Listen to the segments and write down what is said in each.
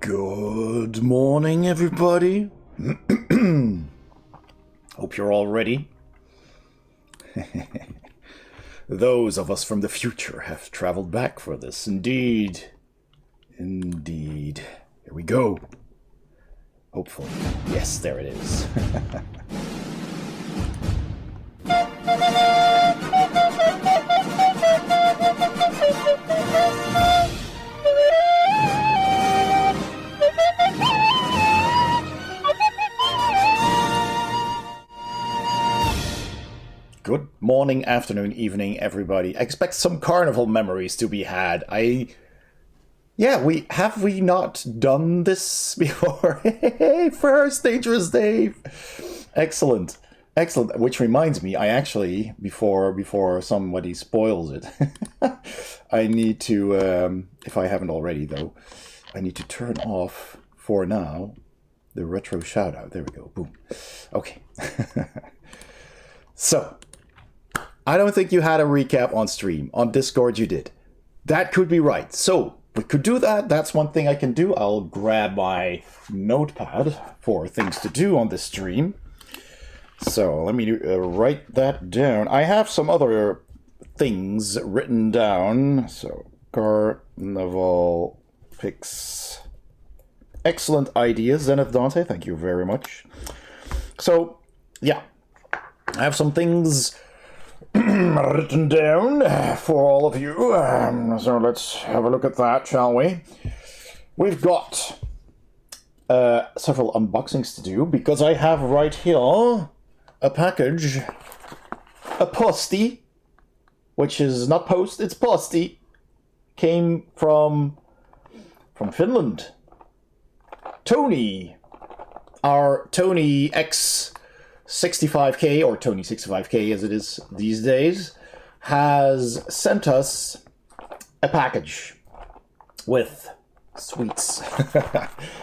Good morning, everybody. Hope you're all ready. Those of us from the future have traveled back for this. Indeed. Indeed. Here we go. Hopefully. Yes, there it is. Good morning, afternoon, evening, everybody. I expect some carnival memories to be had. Have we not done this before? Hey, first Dangerous Dave. Excellent. Excellent. Which reminds me, I actually, before somebody spoils it, I need to, if I haven't already though, I need to turn off, for now, the retro shoutout. There we go. Boom. Okay. So, I don't think you had a recap on stream. On Discord you did. That could be right. So, we could do that. That's one thing I can do. I'll grab my notepad for things to do on this stream. So, let me write that down. I have some other things written down. So, Carnival picks. Excellent ideas, Zenith Dante. Thank you very much. So, yeah. I have some things written down for all of you. So let's have a look at that, shall we? We've got several unboxings to do because I have right here a package, a postie, which is not post, it's postie, came from Finland. Tony, our Tony X 65K, or Tony 65K as it is these days, has sent us a package with sweets.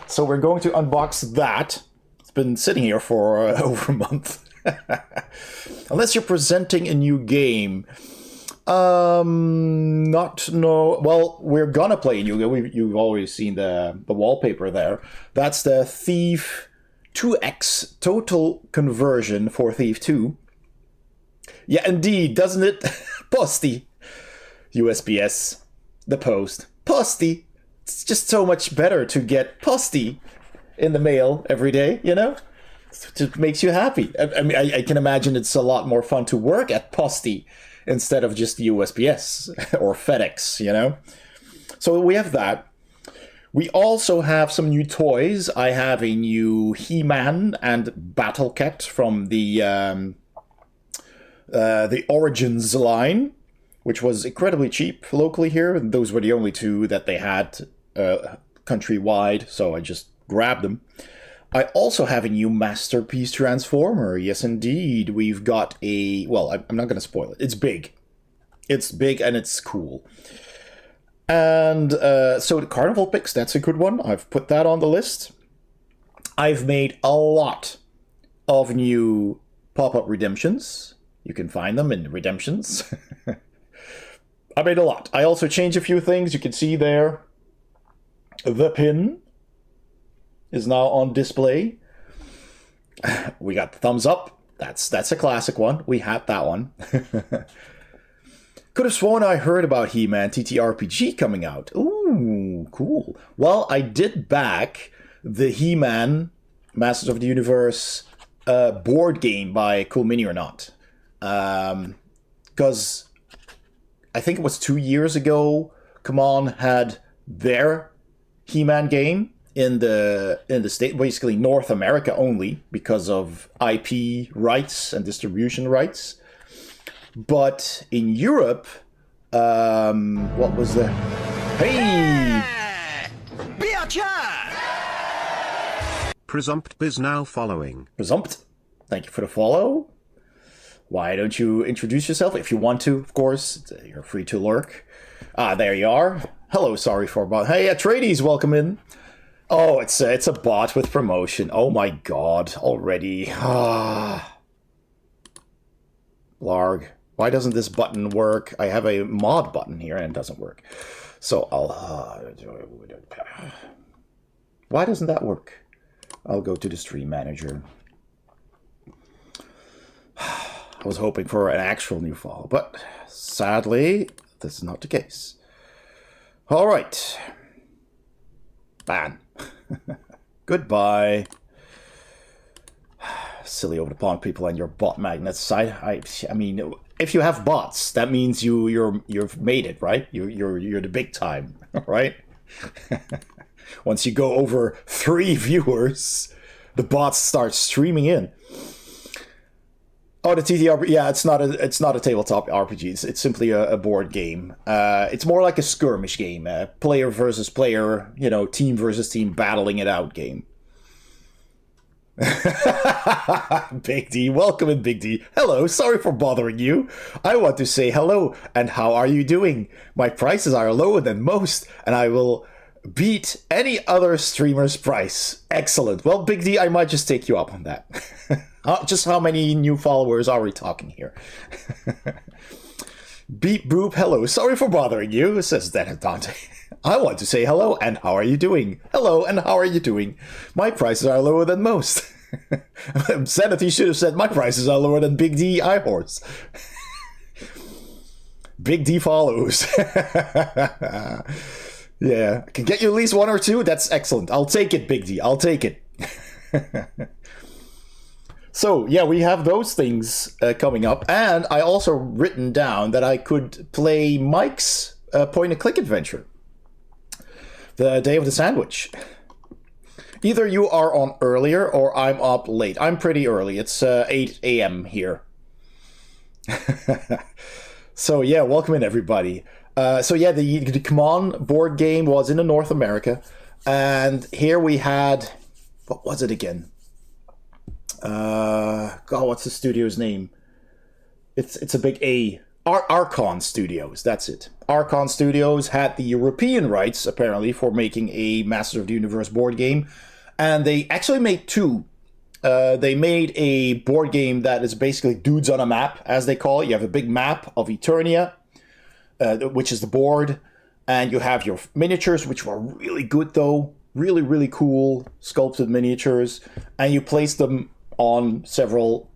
So we're going to unbox that. It's been sitting here for over a month. Unless you're presenting a new game. Well, we're gonna play a new game. You've always seen the wallpaper there. That's the Thief 2X total conversion for Thief 2. Yeah, indeed, doesn't it? Postie. USPS. The post. Postie. It's just so much better to get postie in the mail every day, you know? It makes you happy. I mean, I can imagine it's a lot more fun to work at postie instead of just USPS or FedEx, you know? So we have that. We also have some new toys. I have a new He-Man and Battle Cat from the Origins line, which was incredibly cheap locally here. Those were the only two that they had countrywide, so I just grabbed them. I also have a new Masterpiece Transformer. Yes, indeed. We've got a... Well, I'm not going to spoil it. It's big. It's big and it's cool. And so the Carnival picks, that's a good one. I've put that on the list. I've made a lot of new pop-up redemptions. You can find them in redemptions. I made a lot. I also changed a few things. You can see there. The pin is now on display. We got the thumbs up. That's a classic one. We had that one. Could have sworn I heard about He-Man TTRPG coming out. Ooh, cool. Well, I did back the He-Man Masters of the Universe board game by Cool Mini or Not. Because I think it was 2 years ago, Come On had their He-Man game in the state, basically North America only, because of IP rights and distribution rights. But in Europe, what was the... Hey! Presumpt is now following. Presumpt, thank you for the follow. Why don't you introduce yourself? If you want to, of course. You're free to lurk. Ah, there you are. Hello, sorry for bot. Hey, Atreides, welcome in. Oh, it's a bot with promotion. Oh my god, already. Ah. Larg. Why doesn't this button work? I have a mod button here and it doesn't work. So I'll... Why doesn't that work? I'll go to the stream manager. I was hoping for an actual new file, but sadly, this is not the case. All right. Ban. Goodbye. Silly over the pond people and your bot magnets. I mean, if you have bots, that means you've made it, right? You're the big time, right? Once you go over 3 viewers, the bots start streaming in. Oh, the TTRPG. Yeah, it's not a tabletop RPG. It's simply a board game. It's more like a skirmish game, player versus player, you know, team versus team battling it out game. Big D, welcome in, Big D. Hello, sorry for bothering you. I want to say hello, and how are you doing? My prices are lower than most, and I will beat any other streamer's price. Excellent. Well, Big D, I might just take you up on that. Just how many new followers are we talking here? Beep boop, hello, sorry for bothering you, says Dennis Dante. I want to say hello, and how are you doing? Hello, and how are you doing? My prices are lower than most. Sanity should have said my prices are lower than Big D iHorse. Big D follows. Yeah, I can get you at least 1 or 2. That's excellent. I'll take it, Big D. I'll take it. So, yeah, we have those things coming up. And I also written down that I could play Mike's point-and-click adventure. The Day of the Sandwich. Either you are on earlier or I'm up late. I'm pretty early. It's 8 a.m. here. So, yeah, welcome in, everybody. So, yeah, the Come On board game was in North America. And here we had... What was it again? God, what's the studio's name? It's a big A. Archon Studios, that's it. Archon Studios had the European rights, apparently, for making a Masters of the Universe board game. And they actually made 2. They made a board game that is basically dudes on a map, as they call it. You have a big map of Eternia, which is the board. And you have your miniatures, which were really good, though. Really, really cool sculpted miniatures. And you place them on several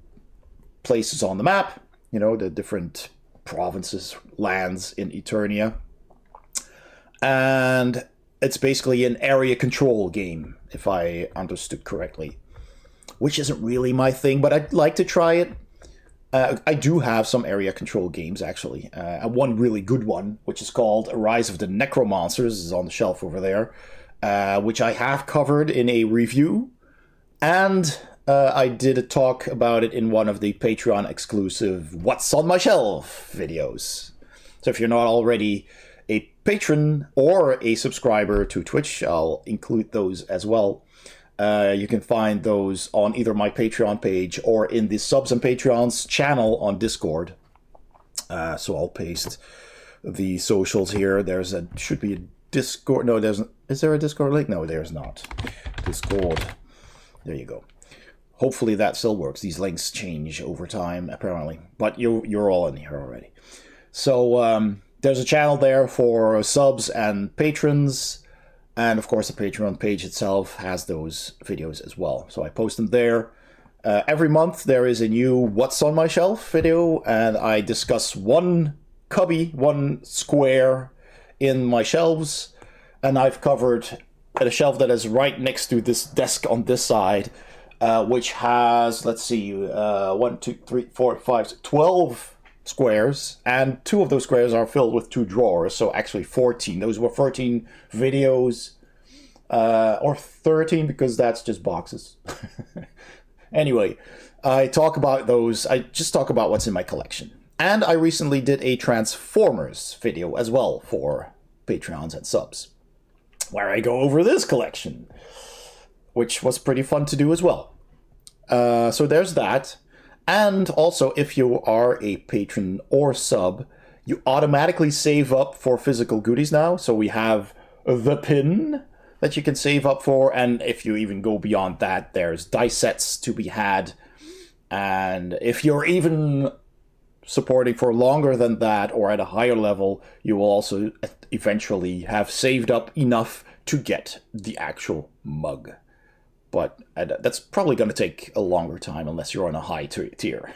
places on the map. You know, the different provinces, lands in Eternia. And it's basically an area control game, if I understood correctly. Which isn't really my thing, but I'd like to try it. I do have some area control games, actually. One really good one, which is called Rise of the Necromonsters, is on the shelf over there. Which I have covered in a review. And I did a talk about it in one of the Patreon exclusive What's on My Shelf videos. So if you're not already a patron or a subscriber to Twitch, I'll include those as well. You can find those on either my Patreon page or in the Subs and Patreons channel on Discord. So I'll paste the socials here. Should be a Discord. No, is there a Discord link? No, there's not. Discord. There you go. Hopefully that still works. These links change over time, apparently. But you're all in here already. So there's a channel there for subs and patrons. And, of course, the Patreon page itself has those videos as well. So I post them there. Every month there is a new What's on My Shelf video. And I discuss one square in my shelves. And I've covered a shelf that is right next to this desk on this side. Which has, let's see, 1, 2, 3, 4, 5, 12 squares, and 2 of those squares are filled with 2 drawers, so actually 14. Those were 14 videos, or 13, because that's just boxes. Anyway, I talk about those, I just talk about what's in my collection. And I recently did a Transformers video as well for Patreons and subs, where I go over this collection, which was pretty fun to do as well. So there's that. And also, if you are a patron or sub, you automatically save up for physical goodies now. So we have the pin that you can save up for. And if you even go beyond that, there's dice sets to be had. And if you're even supporting for longer than that or at a higher level, you will also eventually have saved up enough to get the actual mug. But that's probably going to take a longer time unless you're on a high tier.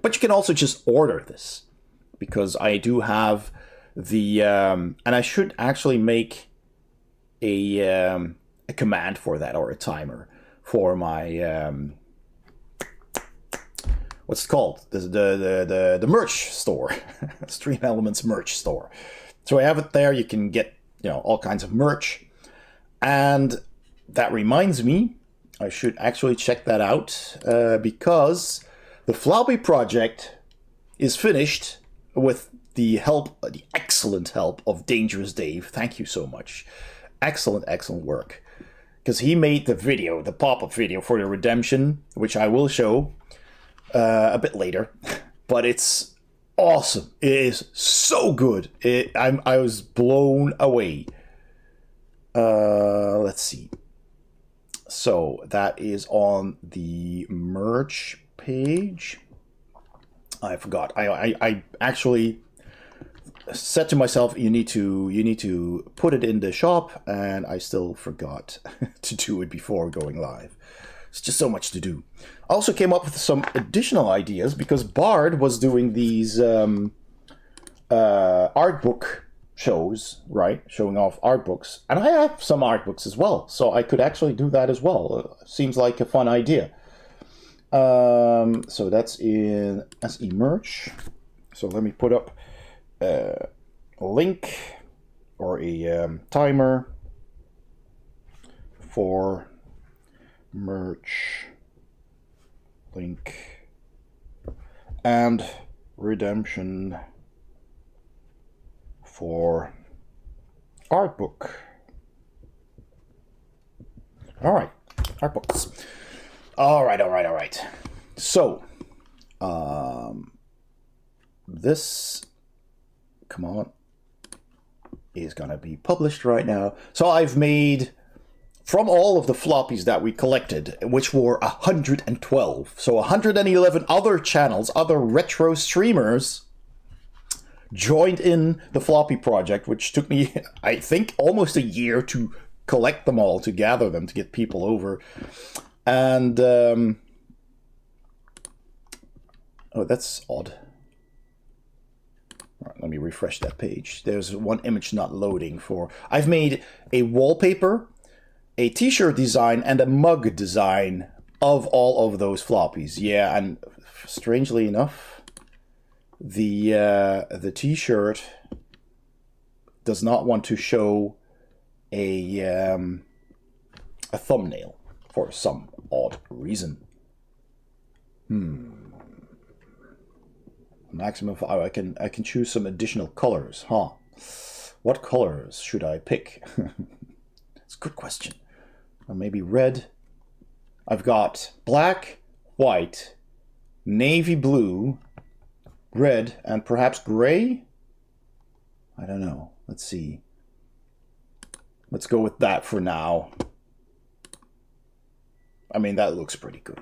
But you can also just order this, because I do have the... and I should actually make a command for that, or a timer for my... what's it called? The merch store. Stream Elements merch store. So I have it there. You can get, all kinds of merch. And that reminds me, I should actually check that out, because the Floppy Project is finished with the excellent help of Dangerous Dave. Thank you so much. Excellent, excellent work. Because he made the pop-up video for the redemption, which I will show a bit later. But it's awesome. It is so good. I was blown away. Let's see. So that is on the merch page. I forgot. I actually said to myself, you need to put it in the shop, and I still forgot to do it before going live. It's just so much to do. I also came up with some additional ideas, because Bard was doing these art book shows, right? Showing off art books. And I have some art books as well, so I could actually do that as well. Seems like a fun idea. So that's in SE merch. So let me put up a link or a timer for merch link and redemption for art book. All right, art books. All right. So, this, come on, is gonna be published right now. So I've made, from all of the floppies that we collected, which were 112, so 111 other channels, other retro streamers joined in the Floppy Project, which took me, I think, almost a year to collect them all, to gather them, to get people over. And, oh, that's odd. All right, let me refresh that page. There's one image not loading for... I've made a wallpaper, a t-shirt design, and a mug design of all of those floppies. Yeah, and strangely enough, the t-shirt does not want to show a thumbnail for some odd reason. Maximum. Oh, I can choose some additional colors, huh? What colors should I pick? It's a good question. Maybe red. I've got black, white, navy blue, red, and perhaps gray? I don't know. Let's see. Let's go with that for now. I mean, that looks pretty good.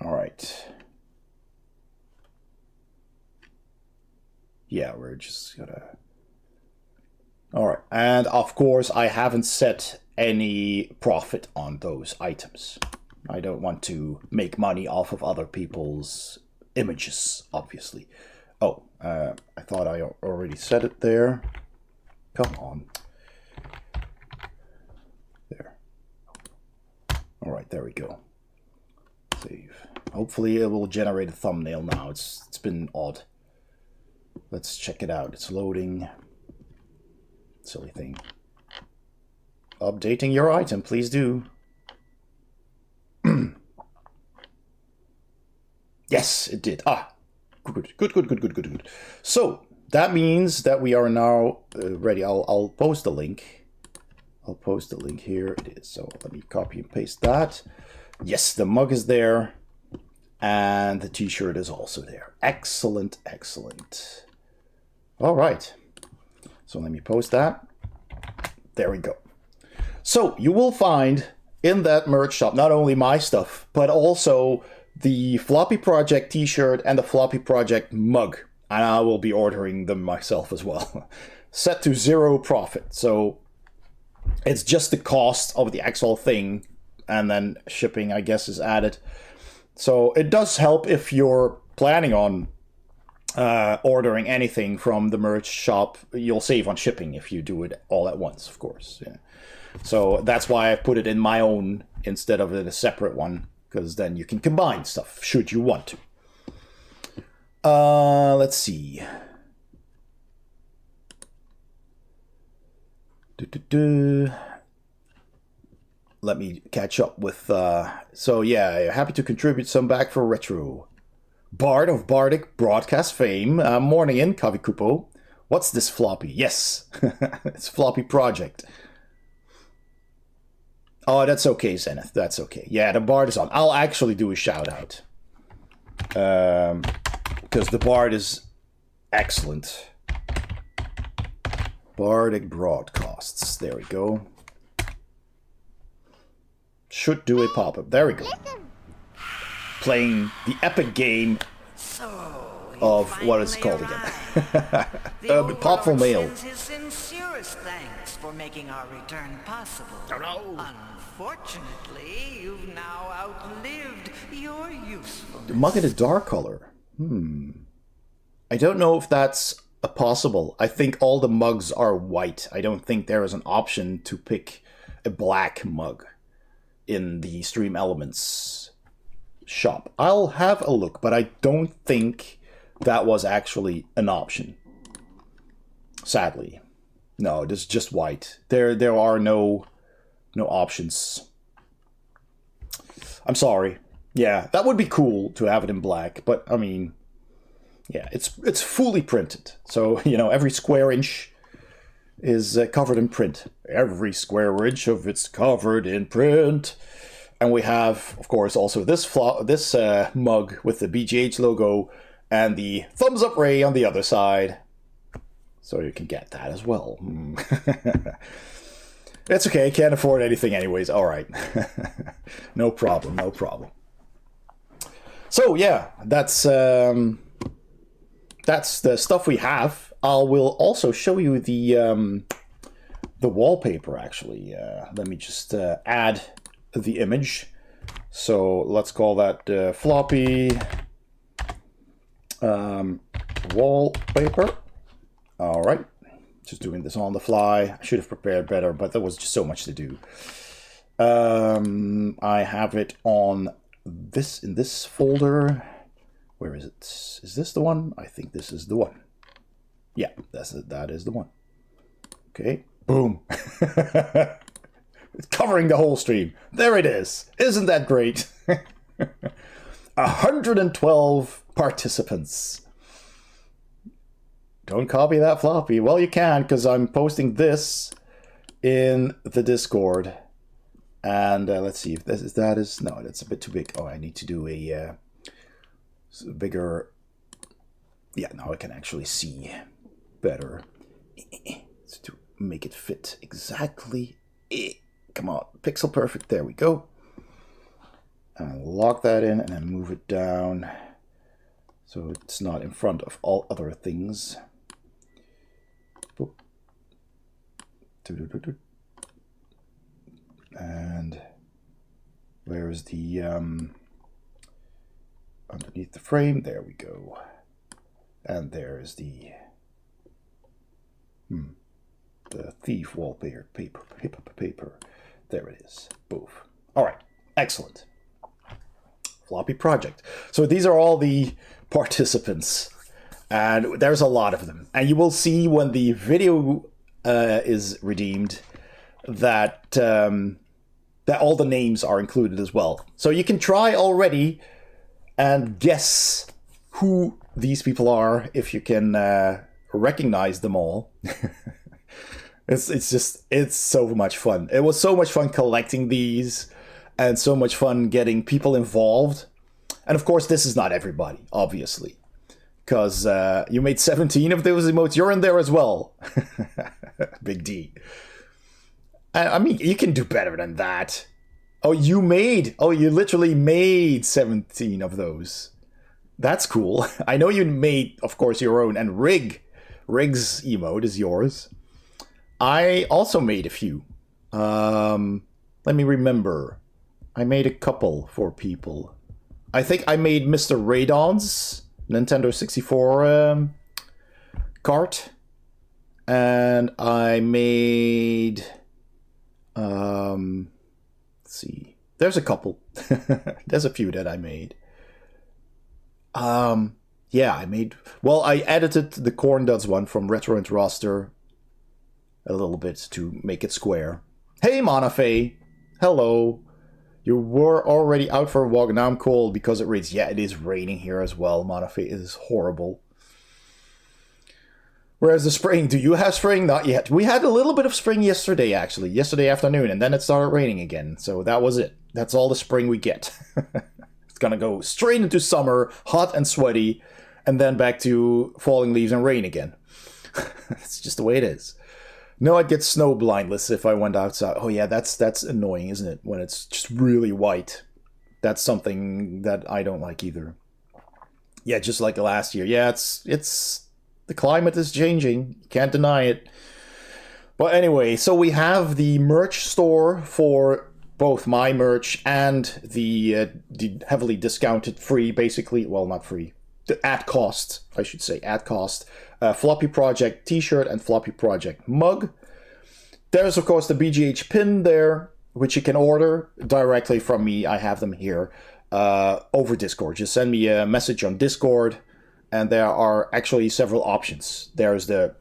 All right. Yeah, we're just gonna... All right. And of course, I haven't set any profit on those items. I don't want to make money off of other people's images, obviously. Oh, I thought I already said it there. Come on. There. All right, there we go. Save. Hopefully it will generate a thumbnail now. It's been odd. Let's check it out. It's loading. Silly thing. Updating your item, please do. Yes, it did. Ah, good. So that means that we are now ready. I'll post the link. I'll post the link here. It is. So let me copy and paste that. Yes, the mug is there, and the t-shirt is also there. Excellent, excellent. All right. So let me post that. There we go. So you will find in that merch shop not only my stuff, but also the Floppy Project t-shirt and the Floppy Project mug. And I will be ordering them myself as well. Set to 0 profit. So It's just the cost of the actual thing, and then shipping, I guess, is added. So it does help if you're planning on ordering anything from the merch shop. You'll save on shipping if you do it all at once, of course. Yeah. So that's why I put it in my own instead of in a separate one, because then you can combine stuff should you want to. Let's see. Let me catch up with, so yeah, happy to contribute some back for retro. Bard of Bardic broadcast fame. Morning in, Kavikupo. What's this floppy? Yes, it's Floppy Project. Oh, that's okay, Zenith. That's okay. Yeah, the Bard is on. I'll actually do a shout out. Because the Bard is excellent. Bardic broadcasts. There we go. Should do a pop-up. There we go. Playing the epic game of what is it called again? Popful Mail. His sincerest thanks for making our return possible. Oh, no. Unfortunately, you've now outlived your usefulness. The mug in a dark color. I don't know if that's possible. I think all the mugs are white. I don't think there is an option to pick a black mug in the Stream Elements shop. I'll have a look, but I don't think that was actually an option. Sadly. No, it is just white. There are no options. I'm sorry. Yeah, that would be cool to have it in black, but I mean, yeah, it's fully printed. So, you know, every square inch is covered in print. Every square inch of it's covered in print. And we have, of course, also this mug with the BGH logo and the thumbs up ray on the other side. So you can get that as well. It's okay, can't afford anything anyways. All right. No problem, no problem. So yeah, that's the stuff we have. I will also show you the wallpaper, actually. Let me just add the image. So let's call that floppy wallpaper. All right. Just doing this on the fly. I should have prepared better, but there was just so much to do. I have it on in this folder. Where is it? Is this the one? I think this is the one. Yeah, that is the one. Okay, boom. It's covering the whole stream. There it is. Isn't that great? 112 participants. Don't copy that floppy. Well, you can, because I'm posting this in the Discord. And let's see if that is... No, that's a bit too big. Oh, I need to do a bigger... Yeah, now I can actually see better. To make it fit exactly. Come on, pixel perfect. There we go. And lock that in and then move it down so it's not in front of all other things. And where is the underneath the frame? There we go. And there is the thief wallpaper paper. There it is. Both. All right. Excellent. Floppy Project. So these are all the participants, and there's a lot of them. And you will see when the video is redeemed that that all the names are included as well. So you can try already and guess who these people are if you can recognize them all. It's so much fun. It was so much fun collecting these and so much fun getting people involved. And of course, this is not everybody, obviously, because you made 17 of those emotes. You're in there as well. Big D. I mean, you can do better than that. Oh, you literally made 17 of those. That's cool. I know you made, of course, your own, and Rig's emote is yours. I also made a few. Let me remember. I made a couple for people. I think I made Mr. Radon's Nintendo 64 cart. And I made... let's see. There's a couple. There's a few that I made. Yeah, I made... Well, I edited the Corn Duds one from Retro and Roster a little bit to make it square. Hey, Monafe! Hello! You were already out for a walk, and now I'm cold because it rains. Yeah, it is raining here as well, Monafe. It is horrible. Whereas the spring, do you have spring? Not yet. We had a little bit of spring yesterday, actually. Yesterday afternoon, and then it started raining again. So that was it. That's all the spring we get. It's gonna go straight into summer, hot and sweaty, and then back to falling leaves and rain again. It's just the way it is. No, I'd get snow blindness if I went outside. Oh yeah, that's annoying, isn't it? When it's just really white. That's something that I don't like either. Yeah, just like last year. Yeah, it's the climate is changing. You can't deny it. But anyway, so we have the merch store for both my merch and the heavily discounted free, basically. Well, not free. At cost, I should say, at cost. Floppy Project t-shirt and Floppy Project mug. There's, of course, the BGH pin there, which you can order directly from me. I have them here over Discord. Just send me a message on Discord, and there are actually several options. There's the,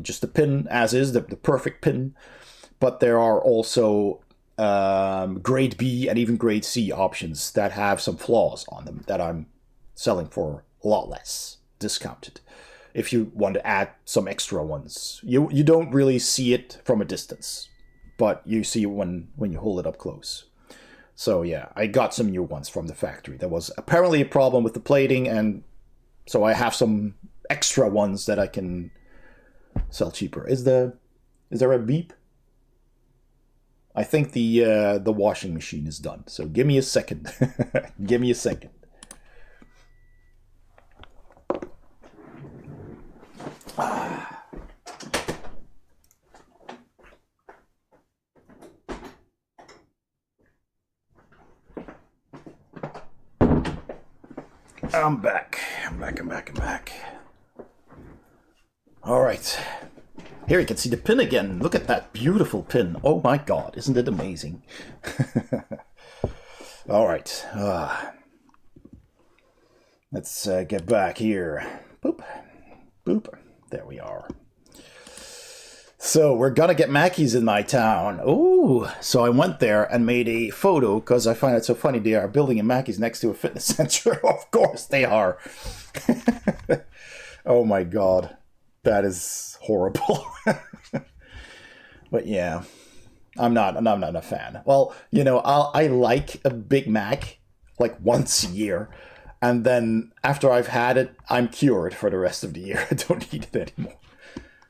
just the pin as is, the perfect pin, but there are also grade B and even grade C options that have some flaws on them that I'm selling for a lot less discounted. If you want to add some extra ones, you don't really see it from a distance, but you see it when you hold it up close. So yeah, I got some new ones from the factory. There was apparently a problem with the plating, and so I have some extra ones that I can sell cheaper. Is there a beep? I think the washing machine is done. So give me a second. Give me a second. I'm back. I'm back. All right. Here you can see the pin again. Look at that beautiful pin. Oh my God, isn't it amazing? All right. Let's get back here. Boop. Boop. There we are. So we're gonna get Mackey's in my town. Ooh, so I went there and made a photo because I find it so funny. They are building a Mackey's next to a fitness center. Of course they are. Oh my God, that is horrible. But yeah, I'm not a fan. Well, I like a Big Mac like once a year, and then after I've had it, I'm cured for the rest of the year. I don't need it anymore.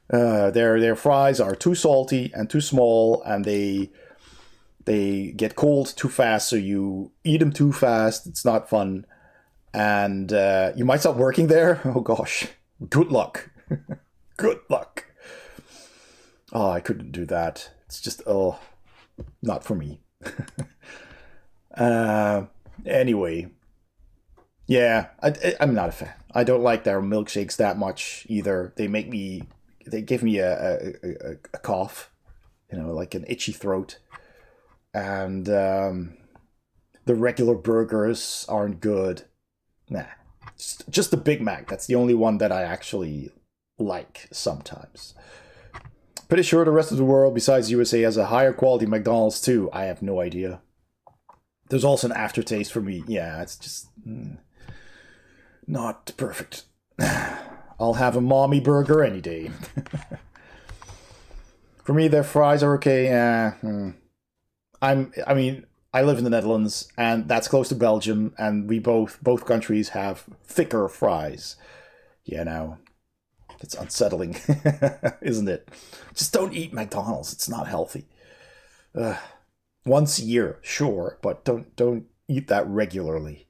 Their fries are too salty and too small, and they get cold too fast, so you eat them too fast. It's not fun, and you might stop working there. Oh gosh, good luck. Good luck. Oh, I couldn't do that. It's just not for me. Anyway, yeah, I'm not a fan. I don't like their milkshakes that much either. They give me a cough, like an itchy throat. And the regular burgers aren't good. Nah, just the Big Mac. That's the only one that I actually like sometimes. Pretty sure the rest of the world besides USA has a higher quality McDonald's too. I have no idea. There's also an aftertaste for me. Yeah, it's just not perfect. I'll have a mommy burger any day. For me, their fries are okay. I live in the Netherlands, and that's close to Belgium, and we both countries have thicker fries. It's unsettling, isn't it? Just don't eat McDonald's. It's not healthy. Once a year, sure, but don't eat that regularly.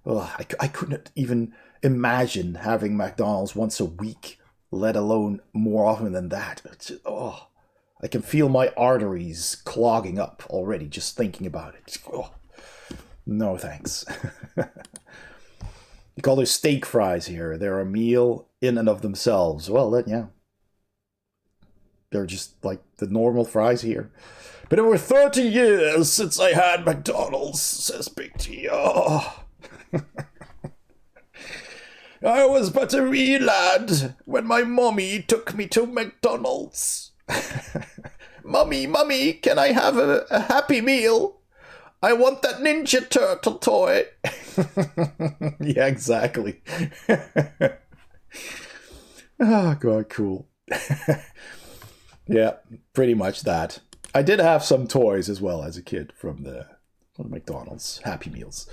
I couldn't even imagine having McDonald's once a week, let alone more often than that. I can feel my arteries clogging up already just thinking about it. Oh, no thanks. You call those steak fries here. They're a meal in and of themselves. Well, then, yeah. They're just like the normal fries here. Been over 30 years since I had McDonald's, says Big T. Oh. I was but a wee lad when my mommy took me to McDonald's. Mummy, mummy, can I have a Happy Meal? I want that Ninja Turtle toy. Yeah, exactly. Oh, God, cool. Yeah, pretty much that. I did have some toys as well as a kid from the McDonald's Happy Meals.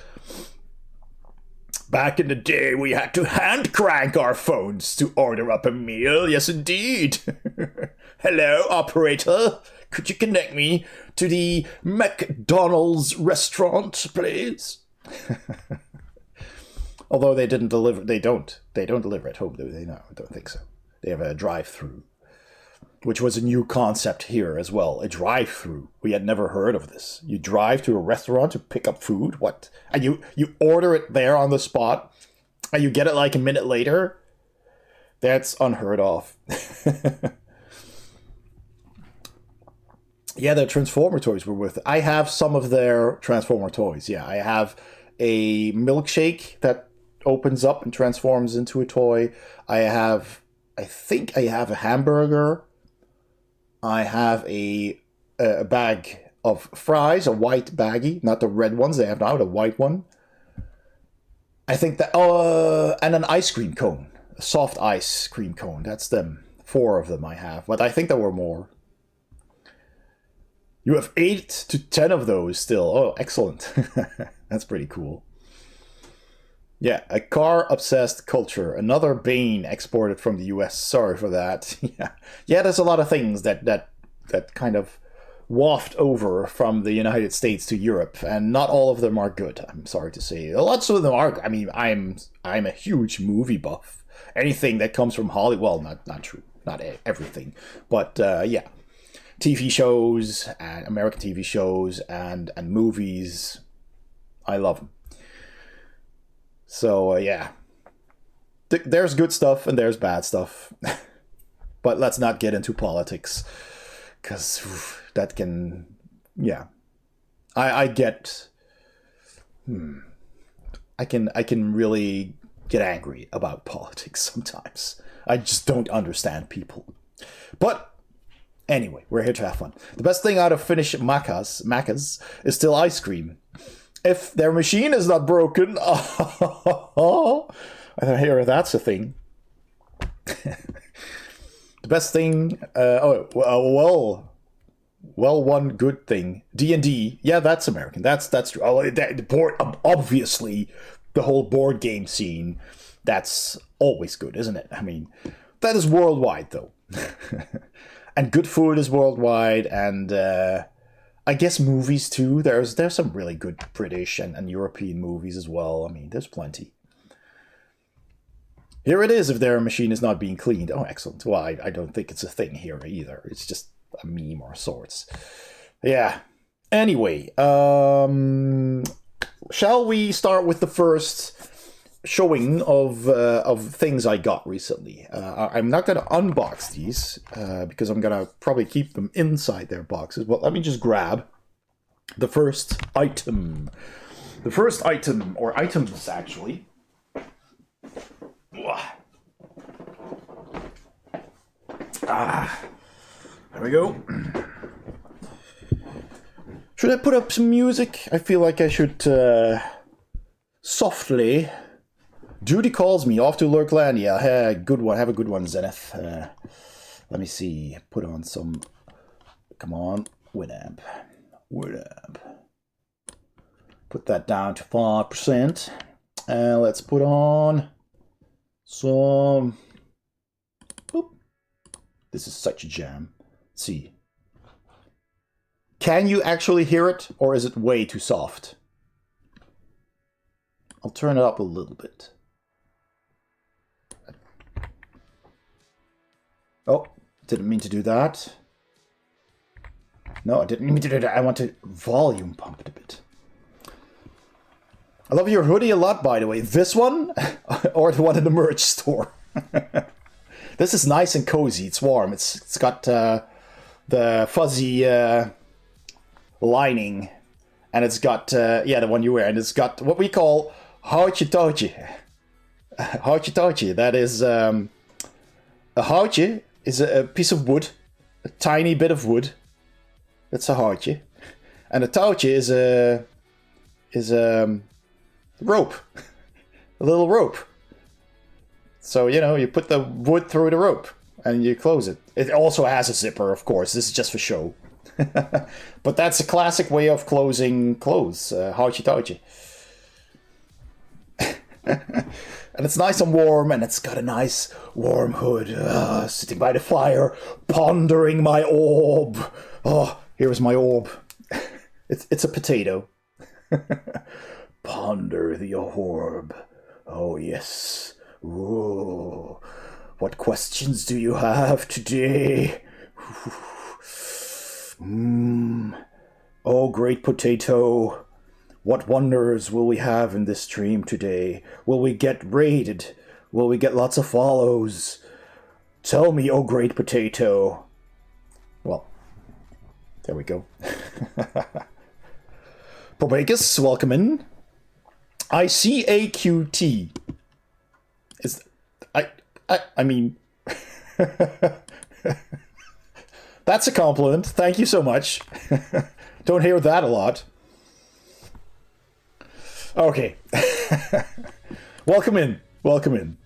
Back in the day, we had to hand crank our phones to order up a meal. Yes, indeed. Hello, operator. Could you connect me to the McDonald's restaurant, please? Although they didn't deliver, they don't deliver at home, do they? No, I don't think so. They have a drive-through, which was a new concept here as well. A drive-through. We had never heard of this. You drive to a restaurant to pick up food. What? And you order it there on the spot, and you get it like a minute later. That's unheard of. Yeah, the Transformer toys were worth it. I have some of their Transformer toys. Yeah, I have a milkshake that opens up and transforms into a toy. I think I have a hamburger. I have a bag of fries, a white baggie, not the red ones they have now, the white one. I think that, and an ice cream cone, a soft ice cream cone. That's them. 4 of them I have, but I think there were more. You have 8 to 10 of those still. Oh, excellent. That's pretty cool. Yeah, a car-obsessed culture. Another bane exported from the US. Sorry for that. Yeah, there's a lot of things that kind of waft over from the United States to Europe, and not all of them are good, I'm sorry to say. Lots of them are. I mean, I'm a huge movie buff. Anything that comes from Hollywood, well, not true. Not everything. But, yeah. TV shows, and American TV shows, and movies. I love them. So, yeah. There's good stuff and there's bad stuff. But let's not get into politics. Because that can... Yeah. I get... I can really get angry about politics sometimes. I just don't understand people. But... Anyway, we're here to have fun. The best thing out of Finnish macas is still ice cream. If their machine is not broken, I hear that's a thing. The best thing, well, one good thing. D&D, yeah, that's American. That's true. The board, obviously, the whole board game scene, that's always good, isn't it? I mean, that is worldwide, though. And good food is worldwide, and I guess movies too. There's some really good British and European movies as well. I mean, there's plenty. Here it is, if their machine is not being cleaned. Oh, excellent. Well, I don't think it's a thing here either. It's just a meme or sorts. Yeah. Anyway, shall we start with the first showing of things I got recently? I'm not going to unbox these because I'm going to probably keep them inside their boxes. But let me just grab the first item. The first item, or items actually. There we go. Should I put up some music? I feel like I should softly. Judy calls me off to Lurklandia. Hey, good one. Have a good one, Zenith. Let me see. Put on some. Come on, Winamp. Put that down to 5%. And let's put on some. Boop. This is such a jam. Let's see. Can you actually hear it, or is it way too soft? I'll turn it up a little bit. Oh, didn't mean to do that. No, I didn't mean to do that. I want to volume pump it a bit. I love your hoodie a lot, by the way. This one or the one in the merch store? This is nice and cozy. It's warm. It's got the fuzzy lining, and it's got yeah, the one you wear, and it's got what we call hauchi-tochi. Hauchi-tochi. That is a hauchi is a piece of wood, a tiny bit of wood. That's a hauchi, and a tochi is a rope, a little rope. So, you know, you put the wood through the rope and you close it. It also has a zipper, of course. This is just for show. But that's a classic way of closing clothes, hauchi-tochi. And it's nice and warm, and it's got a nice warm hood. Sitting by the fire, pondering my orb. Oh, here's my orb. It's a potato. Ponder the orb. Oh, yes. Ooh. What questions do you have today? Oh, great potato. What wonders will we have in this stream today? Will we get raided? Will we get lots of follows? Tell me, oh great potato. Well, there we go. Probacus, welcome in. ICAQT. Is I mean that's a compliment. Thank you so much. Don't hear that a lot. Okay. Welcome in. Welcome in.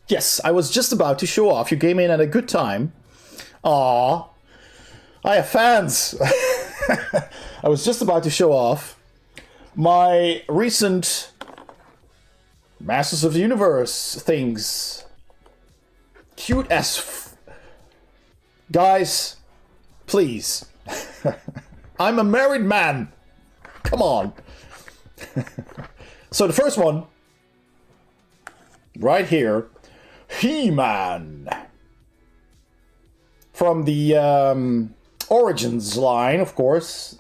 Yes, I was just about to show off. You came in at a good time. Aww. I have fans. I was just about to show off my recent Masters of the Universe things. Cute as guys, please. I'm a married man. Come on. So the first one, right here, He-Man. From the Origins line, of course,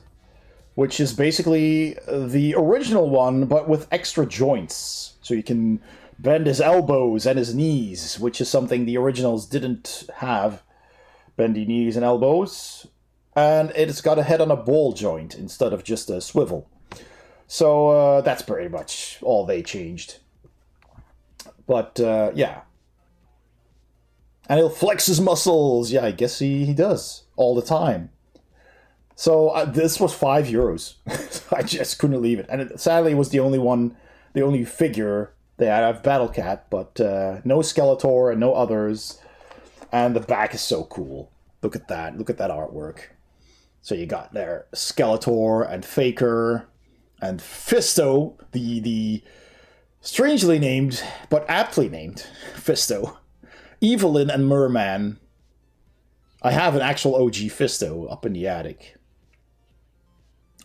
which is basically the original one, but with extra joints. So you can bend his elbows and his knees, which is something the originals didn't have. Bendy knees and elbows. And it's got a head on a ball joint instead of just a swivel. So that's pretty much all they changed. But yeah. And he'll flex his muscles. Yeah, I guess he does. All the time. So this was €5. I just couldn't believe it. And sadly, it was the only figure they had of Battle Cat. But no Skeletor and no others. And the back is so cool. Look at that. Look at that artwork. So you got there Skeletor and Faker and Fisto, the strangely named, but aptly named Fisto. Evelyn and Merman. I have an actual OG Fisto up in the attic.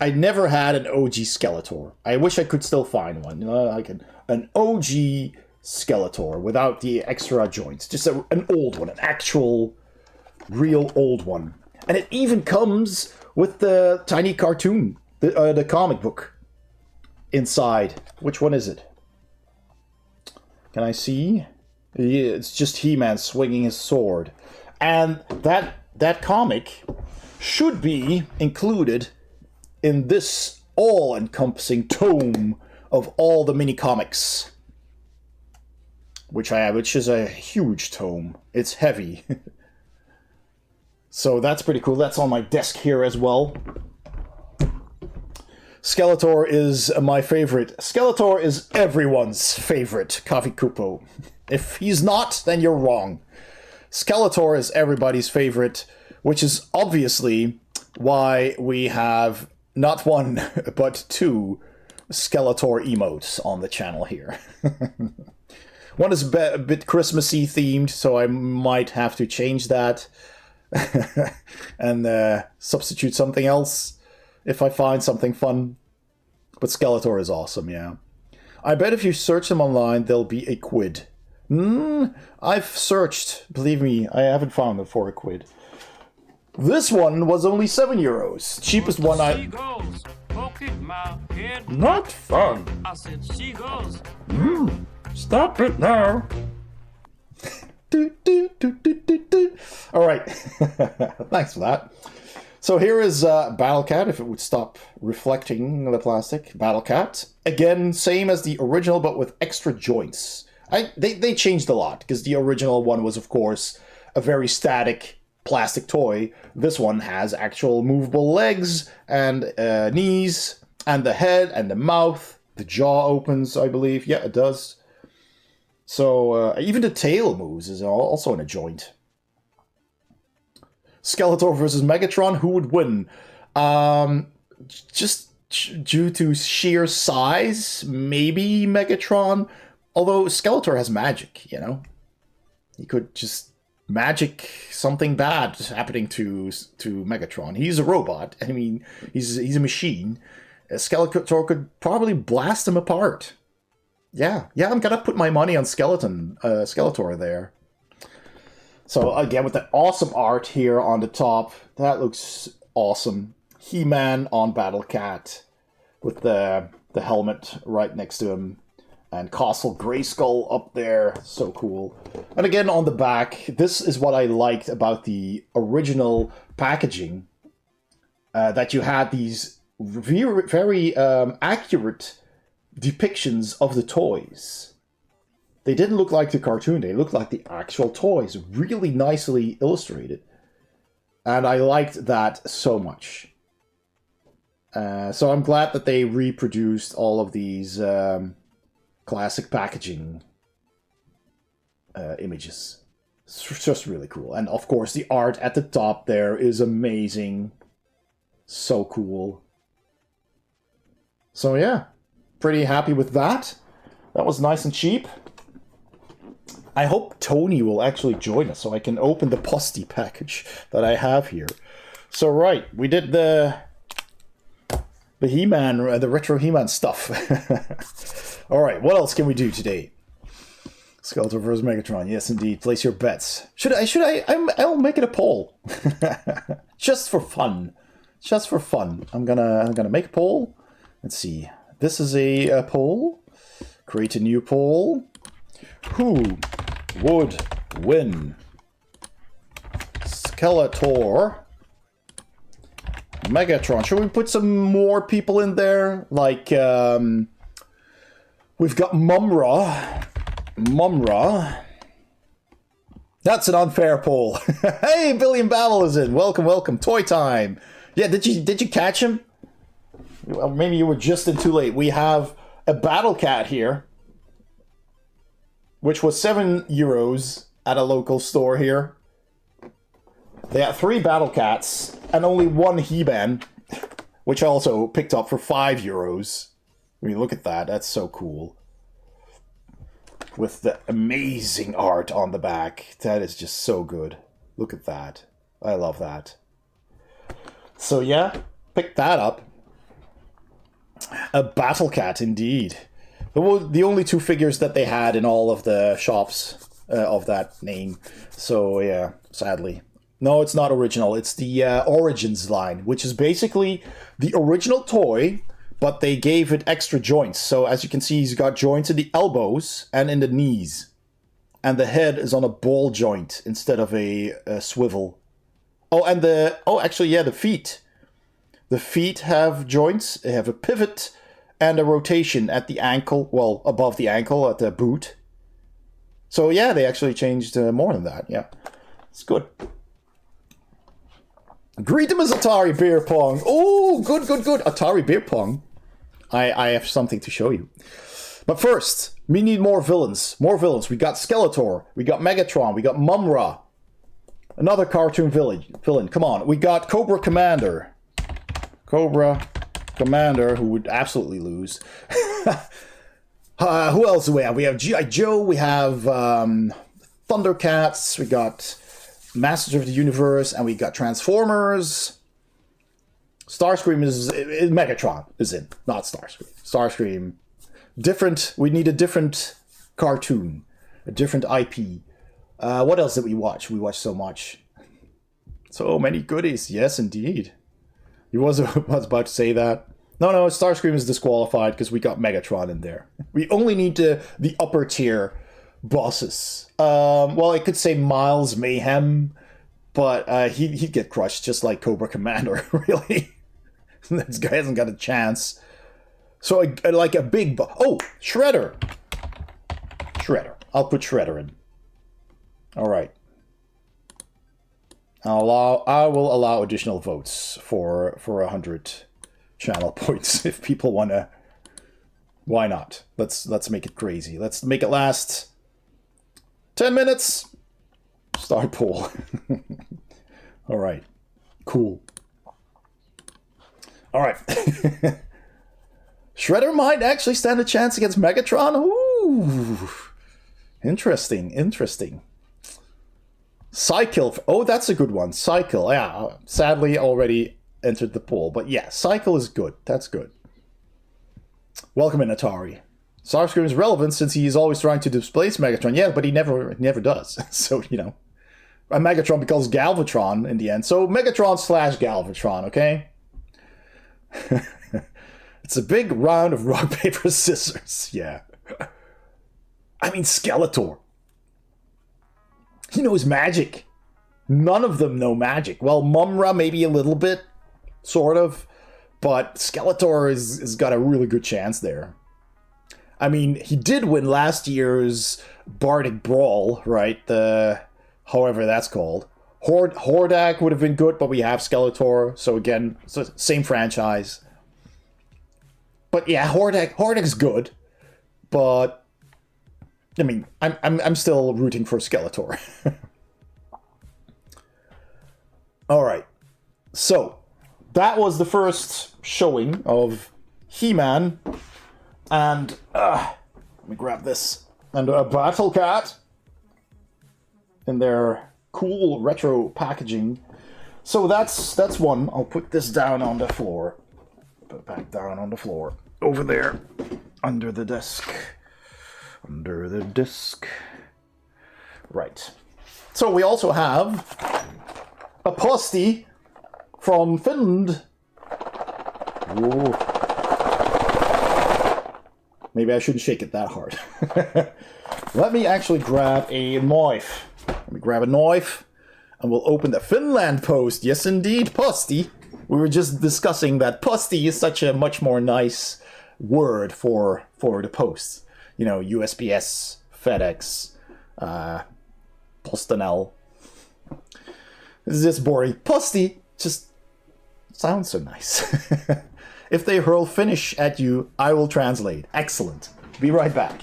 I never had an OG Skeletor. I wish I could still find one. Like an OG Skeletor without the extra joints. Just an old one, an actual, real old one. And it even comes with the tiny cartoon, the comic book inside. Which one is it? Can I see? Yeah, it's just He-Man swinging his sword. And that comic should be included in this all-encompassing tome of all the mini-comics. Which I have, which is a huge tome. It's heavy. So that's pretty cool. That's on my desk here as well. Skeletor is my favorite. Skeletor is everyone's favorite Coffee Kupo. If he's not, then you're wrong. Skeletor is everybody's favorite, which is obviously why we have not one, but two Skeletor emotes on the channel here. One is a bit Christmassy themed, so I might have to change that. And substitute something else if I find something fun. But Skeletor is awesome, yeah. I bet if you search them online, there'll be a quid. I've searched, believe me, I haven't found them for a quid. This one was only €7. Cheapest one She goes, poking my head. Not fun. I said she goes. Stop it now. All right. Thanks for that. So here is Battle Cat, if it would stop reflecting the plastic. Battle Cat. Again, same as the original, but with extra joints. They changed a lot, because the original one was, of course, a very static plastic toy. This one has actual movable legs and knees, and the head and the mouth. The jaw opens, I believe. Yeah, it does. So even the tail moves is also in a joint. Skeletor versus Megatron, who would win? Just due to sheer size, maybe Megatron. Although Skeletor has magic, you know? He could just magic something bad happening to Megatron. He's a robot. I mean, he's a machine. Skeletor could probably blast him apart. Yeah, I'm gonna put my money on Skeletor there. So again, with the awesome art here on the top, that looks awesome. He-Man on Battle Cat with the helmet right next to him, and Castle Grayskull up there, so cool. And again on the back, this is what I liked about the original packaging, that you had these very accurate depictions of the toys. They didn't look like the cartoon, they looked like the actual toys, really nicely illustrated. And I liked that so much. So I'm glad that they reproduced all of these classic packaging images. It's just really cool. And of course the art at the top there is amazing. So cool. So yeah, pretty happy with that. That was nice and cheap. I hope Tony will actually join us so I can open the postie package that I have here. So right, we did the He-Man, the retro He-Man stuff. All right, what else can we do today? Skeletor vs. Megatron. Yes, indeed. Place your bets. I'll make it a poll. Just for fun. Just for fun. I'm gonna make a poll. Let's see. This is a poll. Create a new poll. Who would win? Skeletor, Megatron. Should we put some more people in there? Like, we've got Mumra. That's an unfair poll. Hey, Billy and Babel is in. Welcome, welcome. Toy time. Yeah, did you catch him? Well, maybe you were just in too late. We have a Battle Cat here, which was €7 at a local store here. They had 3 Battle Cats and only 1 He-Man, which I also picked up for €5. I mean, look at that. That's so cool. With the amazing art on the back. That is just so good. Look at that. I love that. So yeah, pick that up. A Battle Cat, indeed. The only 2 figures that they had in all of the shops of that name. So yeah, sadly. No, it's not original. It's the Origins line, which is basically the original toy, but they gave it extra joints. So as you can see, he's got joints in the elbows and in the knees. And the head is on a ball joint instead of a swivel. Oh, and actually, yeah, the feet. The feet have joints. They have a pivot and a rotation at the ankle. Well, above the ankle at the boot. So yeah, they actually changed more than that. Yeah, it's good. Greet him as Atari Beer Pong. Oh, good. Atari Beer Pong. I have something to show you. But first, we need more villains. More villains. We got Skeletor. We got Megatron. We got Mumra. Another cartoon villain. Come on. We got Cobra Commander. Cobra Commander, who would absolutely lose. Who else do we have? We have G.I. Joe. We have Thundercats. We got Masters of the Universe. And we got Transformers. Starscream is Megatron is in, not Starscream. Starscream, different. We need a different cartoon, a different IP. What else did we watch? We watched so much. So many goodies. Yes, indeed. He was about to say that. No, Starscream is disqualified because we got Megatron in there. We only need the upper tier bosses. Well, I could say Miles Mayhem, but he'd get crushed just like Cobra Commander, really. This guy hasn't got a chance. So I like a big oh, Shredder. I'll put Shredder in. All right. I will allow additional votes for 100 channel points if people want to. Why not? Let's make it crazy. Let's make it last 10 minutes. Start poll. All right. Cool. All right. Shredder might actually stand a chance against Megatron. Ooh. Interesting. Cycle. Oh, that's a good one. Cycle. Yeah. Sadly, already entered the poll. But yeah, Cycle is good. That's good. Welcome in, Atari. Starscream is relevant since he is always trying to displace Megatron. Yeah, but he never does. So, you know. And Megatron becomes Galvatron in the end. So, Megatron / Galvatron, okay? It's a big round of rock, paper, scissors. Yeah. I mean, Skeletor. He knows magic. None of them know magic. Well, Mumra maybe a little bit, sort of. But Skeletor has got a really good chance there. I mean, he did win last year's Bardic Brawl, right? However that's called. Hordak would have been good, but we have Skeletor. So again, same franchise. But yeah, Hordak's good. But I mean, I'm still rooting for Skeletor. All right. So, that was the first showing of He-Man. And let me grab this. And a Battle Cat in their cool retro packaging. So that's one. I'll put this down on the floor. Put it back down on the floor. Over there. Under the desk. Under the disc. Right. So we also have a postie from Finland. Ooh. Maybe I shouldn't shake it that hard. Let me actually grab a knife. Let me grab a knife and we'll open the Finland post. Yes, indeed, postie. We were just discussing that postie is such a much more nice word for the post. You know, USPS, FedEx, PostNL. This is just boring. Postie just sounds so nice. If they hurl Finnish at you, I will translate. Excellent. Be right back.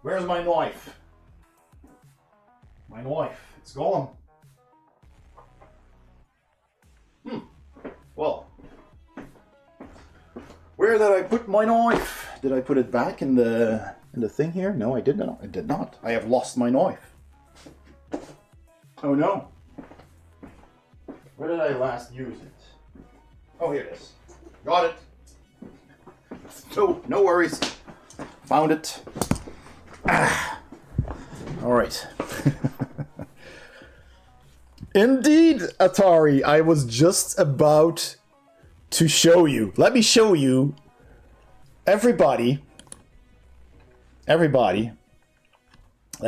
Where's my knife? My knife. It's gone. Well. Where did I put my knife? Did I put it back in the thing here? No, I did not. I did not. I have lost my knife. Oh no. Where did I last use it? Oh, here it is. Got it. So, no worries. Found it. Ah. All right. Indeed, Atari. I was just about to show you. Let me show you. Everybody. Let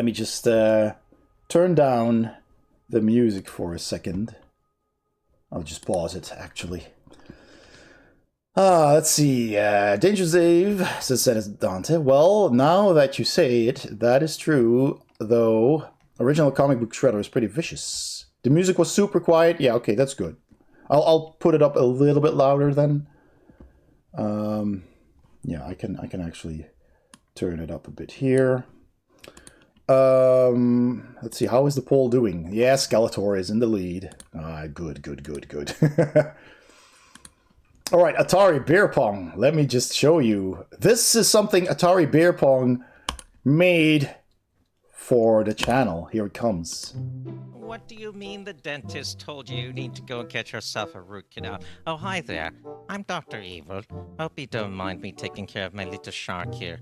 me just turn down the music for a second. I'll just pause it, actually. Let's see. Dangerous Dave says Dante. Well, now that you say it, that is true. Though, original comic book Shredder is pretty vicious. The music was super quiet. Yeah, okay, that's good. I'll put it up a little bit louder then. Yeah, I can actually turn it up a bit here. Let's see, how is the poll doing? Yeah, Skeletor is in the lead. Good. All right, Atari Beer Pong. Let me just show you. This is something Atari Beer Pong made for the channel. Here it comes. What do you mean the dentist told you need to go and get yourself a root canal? Oh, hi there. I'm Dr. Evil. Hope you don't mind me taking care of my little shark here.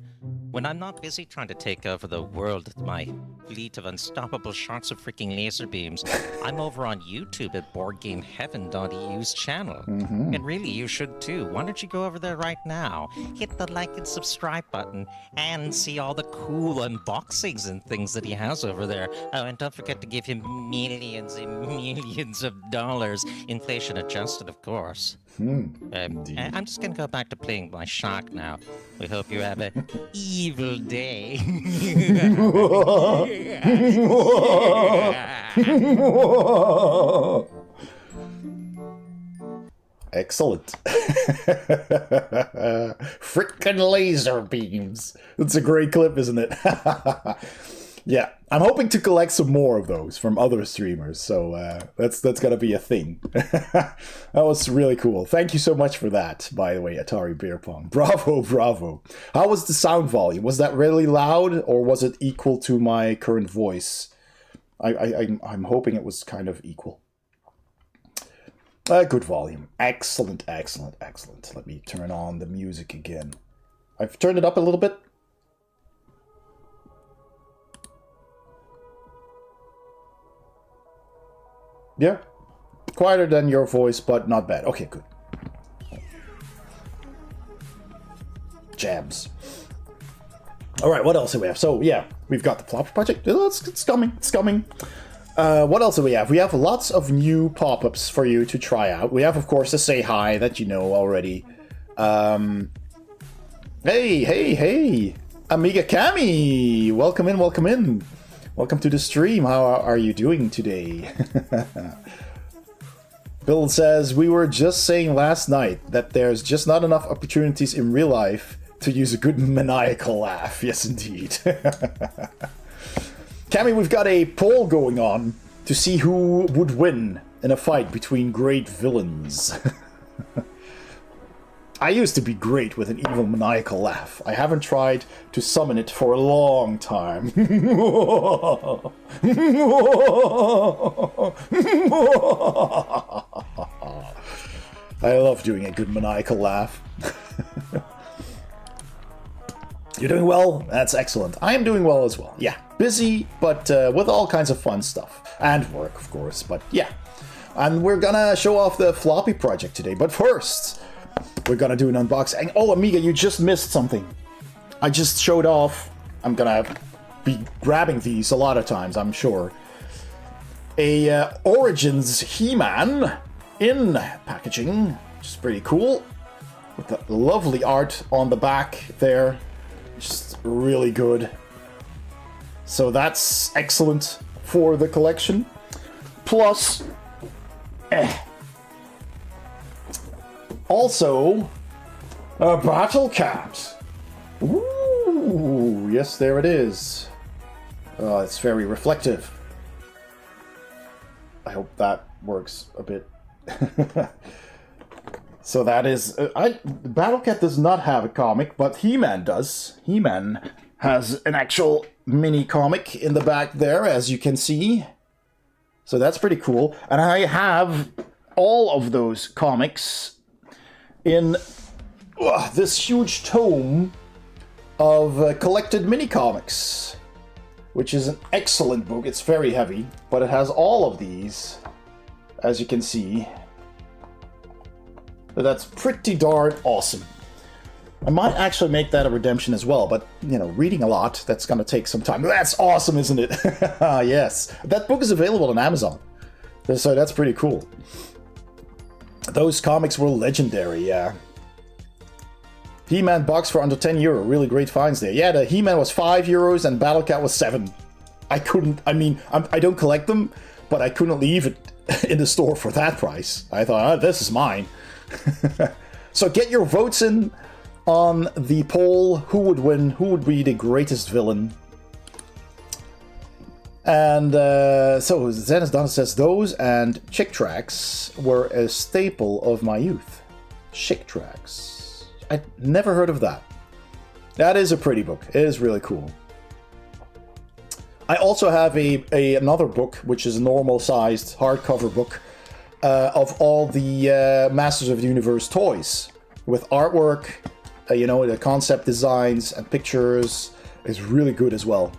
When I'm not busy trying to take over the world with my fleet of unstoppable shots of freaking laser beams, I'm over on YouTube at BoardGameHeaven.eu's channel. And really, you should too. Why don't you go over there right now, hit the like and subscribe button, and see all the cool unboxings and things that he has over there. Oh, and don't forget to give him millions and millions of dollars, inflation adjusted, of course. I'm just gonna go back to playing my shark now. We hope you have an evil day. Excellent. Frickin' laser beams. That's a great clip, isn't it? Yeah, I'm hoping to collect some more of those from other streamers, so that's gonna be a thing. That was really cool. Thank you so much for that, by the way, Atari Beer Pong. Bravo, bravo. How was the sound volume? Was that really loud, or was it equal to my current voice? I'm hoping it was kind of equal. Good volume. Excellent, excellent, excellent. Let me turn on the music again. I've turned it up a little bit. Yeah, quieter than your voice, but not bad. Okay, good. Jabs. All right, what else do we have? So, yeah, we've got the Floppy Project. It's coming, it's coming. What else do we have? We have lots of new pop-ups for you to try out. We have, of course, the Say Hi that you know already. Hey, Amiga Cami! Welcome in, welcome in. Welcome to the stream. How are you doing today? Bill says, we were just saying last night that there's just not enough opportunities in real life to use a good maniacal laugh. Yes, indeed. Cammy, we've got a poll going on to see who would win in a fight between great villains. I used to be great with an evil maniacal laugh. I haven't tried to summon it for a long time. I love doing a good maniacal laugh. You're doing well? That's excellent. I am doing well as well. Yeah, busy, but with all kinds of fun stuff. And work, of course, but yeah. And we're gonna show off the Floppy Project today, but first, we're gonna do an unboxing. Oh, Amiga, you just missed something. I just showed off. I'm gonna be grabbing these a lot of times, I'm sure. A Origins He-Man in packaging, which is pretty cool. With the lovely art on the back there. Just really good. So that's excellent for the collection. Plus, also, a battle cat. Ooh, yes, there it is. It's very reflective. I hope that works a bit. So that is... Battle Cat does not have a comic, but He-Man does. He-Man has an actual mini comic in the back there, as you can see. So that's pretty cool. And I have all of those comics in this huge tome of collected mini comics, which is an excellent book. It's very heavy, but it has all of these, as you can see. But that's pretty darn awesome. I might actually make that a redemption as well, but, you know, reading a lot, that's going to take some time. That's awesome, isn't it? Yes. That book is available on Amazon, so that's pretty cool. Those comics were legendary, yeah. He-Man box for under €10. Really great finds there. Yeah, the He-Man was €5 and Battle Cat was 7. I don't collect them, but I couldn't leave it in the store for that price. I thought, oh, this is mine. So get your votes in on the poll. Who would win? Who would be the greatest villain? And so Zenith Donna says those and Chick Tracks were a staple of my youth. Chick Tracks. I'd never heard of that. That is a pretty book. It is really cool. I also have another book, which is a normal-sized hardcover book, of all the Masters of the Universe toys, with artwork You know, the concept designs and pictures is really good as well.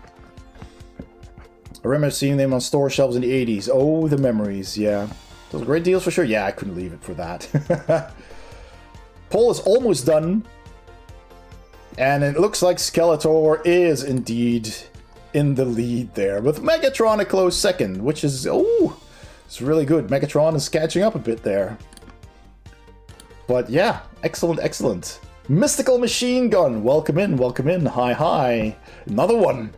I remember seeing them on store shelves in the 80s. Oh, the memories, yeah. Those were great deals for sure. Yeah, I couldn't leave it for that. Poll is almost done. And it looks like Skeletor is indeed in the lead there, with Megatron a close second, which is, oh, it's really good. Megatron is catching up a bit there. But yeah, excellent, excellent. Mystical Machine Gun, welcome in, hi, hi. Another one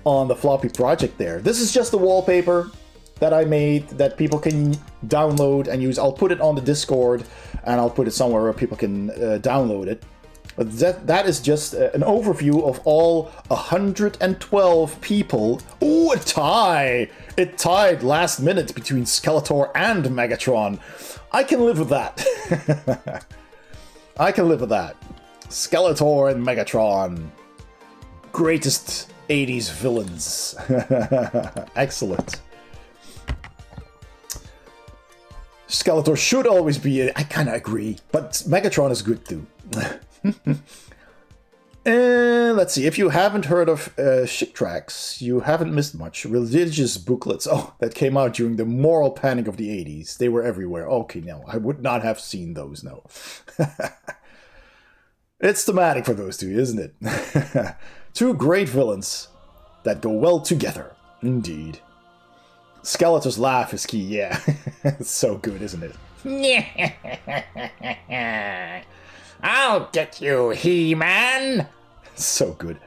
on the Floppy Project there. This is just the wallpaper that I made that people can download and use. I'll put it on the Discord, and I'll put it somewhere where people can download it. But that is just an overview of all 112 people. Ooh, a tie! It tied last minute between Skeletor and Megatron. I can live with that. I can live with that. Skeletor and Megatron. Greatest 80s villains. Excellent. Skeletor should always be... I kind of agree, but Megatron is good too. And let's see, if you haven't heard of Chic Tracks, you haven't missed much. Religious booklets, oh, that came out during the moral panic of the 80s. They were everywhere. Okay, no, I would not have seen those, no. It's thematic for those two, isn't it? Two great villains that go well together, indeed. Skeletor's laugh is key, yeah. It's so good, isn't it? I'll get you, He-Man! So good.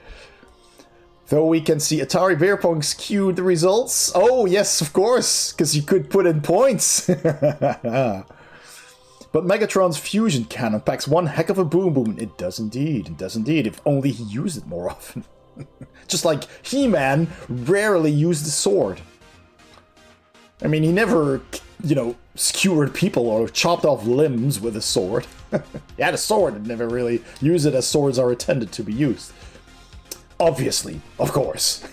Though we can see Atari Beerpong's queued the results. Oh, yes, of course, because you could put in points. But Megatron's fusion cannon packs one heck of a boom boom. It does indeed, if only he used it more often. Just like He-Man rarely used the sword. I mean, he never, you know, skewered people or chopped off limbs with a sword. He had a sword and never really used it as swords are intended to be used. Obviously, of course.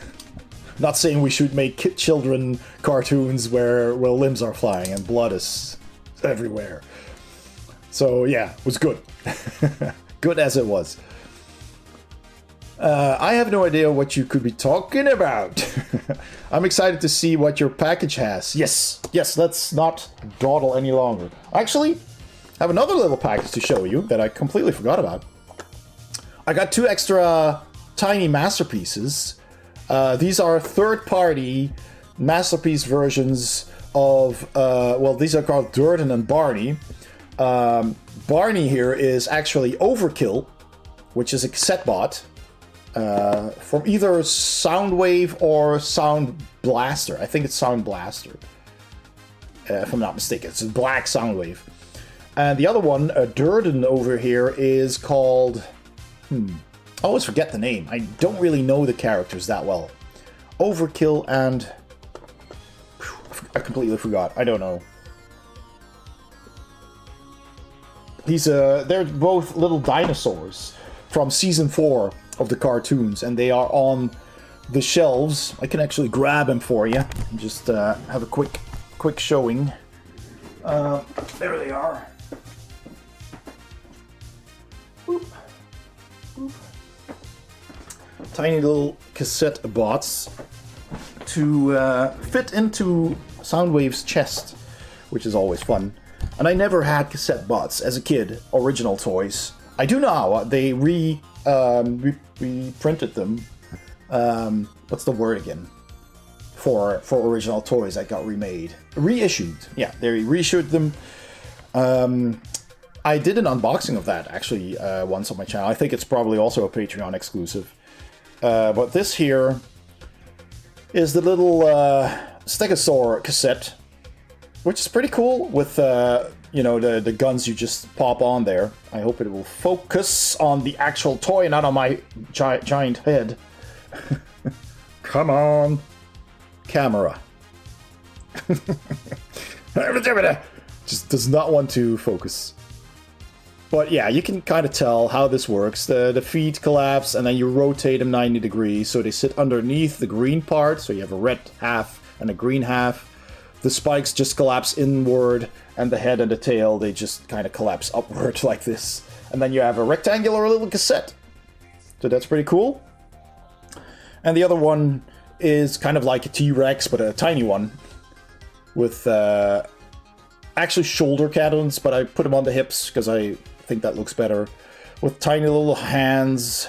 Not saying we should make children cartoons where, well, limbs are flying and blood is everywhere. So yeah, it was good. Good as it was. I have no idea what you could be talking about. I'm excited to see what your package has. Yes, let's not dawdle any longer. Actually, I have another little package to show you that I completely forgot about. I got 2 extra tiny masterpieces. These are third-party masterpiece versions of, well, these are called Durden and Barney. Barney here is actually Overkill, which is a cassette bot. From either Soundwave or Sound Blaster. I think it's Sound Blaster. If I'm not mistaken. It's a black Soundwave. And the other one, Durden over here, is called... I always forget the name. I don't really know the characters that well. Overkill and... I completely forgot. I don't know. They're both little dinosaurs from Season 4 of the cartoons, and they are on the shelves. I can actually grab them for you and just have a quick showing. There they are. Boop. Boop. Tiny little cassette bots to fit into Soundwave's chest, which is always fun. And I never had cassette bots as a kid, original toys. I do now. They reprinted them. What's the word again? For original toys that got remade. Reissued. Yeah, they reissued them. I did an unboxing of that, actually, once on my channel. I think it's probably also a Patreon exclusive. But this here is the little Stegosaur cassette, which is pretty cool with, you know, the guns you just pop on there. I hope it will focus on the actual toy, not on my giant head. Come on, camera. Just does not want to focus. But yeah, you can kind of tell how this works. The feet collapse and then you rotate them 90 degrees so they sit underneath the green part. So you have a red half and a green half. The spikes just collapse inward and the head and the tail, they just kind of collapse upward like this. And then you have a rectangular little cassette. So that's pretty cool. And the other one is kind of like a T-Rex, but a tiny one. With actually shoulder cannons, but I put them on the hips because I think that looks better. With tiny little hands.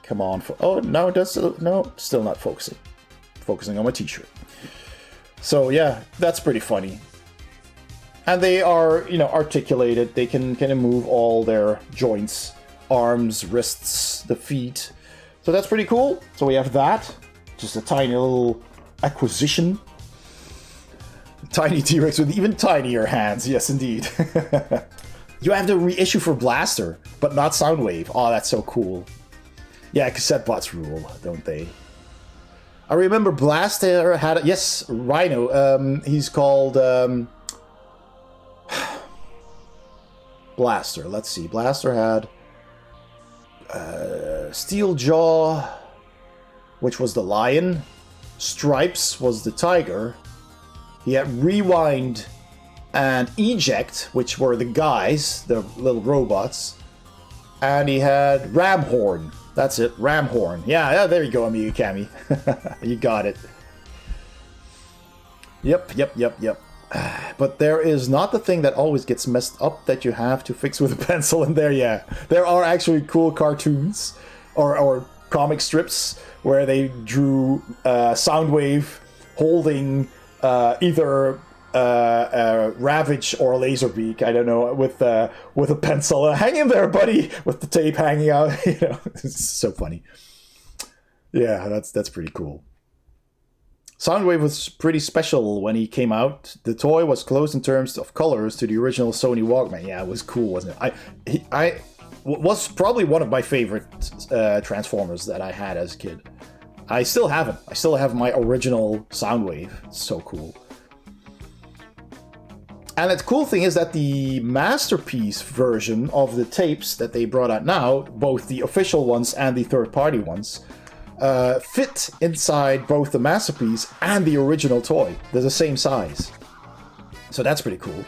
Come on. Oh, no, it does. No, still not focusing. Focusing on my t-shirt. So yeah, that's pretty funny. And they are, you know, articulated. They can kind of move all their joints, arms, wrists, the feet. So that's pretty cool. So we have that. Just a tiny little acquisition. Tiny T-Rex with even tinier hands. Yes, indeed. You have the reissue for Blaster, but not Soundwave. Oh, that's so cool. Yeah, cassette bots rule, don't they? I remember Blaster had... Yes, Rhino. He's called... Blaster. Let's see. Blaster had... Steel Jaw, which was the lion. Stripes was the tiger. He had Rewind and Eject, which were the guys, the little robots. And he had Ramhorn. That's it, Ramhorn. Yeah, there you go, Amiga Cami. You got it. Yep. But there is not the thing that always gets messed up that you have to fix with a pencil in there, yeah. There are actually cool cartoons or comic strips where they drew Soundwave holding either Ravage or Laserbeak, I don't know, with a pencil. Hang in there, buddy, with the tape hanging out. You know, it's so funny. Yeah, that's pretty cool. Soundwave was pretty special when he came out. The toy was close in terms of colors to the original Sony Walkman. Yeah, it was cool, wasn't it? I was probably one of my favorite Transformers that I had as a kid. I still have it. I still have my original Soundwave. It's so cool. And the cool thing is that the Masterpiece version of the tapes that they brought out now, both the official ones and the third-party ones, fit inside both the Masterpiece and the original toy. They're the same size. So that's pretty cool.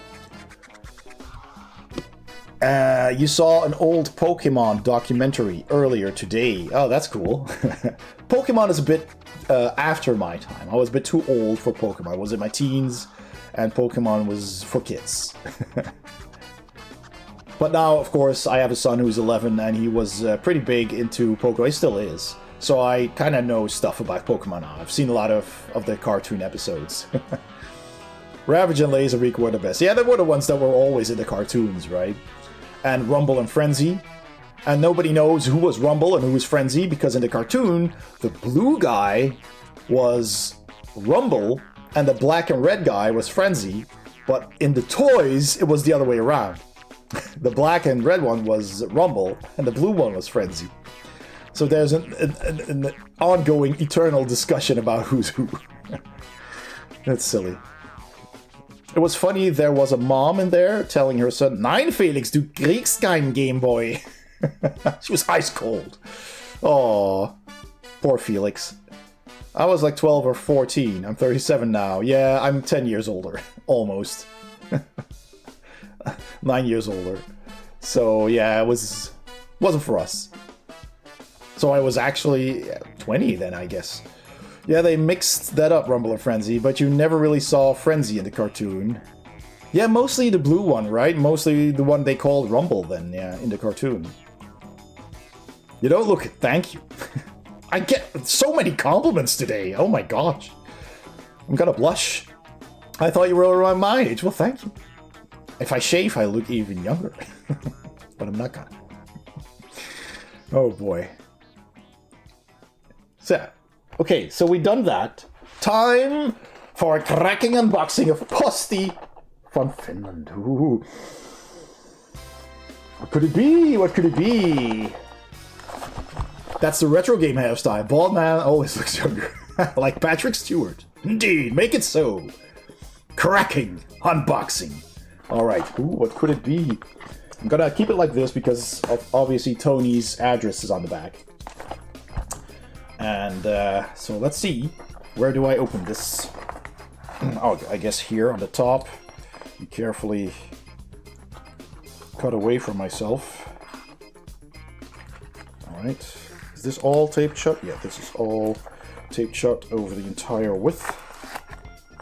You saw an old Pokemon documentary earlier today. Oh, that's cool. Pokemon is a bit after my time. I was a bit too old for Pokemon. I was in my teens, and Pokemon was for kids. But now, of course, I have a son who's 11, and he was pretty big into Pokemon. He still is. So I kind of know stuff about Pokemon now. I've seen a lot of the cartoon episodes. Ravage and Laserbeak were the best. Yeah, they were the ones that were always in the cartoons, right? And Rumble and Frenzy. And nobody knows who was Rumble and who was Frenzy, because in the cartoon, the blue guy was Rumble, and the black and red guy was Frenzy. But in the toys, it was the other way around. The black and red one was Rumble, and the blue one was Frenzy. So there's an ongoing, eternal discussion about who's who. That's silly. It was funny, there was a mom in there telling her son, "Nein, Felix, du kriegst keinen Game Boy." She was ice cold. Oh, poor Felix. I was like 12 or 14. I'm 37 now. Yeah, I'm 10 years older. Almost. 9 years older. So yeah, it wasn't for us. So I was actually 20 then, I guess. Yeah, they mixed that up, Rumble and Frenzy, but you never really saw Frenzy in the cartoon. Yeah, mostly the blue one, right? Mostly the one they called Rumble then, yeah, in the cartoon. You don't look it, thank you. I get so many compliments today, oh my gosh. I'm gonna blush. I thought you were around my age, well thank you. If I shave, I look even younger. But I'm not gonna. Oh boy. So, okay, so we done that. Time for a cracking unboxing of Posti from Finland. Ooh. What could it be? What could it be? That's the retro game hairstyle. Bald man always looks younger. Like Patrick Stewart. Indeed, make it so. Cracking unboxing. Alright, ooh, what could it be? I'm gonna keep it like this because obviously Tony's address is on the back. And so let's see. Where do I open this? Oh, I guess here on the top. Be carefully cut away from myself. Alright. Is this all taped shut? Yeah, this is all taped shut over the entire width.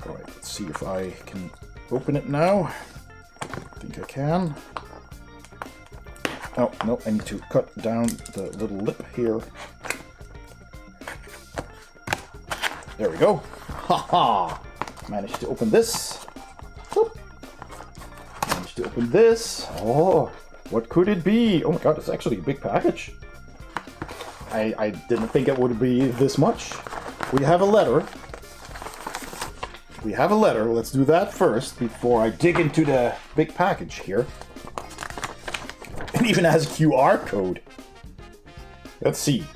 Alright, let's see if I can open it now. I think I can. Oh, no, I need to cut down the little lip here. There we go. Haha! Managed to open this. Whoop. Managed to open this. Oh, what could it be? Oh my god, it's actually a big package. I didn't think it would be this much. We have a letter. We have a letter. Let's do that first before I dig into the big package here. It even has a QR code. Let's see.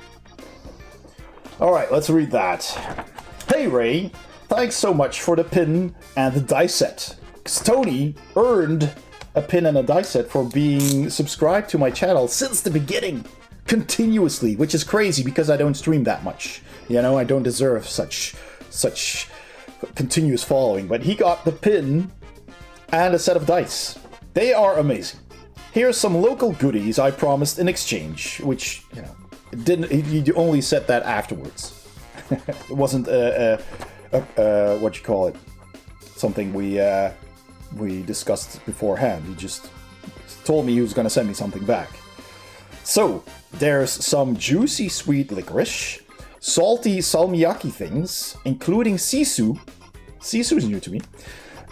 Alright, let's read that. Hey Ray, thanks so much for the pin and the dice set. Tony earned a pin and a dice set for being subscribed to my channel since the beginning. Continuously, which is crazy because I don't stream that much. You know, I don't deserve such continuous following. But he got the pin and a set of dice. They are amazing. Here's some local goodies I promised in exchange, which, you know, he only said that afterwards. It wasn't what you call it, something we discussed beforehand. He just told me he was going to send me something back. So, there's some juicy sweet licorice, salty salmiakki things, including sisu. Sisu's new to me.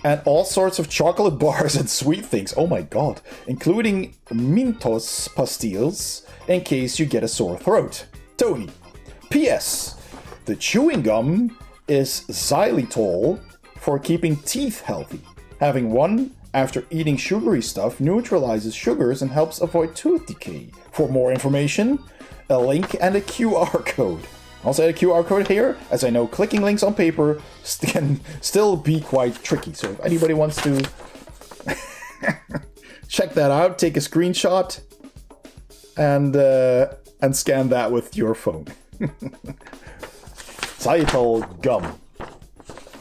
And all sorts of chocolate bars and sweet things. Oh my god. Including Mentos pastilles, in case you get a sore throat. Tony. P.S. The chewing gum is xylitol for keeping teeth healthy. Having one after eating sugary stuff neutralizes sugars and helps avoid tooth decay. For more information, a link and a QR code. Also a QR code here, as I know clicking links on paper can still be quite tricky. So if anybody wants to check that out, take a screenshot and scan that with your phone. Xylitol gum.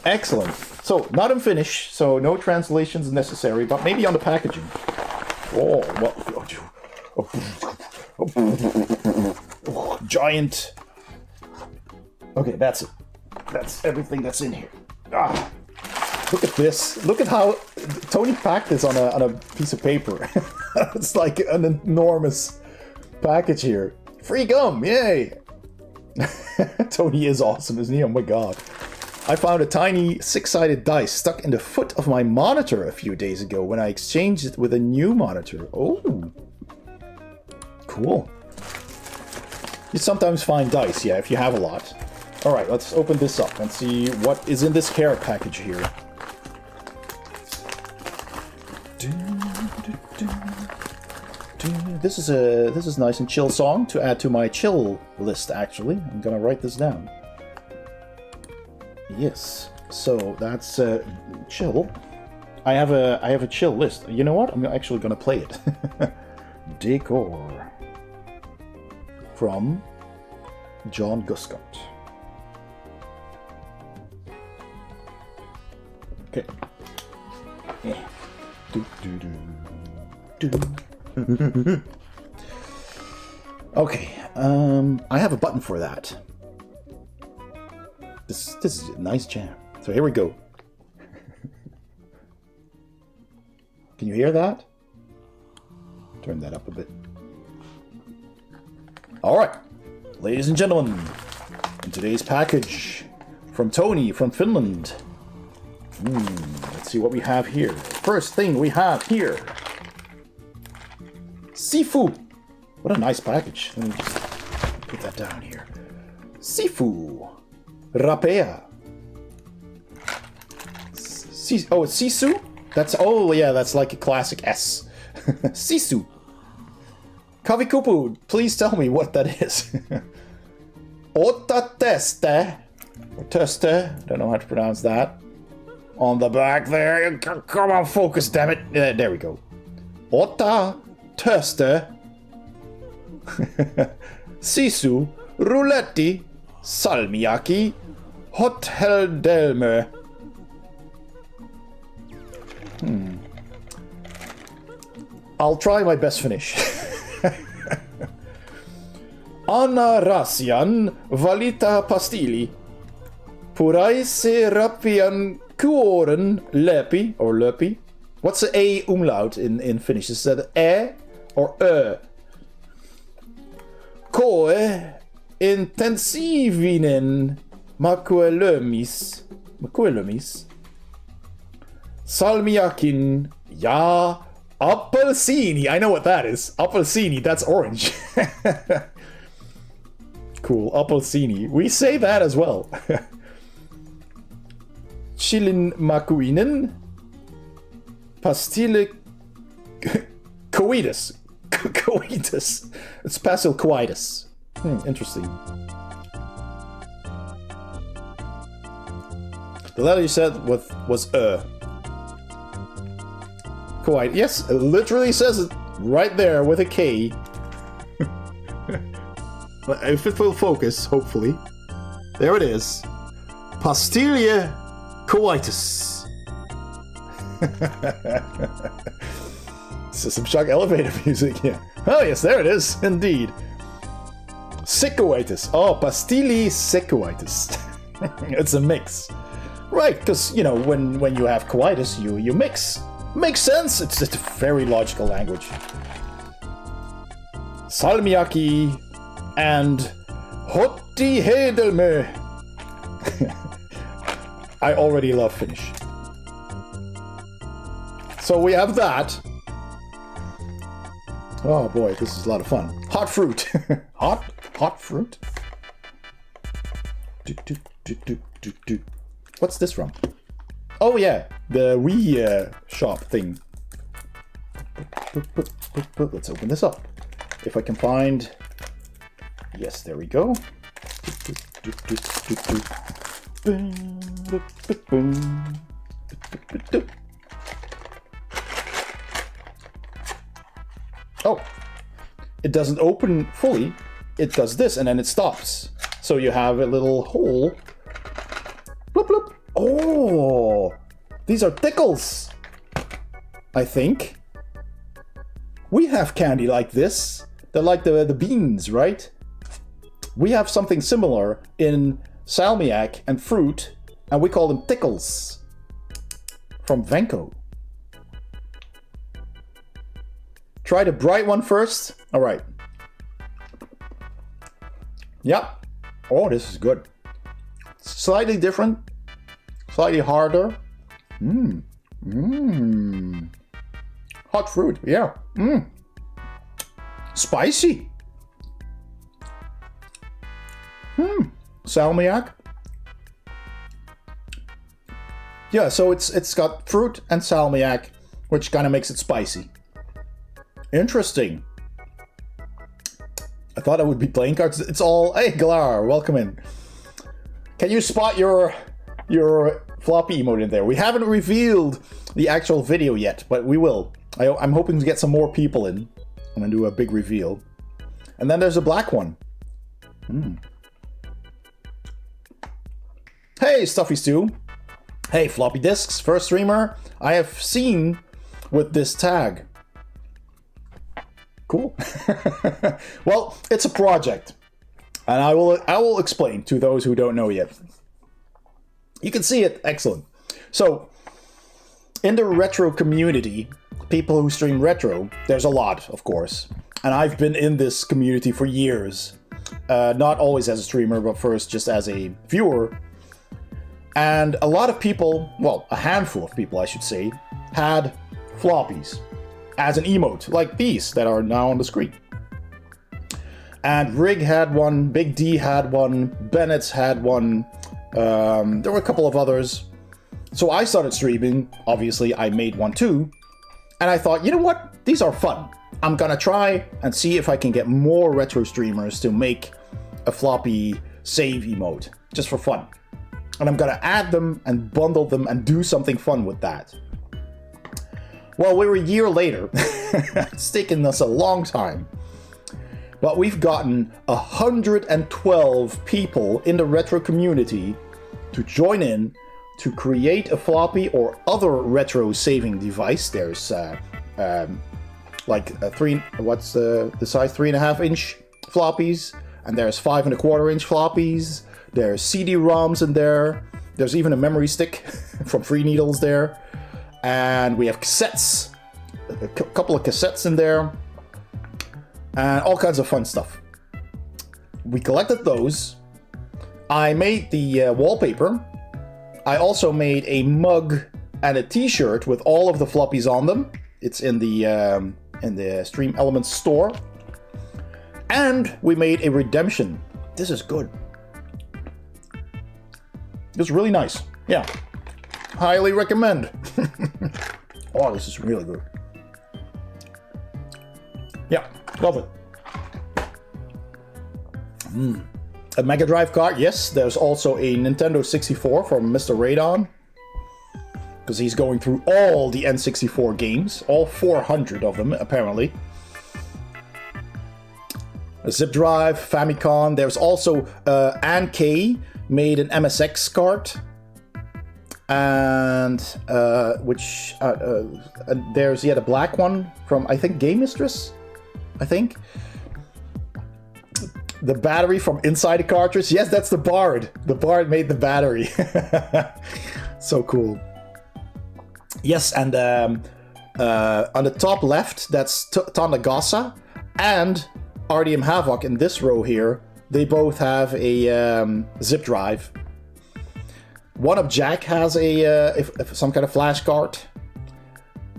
Excellent. So, not in Finnish, so no translations necessary, but maybe on the packaging. Oh, what? Giant. Okay, that's it. That's everything that's in here. Ah, look at this. Look at how Tony packed this on a piece of paper. It's like an enormous package here. Free gum, yay! Tony is awesome, isn't he? Oh my god. I found a tiny 6-sided dice stuck in the foot of my monitor a few days ago when I exchanged it with a new monitor. Oh, cool. You sometimes find dice, yeah, if you have a lot. Alright, let's open this up and see what is in this care package here. This is a nice and chill song to add to my chill list, actually. I'm gonna write this down. Yes, so that's chill. I have a chill list. You know what? I'm actually gonna play it. Decor from John Guscott. Okay. Yeah. Okay. I have a button for that. This is a nice jam. So here we go. Can you hear that? Turn that up a bit. Alright, ladies and gentlemen, in today's package from Tony from Finland. Let's see what we have here. First thing we have here. Sifu. What a nice package. Let me just put that down here. Sifu. Rapea. Oh, it's Sisu? That's like a classic S. Sisu. Kavikupu, please tell me what that is. Ota teste. Or teste. Don't know how to pronounce that. On the back there. Come on, focus, damn it. There we go. Ota teste. Sisu. Rouletti. Salmiakki. Hotel Delme. I'll try my best Finnish. Anna Rasian Valita Pastili. Puraise Rapian Kuoren Lepi or Lepi. What's the A umlaut in Finnish? Is that E or Ö? Koe intensivinen makuelömis. Salmiakin ja appelsini. I know what that is. Appelsini, that's orange. Cool, appelsini. We say that as well. Chilin makuinen. Pastille coitus. Coitus. It's pastel coitus. Interesting. The letter you said was Coitus. Yes, it literally says it right there with a K. If it will focus, hopefully. There it is. Pastille coitus. System Shock elevator music, yeah. Oh yes, there it is, indeed. Secoitis. Oh, Pastili secoitis. It's a mix. Right, because, you know, when you have coitus, you mix. Makes sense, it's a very logical language. Salmiakki and Hotti Hedelme. I already love Finnish. So we have that. Oh boy, this is a lot of fun. Hot fruit. hot fruit? What's this from? Oh yeah, the Wii shop thing. Let's open this up. If I can find... Yes, there we go. Oh, it doesn't open fully. It does this and then it stops. So you have a little hole. Bloop, bloop. Oh, these are tickles, I think. We have candy like this. They're like the beans, right? We have something similar in salmiak and fruit, and we call them tickles. From Venko. Try the bright one first. All right. Yep. Oh, this is good. Slightly different. Slightly harder. Hot fruit. Yeah. Spicy. Salmiak. Yeah, so it's got fruit and salmiak, which kind of makes it spicy. Interesting. I thought I would be playing cards. It's all... Hey, Galar, welcome in. Can you spot your floppy emote in there? We haven't revealed the actual video yet, but we will. I'm hoping to get some more people in. I'm going to do a big reveal. And then there's a black one. Hey, Stuffy Stew. Hey, Floppy Disks, first streamer I have seen with this tag. Cool. Well, it's a project, and I will explain to those who don't know yet. You can see it. Excellent. So, in the retro community, people who stream retro, there's a lot, of course, and I've been in this community for years. Not always as a streamer, but first just as a viewer. And a lot of people, well, a handful of people, I should say, had floppies as an emote, like these that are now on the screen. And Rig had one, Big D had one, Bennett's had one, there were a couple of others. So I started streaming, obviously I made one too, and I thought, you know what, these are fun. I'm gonna try and see if I can get more retro streamers to make a floppy save emote, just for fun. And I'm gonna add them and bundle them and do something fun with that. Well, we're a year later. It's taken us a long time. But we've gotten 112 people in the retro community to join in to create a floppy or other retro saving device. There's like a 3, what's the size, 3.5 inch floppies. And there's 5 1/4-inch floppies. There's CD-ROMs in there. There's even a memory stick from Free Needles there. And we have cassettes. A couple of cassettes in there. And all kinds of fun stuff. We collected those. I made the wallpaper. I also made a mug and a t-shirt with all of the floppies on them. It's in the Stream Elements store. And we made a redemption. This is good. It's really nice. Yeah. Highly recommend. Oh, this is really good. Yeah, love it. A Mega Drive card, yes. There's also a Nintendo 64 from Mr. Radon. Because he's going through all the N64 games. All 400 of them, apparently. A zip drive, Famicom. There's also Ann K made an MSX card. And there's the black one from, I think, Game Mistress? I think. The battery from inside the cartridge. Yes, that's the Bard. The Bard made the battery. So cool. Yes, and on the top left, that's Tanagasa and RDM Havoc in this row here. They both have a zip drive. One of Jack has some kind of flash card.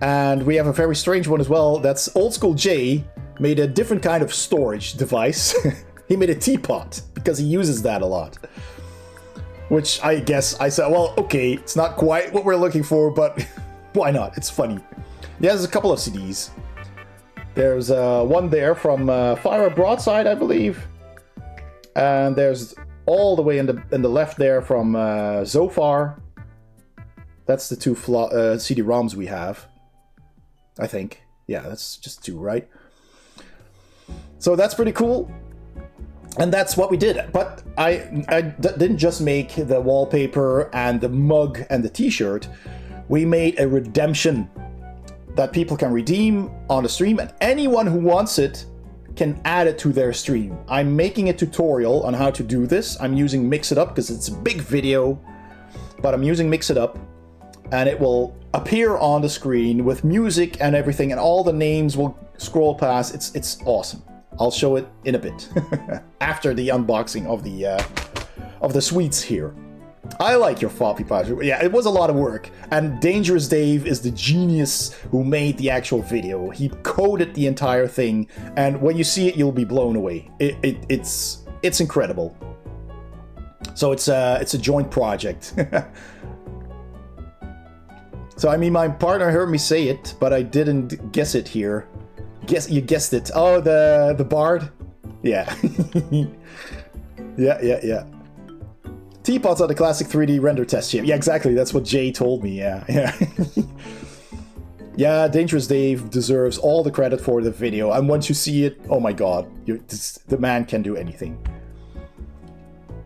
And we have a very strange one as well. That's Old School J made a different kind of storage device. He made a teapot because he uses that a lot. Which I guess I said, well, okay, it's not quite what we're looking for, but why not? It's funny. Yeah, there's a couple of CDs. There's one there from Fire Broadside, I believe. And there's all the way in the left there from Zofar. That's the two CD-ROMs we have. I think. Yeah, that's just 2, right? So that's pretty cool. And that's what we did. But I didn't just make the wallpaper and the mug and the t-shirt. We made a redemption that people can redeem on the stream. And anyone who wants it can add it to their stream. I'm making a tutorial on how to do this. I'm using Mix It Up because it's a big video. But I'm using Mix It Up. And it will appear on the screen with music and everything. And all the names will scroll past. It's awesome. I'll show it in a bit after the unboxing of the sweets here. I like your Floppy Project. Yeah, it was a lot of work. And Dangerous Dave is the genius who made the actual video. He coded the entire thing, and when you see it, you'll be blown away. It's incredible. So it's a joint project. So I mean, my partner heard me say it, but I didn't guess it here. You guessed it. Oh, the Bard? Yeah. Yeah. Teapots are the classic 3D render test chip. Yeah, exactly. That's what Jay told me. Yeah. Yeah, Dangerous Dave deserves all the credit for the video. And once you see it, oh my god, the man can do anything.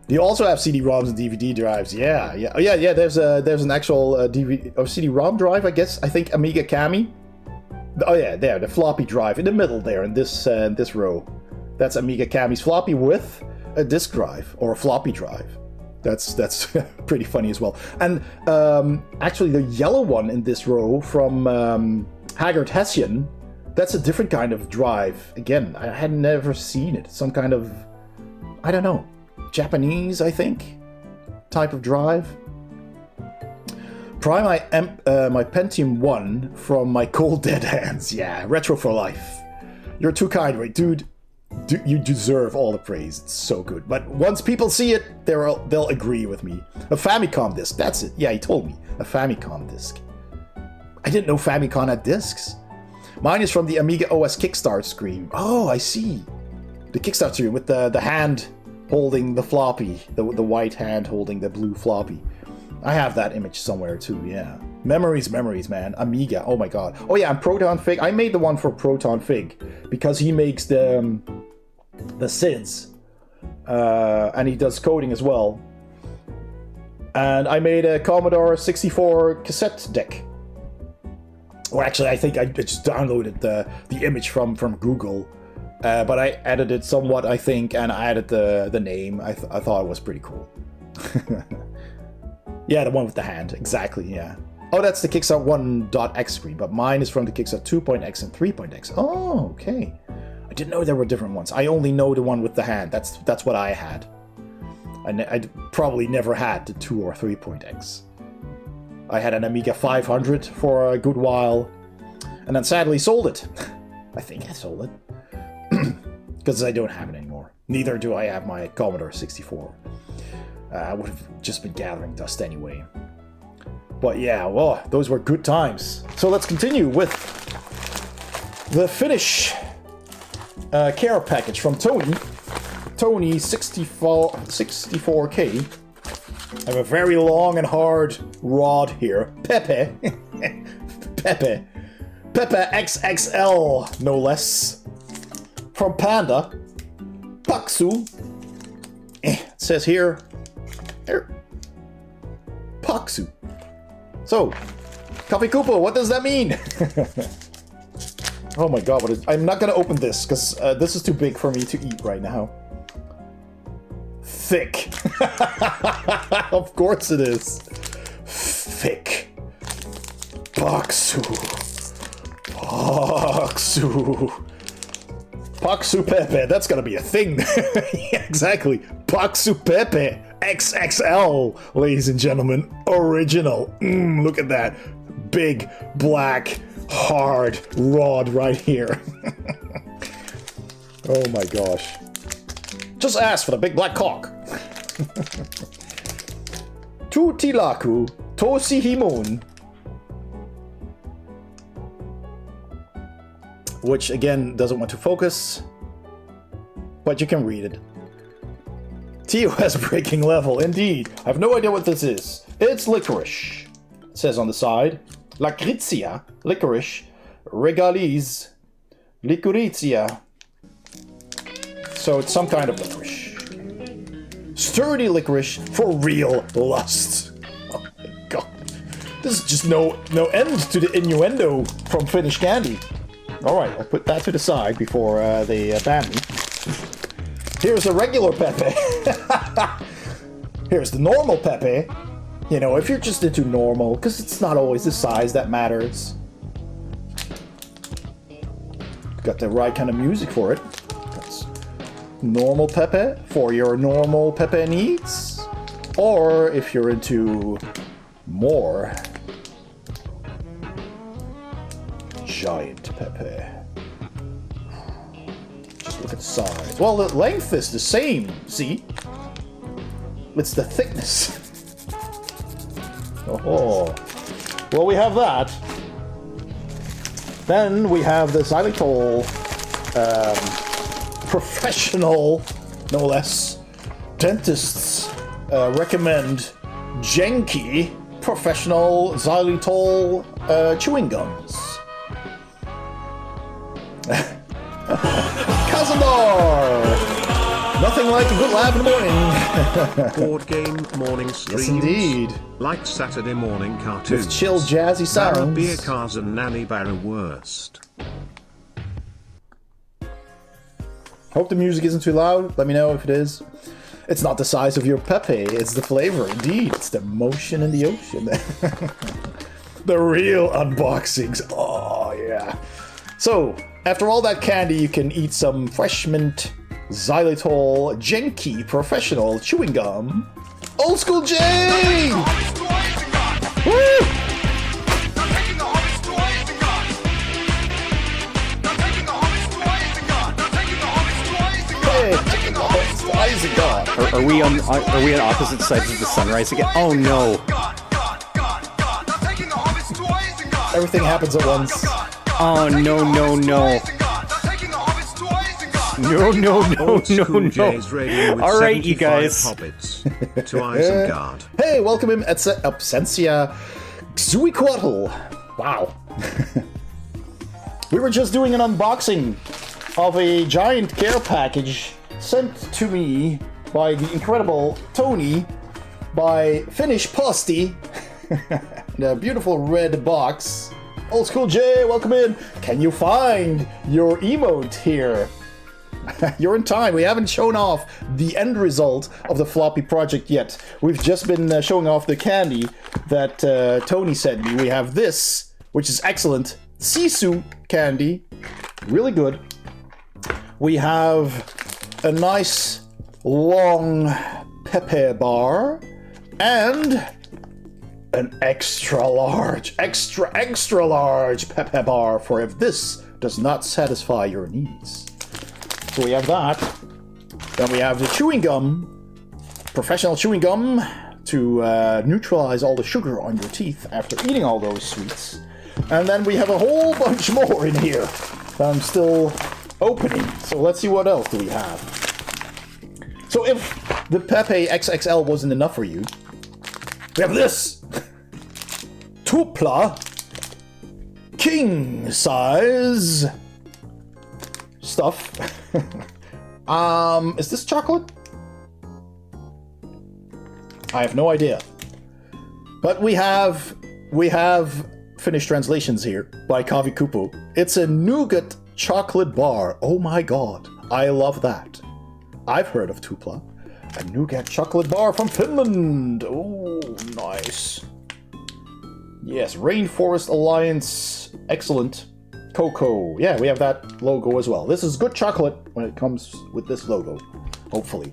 You also have CD-ROMs and DVD drives. Yeah. There's an actual DVD or CD-ROM drive, I guess. I think Amiga Kami. Oh yeah, there, the floppy drive in the middle there in this row. That's Amiga Kami's floppy with a disk drive or a floppy drive. That's pretty funny as well. And actually, the yellow one in this row from Haggard Hessian, that's a different kind of drive. Again, I had never seen it. Some kind of, I don't know, Japanese, I think, type of drive. Try my Pentium 1 from my cold dead hands. Yeah, retro for life. You're too kind, right, dude? You deserve all the praise. It's so good. But once people see it, they'll agree with me. A Famicom disc. That's it. Yeah, he told me. A Famicom disc. I didn't know Famicom had discs. Mine is from the Amiga OS Kickstart screen. Oh, I see. The Kickstart screen with the hand holding the floppy. The white hand holding the blue floppy. I have that image somewhere too, yeah. Memories, man. Amiga, oh my god. Oh yeah, and Proton Fig. I made the one for Proton Fig because he makes the SIDS. And he does coding as well. And I made a Commodore 64 cassette deck. Or actually, I think I just downloaded the image from Google. But I edited somewhat, I think, and I added the name. I thought it was pretty cool. Yeah, the one with the hand. Exactly, yeah. Oh, that's the Kickstart 1.x screen, but mine is from the Kickstart 2.x and 3.x. Oh, okay. I didn't know there were different ones. I only know the one with the hand. That's what I had. I probably never had the 2 or 3.x. I had an Amiga 500 for a good while, and then sadly sold it. I think I sold it. Because I don't have it anymore. Neither do I have my Commodore 64. I would have just been gathering dust anyway. But yeah, well, those were good times. So let's continue with the Finnish care package from Tony. Tony 64K. I have a very long and hard rod here. Pepe. Pepe. Pepe XXL, no less. From Panda. Paksu. It says here. Paksu. So, Coffee Koopa, what does that mean? Oh my god, I'm not gonna open this, because this is too big for me to eat right now. Thick. Of course it is. Thick. Paksu. Paksu. Paksu Pepe, that's gonna be a thing. Yeah, exactly. Paksu Pepe XXL, ladies and gentlemen. Original. Look at that. Big, black, hard rod right here. Oh my gosh. Just ask for the big black cock. Tutilaku Tosihimon. Which, again, doesn't want to focus. But you can read it. TOS breaking level, indeed. I have no idea what this is. It's licorice. It says on the side. Lakritzia, licorice, regaliz, licoricia. So it's some kind of licorice. Sturdy licorice for real lust. Oh my god. There's just no end to the innuendo from Finnish candy. Alright, I'll put that to the side before they ban me. Here's a regular Pepe. Here's the normal Pepe. You know, if you're just into normal, because it's not always the size that matters. Got the right kind of music for it. That's normal Pepe for your normal Pepe needs. Or if you're into more giant Pepe. Just look at the size. Well, the length is the same, see? It's the thickness. Oh, well, we have that. Then we have the xylitol professional, no less, dentists recommend Genki professional xylitol chewing gums. Kazador! Nothing like a good laugh in the morning. Board game morning streams. Yes, indeed. Like Saturday morning cartoons. With chill, jazzy sounds. Barra beer cars and nanny barra worst. Hope the music isn't too loud. Let me know if it is. It's not the size of your Pepe. It's the flavor. Indeed, it's the motion in the ocean. The real unboxings. Oh, yeah. So, after all that candy, you can eat some fresh mint xylitol Genki professional chewing gum. Old School J! Woo! Hey, Are we on opposite sides of the sunrise again? Oh no! Everything happens at once. Oh no! No! All right, you guys. Hobbits. To Isengard. Hey, welcome him at Absentia Xuiquatl. Wow. We were just doing an unboxing of a giant care package sent to me by the incredible Tony, by Finnish Posti, in a beautiful red box. Old School J, welcome in. Can you find your emote here? You're in time. We haven't shown off the end result of the Floppy Project yet. We've just been showing off the candy that Tony sent me. We have this, which is excellent. Sisu candy. Really good. We have a nice long Pepe bar. And an extra large Pepe bar for if this does not satisfy your needs. So we have that. Then we have the chewing gum, professional chewing gum to neutralize all the sugar on your teeth after eating all those sweets. And then we have a whole bunch more in here that I'm still opening. So let's see what else do we have. So if the Pepe XXL wasn't enough for you, we have this Tupla king size stuff. Is this chocolate? I have no idea. But we have Finnish translations here by Kavi Kupu. It's a nougat chocolate bar. Oh my god, I love that. I've heard of Tupla. A nougat chocolate bar from Finland. Oh, nice. Yes, Rainforest Alliance. Excellent. Cocoa. Yeah, we have that logo as well. This is good chocolate when it comes with this logo. Hopefully.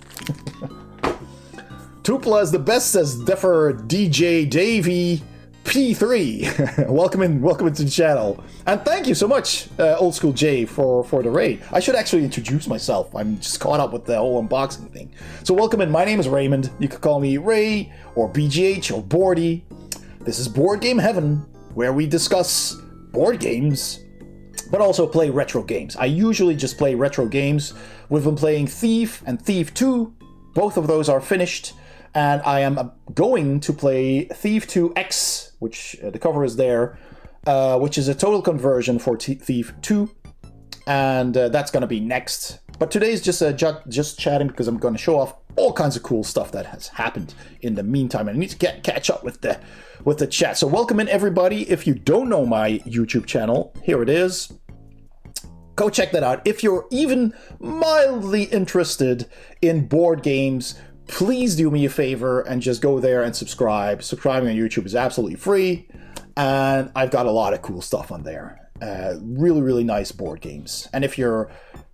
Tupla is the best, says Defer DJ Davey P3. welcome into the channel. And thank you so much, Old School J, for the raid. I should actually introduce myself. I'm just caught up with the whole unboxing thing. So welcome in. My name is Raymond. You could call me Ray, or BGH, or Boardy. This is Board Game Heaven, where we discuss board games, but also play retro games. I usually just play retro games. We've been playing Thief and Thief 2. Both of those are finished. And I am going to play Thief 2 X, which the cover is there, which is a total conversion for Thief 2. And that's going to be next. But today's just chatting because I'm going to show off all kinds of cool stuff that has happened in the meantime. And I need to catch up with the chat. So welcome in, everybody. If you don't know my YouTube channel, here it is. Go check that out. If you're even mildly interested in board games, please do me a favor and just go there and subscribe. Subscribing on YouTube is absolutely free, and I've got a lot of cool stuff on there. Really, really nice board games. And if you're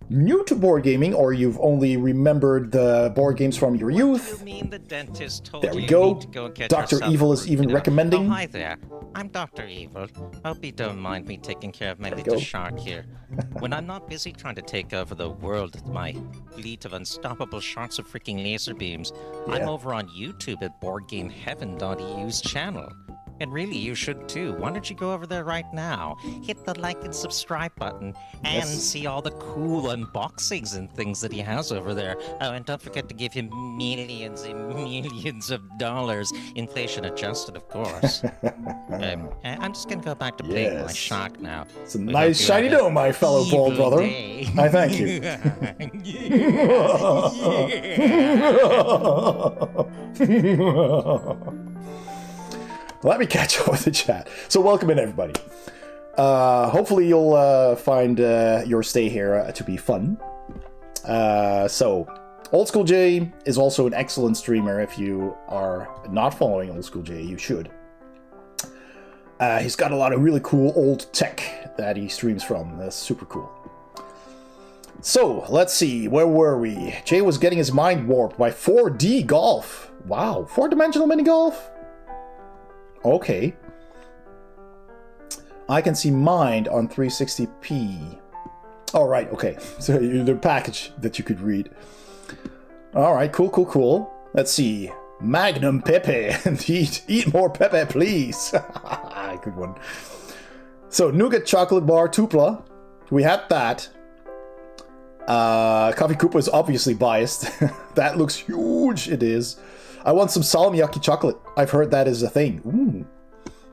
new to board gaming, or you've only remembered the board games from your youth, You mean the dentist told there we you go. need to go get Dr. yourself Evil a is root even canal? recommending. Oh, hi there. I'm Dr. Evil. Hope you don't mind me taking care of my we little go. shark here. When I'm not busy trying to take over the world with my fleet of unstoppable shots of freaking laser beams, Yeah. I'm over on YouTube at BoardGameHeaven.eu's channel. And really, you should too. Why don't you go over there right now, hit the like and subscribe button, and Yes. see all the cool unboxings and things that he has over there. Oh, and don't forget to give him millions and millions of dollars, inflation adjusted, of course. I'm just gonna go back to playing my Yes. shark now. It's a We nice hope you shiny have an dome, my fellow bald evil brother. day. I thank you. Let me catch up with the chat. So welcome in, everybody. Hopefully you'll find your stay here to be fun. So, Old School J is also an excellent streamer. If you are not following Old School J, you should. He's got a lot of really cool old tech that he streams from. That's super cool. So, let's see. Where were we? Jay was getting his mind warped by 4D golf. Wow, 4-dimensional mini golf? Okay. I can see mine on 360p. Oh, right, okay. So the package that you could read. All right, cool. Let's see. Magnum Pepe. Eat more Pepe, please. Good one. So, nougat chocolate bar Tupla. We had that. Coffee Koopa is obviously biased. That looks huge. It is. I want some salmiakki chocolate. I've heard that is a thing. Ooh,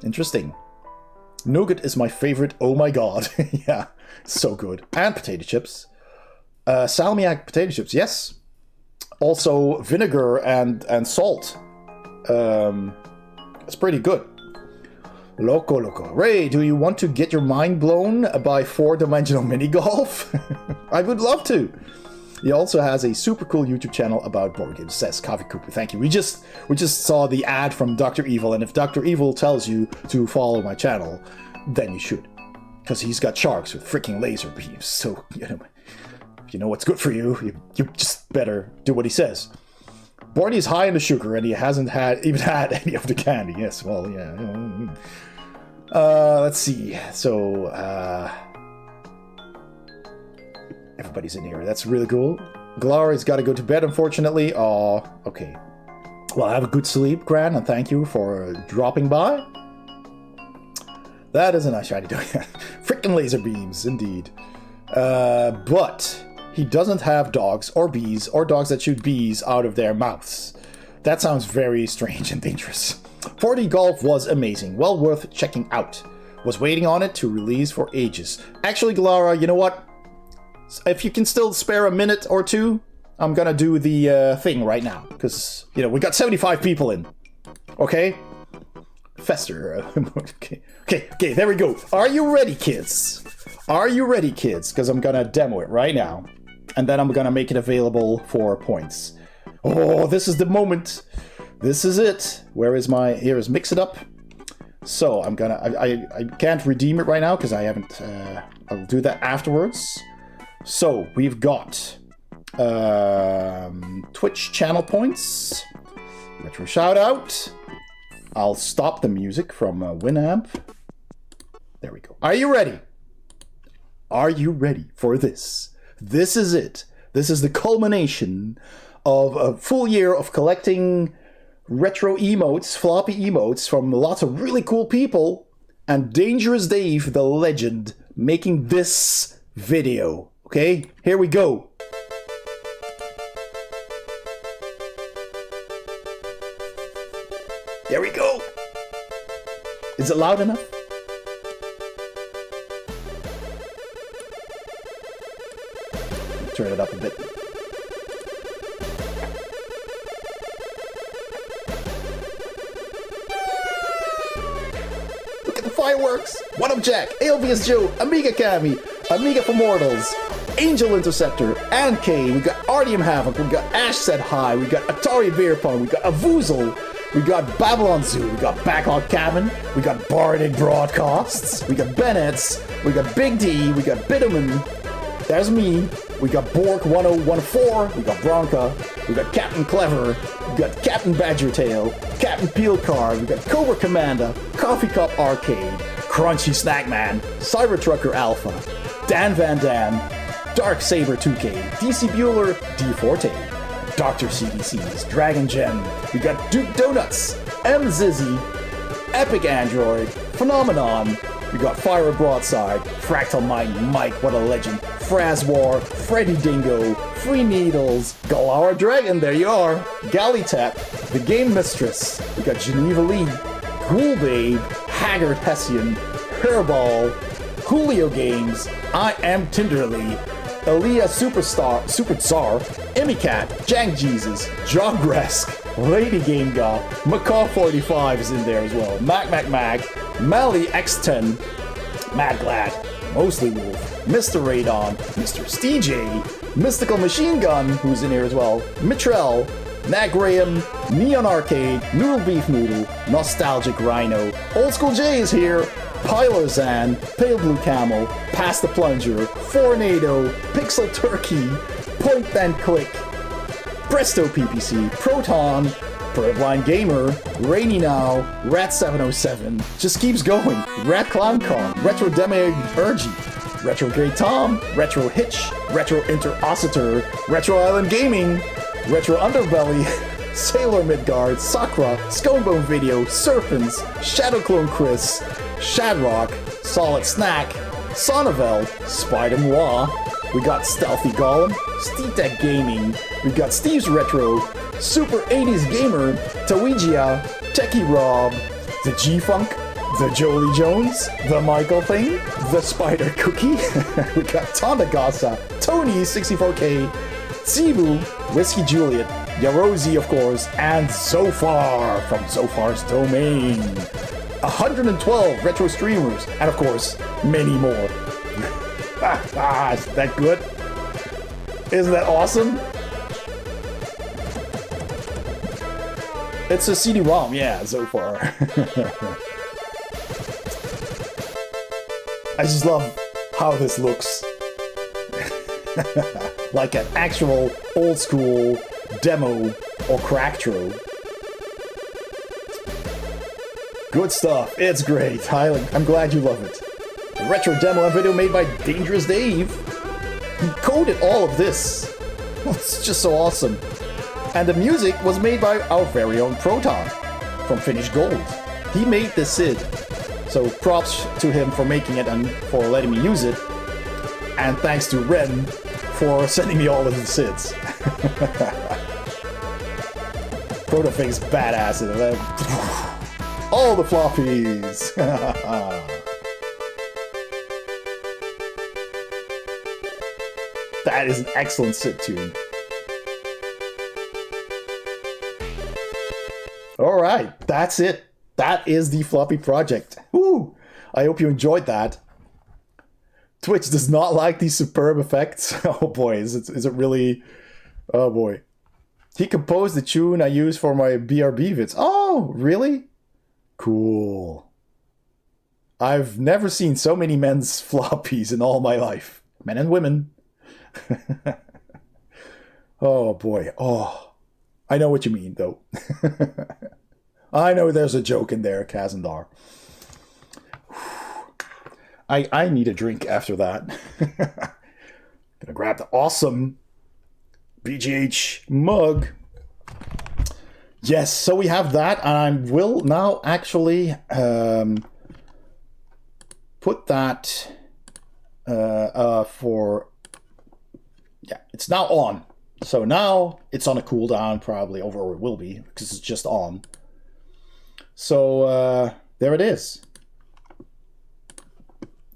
interesting. Nougat is my favorite. Oh my god. Yeah, so good. And potato chips. Salmiak potato chips, yes. Also vinegar and salt. It's pretty good. Loco. Ray, do you want to get your mind blown by 4-dimensional mini golf? I would love to. He also has a super cool YouTube channel about board games, says Coffee Cooper. Thank you. We just saw the ad from Dr. Evil, and if Dr. Evil tells you to follow my channel, then you should. Because he's got sharks with freaking laser beams. So, if you know what's good for you, you just better do what he says. Barney is high in the sugar, and he hasn't even had any of the candy. Yes, well, yeah. Let's see. So, everybody's in here. That's really cool. Gloria's got to go to bed, unfortunately. Oh, okay. Well, have a good sleep, Gran, and thank you for dropping by. That is a nice shiny dog. Frickin' laser beams, indeed. But he doesn't have dogs or bees or dogs that shoot bees out of their mouths. That sounds very strange and dangerous. 4D Golf was amazing. Well worth checking out. Was waiting on it to release for ages. Actually, Galara, you know what? If you can still spare a minute or two, I'm gonna do the thing right now. Because, we got 75 people in. Okay? Fester. Okay, there we go. Are you ready, kids? Are you ready, kids? Because I'm gonna demo it right now. And then I'm gonna make it available for points. Oh, this is the moment. This is it. Where is my... Here is Mix It Up. So, I'm gonna... I can't redeem it right now because I haven't... I'll do that afterwards. So, we've got... Twitch channel points. Retro Shoutout. I'll stop the music from Winamp. There we go. Are you ready? Are you ready for this? This is it. This is the culmination of a full year of collecting retro emotes, floppy emotes from lots of really cool people, and Dangerous Dave, the legend, making this video. Okay, here we go. There we go. Is it loud enough? Turn it up a bit. Look at the fireworks! What up, Jack? ALVS Joe, Amiga Cami, Amiga for Mortals, Angel Interceptor, and K. We got Artium Havoc, we got Ash Said Hi, we got Atari Beer Pong, we got Avoozle, we got Babylon Zoo, we got Backlog Cabin, we got Bardic Broadcasts, we got Bennett's, we got Big D, we got Bitumen, there's me, we got Bork 1014, we got Bronca, we got Captain Clever, we got Captain Badgertail, Captain Peel Card, we got Cobra Commander, Coffee Cup Arcade, Crunchy Snackman, Cybertrucker Alpha, Dan Van Dam, Dark Saber 2K, DC Bueller, D Forte, Dr. CDC's, Dragon Gem, we got Duke Donuts, M Zizzy, Epic Android, Phenomenon, we got Fire Broadside, FractalMindMike, what a legend, Frazwar, Freddy Dingo, Free Needles, Galara Dragon, there you are, Gallitap, The Game Mistress, we got Geneva Lee, Ghoul Babe, Haggard Hessian, Hairball, Julio Games, I Am Tinderly, Elia Super Tsar, Emicat, Jank Jesus, Jogresk, Lady Game Goth, Macaw 45 is in there as well, Mac, Mally X10, Mad Glad, Mostly Wolf, Mr. Radon, Mr. Stj, Mystical Machine Gun, who's in here as well, Mitrell, Nat Graham, Neon Arcade, Noodle Beef Noodle, Nostalgic Rhino, Old School J is here, Pylorzan, Pale Blue Camel, Pass the Plunger, Fornado, Pixel Turkey, Point Then Click, Presto PPC, Proton, Purblind Gamer, Rainy Now, Rat707, just keeps going, Rat Clown Con, Retro Demiurgy, Retro Great Tom, Retro Hitch, Retro Interocitor, Retro Island Gaming, Retro Underbelly, Sailor Midgard, Sakura, Sconebone Video, Serpents, Shadow Clone Chris, Shadrock, Solid Snack, Sonovel, Spider Moi, we got Stealthy Golem, Stetek Gaming, we got Steve's Retro, Super 80s Gamer, Tawigia, Techie Rob, the G-Funk, the Jolie Jones, the Michael Thing, the Spider Cookie, we got Tondagasa, Tony 64K, Zebu, Whiskey Juliet, Yarozi of course, and Zofar from Zofar's Domain. 112 retro streamers, and of course, many more. Is that good? Isn't that awesome? It's a CD-ROM, yeah, so far. I just love how this looks. Like an actual old school demo or crack-tro. Good stuff. It's great. I'm glad you love it. A retro demo and video made by Dangerous Dave. He coded all of this. It's just so awesome. And the music was made by our very own Proton from Finnish Gold. He made this SID. So props to him for making it and for letting me use it. And thanks to Ren for sending me all of the SIDs. Proton thinks badass. All the floppies! That is an excellent SID tune. Alright, that's it. That is the Floppy Project. Woo! I hope you enjoyed that. Twitch does not like these superb effects. Oh boy, is it really... Oh boy. He composed the tune I use for my BRB vids. Oh, really? Cool. I've never seen so many men's floppies in all my life. Men and women. Oh boy. Oh. I know what you mean, though. I know there's a joke in there, Kazandar. I need a drink after that. Gonna grab the awesome BGH mug. Yes, so we have that, and I will now actually put that for... Yeah, it's now on. So now it's on a cooldown, probably, or it will be, because it's just on. So there it is.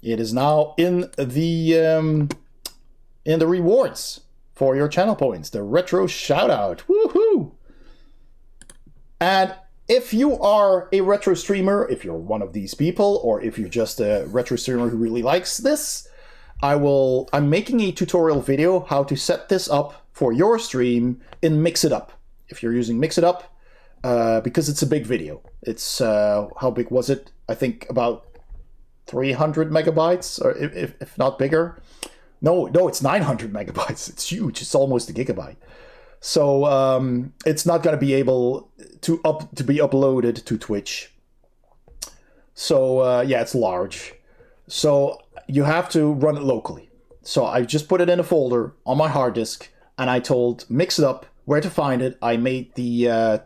It is now in the rewards for your channel points. The retro shoutout. Woohoo! And if you are a retro streamer, if you're one of these people, or if you're just a retro streamer who really likes this, I'm making a tutorial video how to set this up for your stream in Mix It Up. If you're using Mix It Up, because it's a big video. It's, how big was it? I think about 300 megabytes, or if not bigger. No, it's 900 megabytes. It's huge. It's almost a gigabyte. So it's not going to be able to be uploaded to Twitch. So yeah, it's large. So you have to run it locally. So I just put it in a folder on my hard disk, and I told Mix It Up where to find it. I made the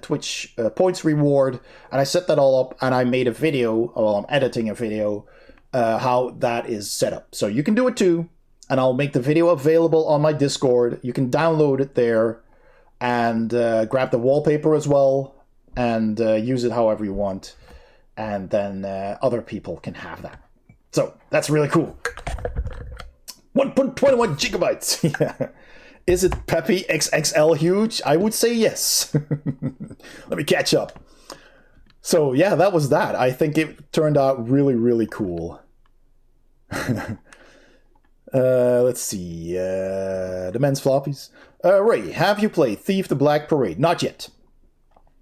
Twitch points reward, and I set that all up, and I made a video, well, I'm editing a video, how that is set up. So you can do it too, and I'll make the video available on my Discord. You can download it there, and grab the wallpaper as well, and use it however you want, and then other people can have that. So that's really cool. 1.21 gigabytes. Yeah. Is it Peppy XXL huge? I would say yes. Let me catch up. So yeah, that was that. I think it turned out really, really cool. Let's see. The men's floppies. Ray, have you played Thief the Black Parade? Not yet.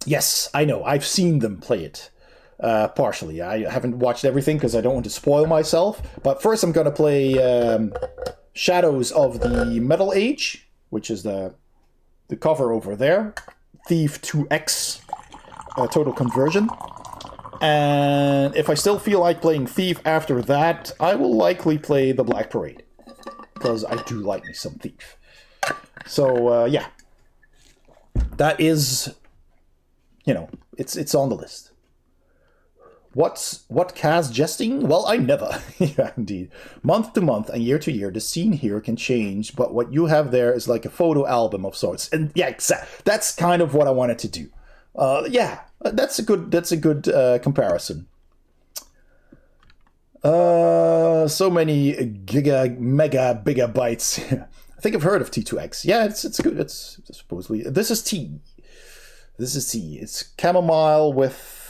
Yes, I know. I've seen them play it. Partially. I haven't watched everything because I don't want to spoil myself. But first I'm going to play Shadows of the Metal Age, which is the cover over there. Thief 2X Total Conversion. And if I still feel like playing Thief after that, I will likely play the Black Parade. Because I do like me some Thief. So, yeah. That is, you know, it's on the list. What Kaz jesting? Well, I never. Yeah, indeed. Month to month and year to year, the scene here can change, but what you have there is like a photo album of sorts. And yeah, that's kind of what I wanted to do. Yeah, that's a good comparison. So many mega bytes. I think I've heard of T2X. Yeah, it's good. It's supposedly this is T. This is T. It's chamomile with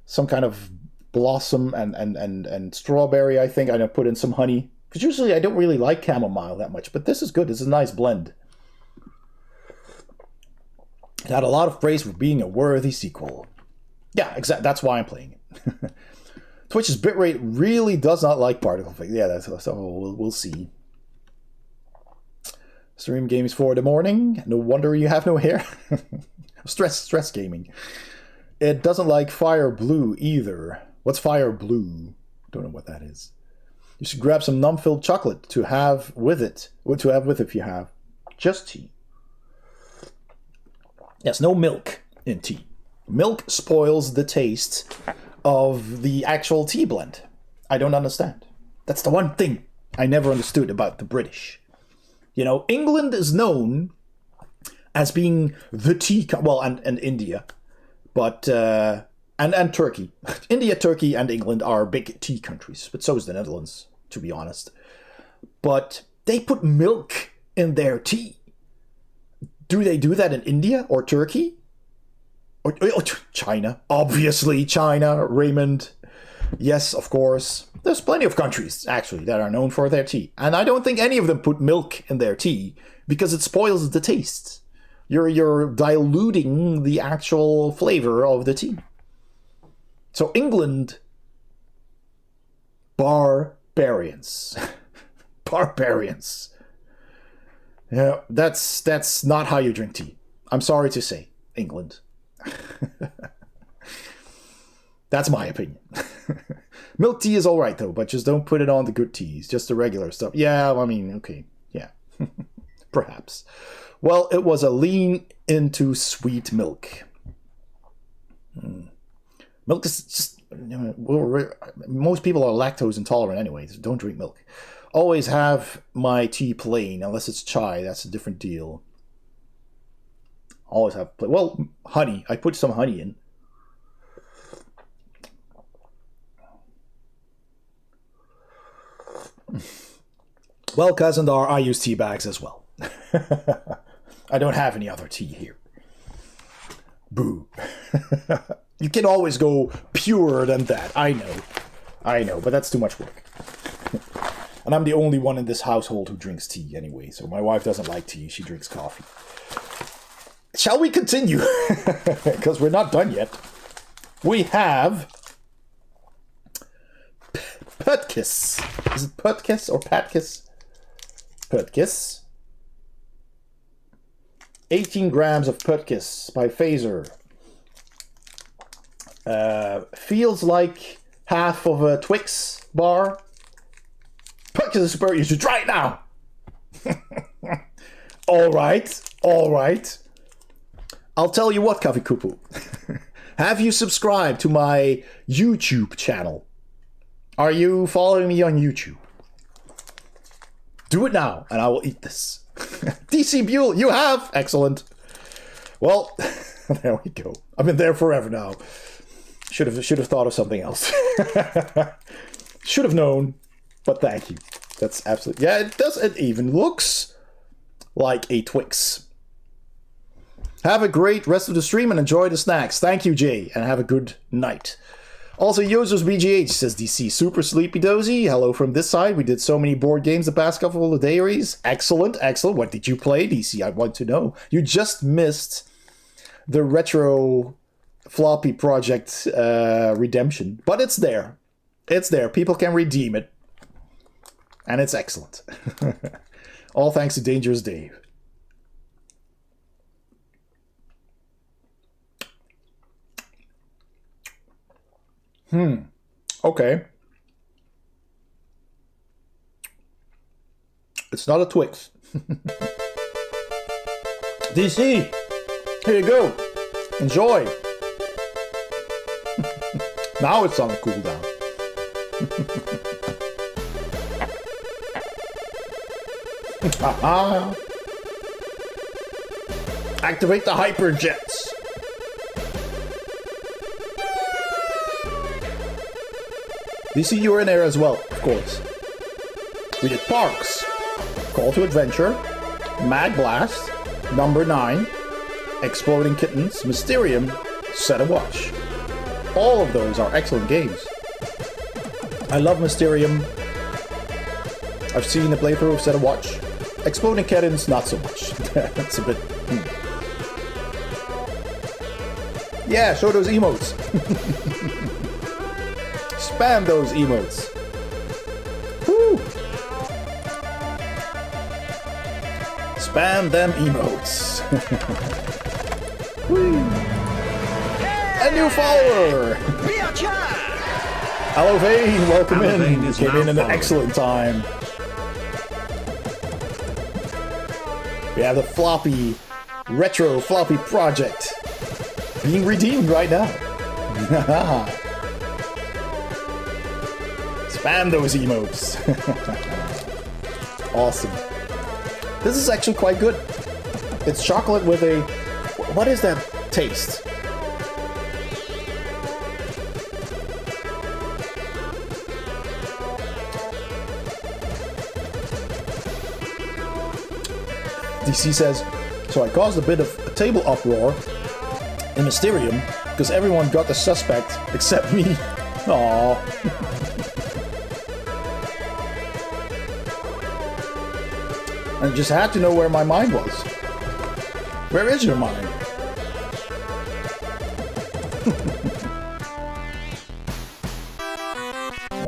some kind of blossom and strawberry. I think I put in some honey Because usually I don't really like chamomile that much, but this is good. This is a nice blend. It had a lot of praise for being a worthy sequel. Yeah, exactly. That's why I'm playing it. Twitch's bitrate really does not like particle effects. Yeah, that's so we'll see. Stream games for the morning. No wonder you have no hair. stress gaming. It doesn't like fire blue either. What's fire blue? Don't know what that is. You should grab some non-filled chocolate to have with it. What to have with if you have just tea. Yes, no milk in tea. Milk spoils the taste of the actual tea blend. I don't understand. That's the one thing I never understood about the British. You know, England is known as being the tea... well, and India. But... and Turkey. India, Turkey, and England are big tea countries. But so is the Netherlands, to be honest. But they put milk in their tea. Do they do that in India or Turkey? Or China? Obviously, China, Raymond. Yes, of course. There's plenty of countries, actually, that are known for their tea. And I don't think any of them put milk in their tea because it spoils the taste. You're diluting the actual flavor of the tea. So England, barbarians. Barbarians. Yeah, that's not how you drink tea. I'm sorry to say, England. That's my opinion. Milk tea is alright though, but just don't put it on the good teas, just the regular stuff. Yeah, I mean, okay, yeah. Perhaps. Well, it was a lean into sweet milk. Milk is just... most people are lactose intolerant anyway, so don't drink milk. Always have my tea plain, unless it's chai, that's a different deal. Always have... well, honey. I put some honey in. Well, Cousin Dar, I use tea bags as well. I don't have any other tea here. Boo. You can always go purer than that. I know, but that's too much work. And I'm the only one in this household who drinks tea anyway, so my wife doesn't like tea, she drinks coffee. Shall we continue? Because we're not done yet. We have... Putkiss. Is it Putkiss or Patkiss? Putkiss. 18 grams of Putkiss by Phaser. Feels like half of a Twix bar. Putkiss is super. You should try it now. All right. I'll tell you what, Coffee Kupu. Have you subscribed to my YouTube channel? Are you following me on YouTube? Do it now, and I will eat this. DC Buell, you have! Excellent. Well, there we go. I've been there forever now. Should have thought of something else. Should have known, but thank you. That's absolutely... yeah, it does. It even looks like a Twix. Have a great rest of the stream and enjoy the snacks. Thank you, Jay, and have a good night. Also, Yozos BGH says DC, super sleepy dozy. Hello from this side. We did so many board games the past couple of days. Excellent. What did you play, DC? I want to know. You just missed the retro Floppy Project redemption, but it's there. It's there. People can redeem it, and it's excellent. All thanks to Dangerous Dave. Okay. It's not a Twix. DC, here you go. Enjoy. Now it's on a cooldown. Activate the hyper jets. DC, you were in there as well, of course. We did Parks, Call to Adventure, Mad Blast, Number 9, Exploding Kittens, Mysterium, Set a Watch. All of those are excellent games. I love Mysterium. I've seen a playthrough of Set a Watch. Exploding Kittens, not so much. That's a bit... Yeah, show those emotes. Spam those emotes. Woo! Spam them emotes. Woo! A new follower! Hello Vane, welcome in. You came in an excellent time. We have the Floppy Retro Floppy Project being redeemed right now. Spam those emotes. Awesome. This is actually quite good. It's chocolate with a... What is that taste? DC says, so I caused a bit of a table uproar in Mysterium because everyone got the suspect except me. Aww. I just had to know where my mind was. Where is your mind?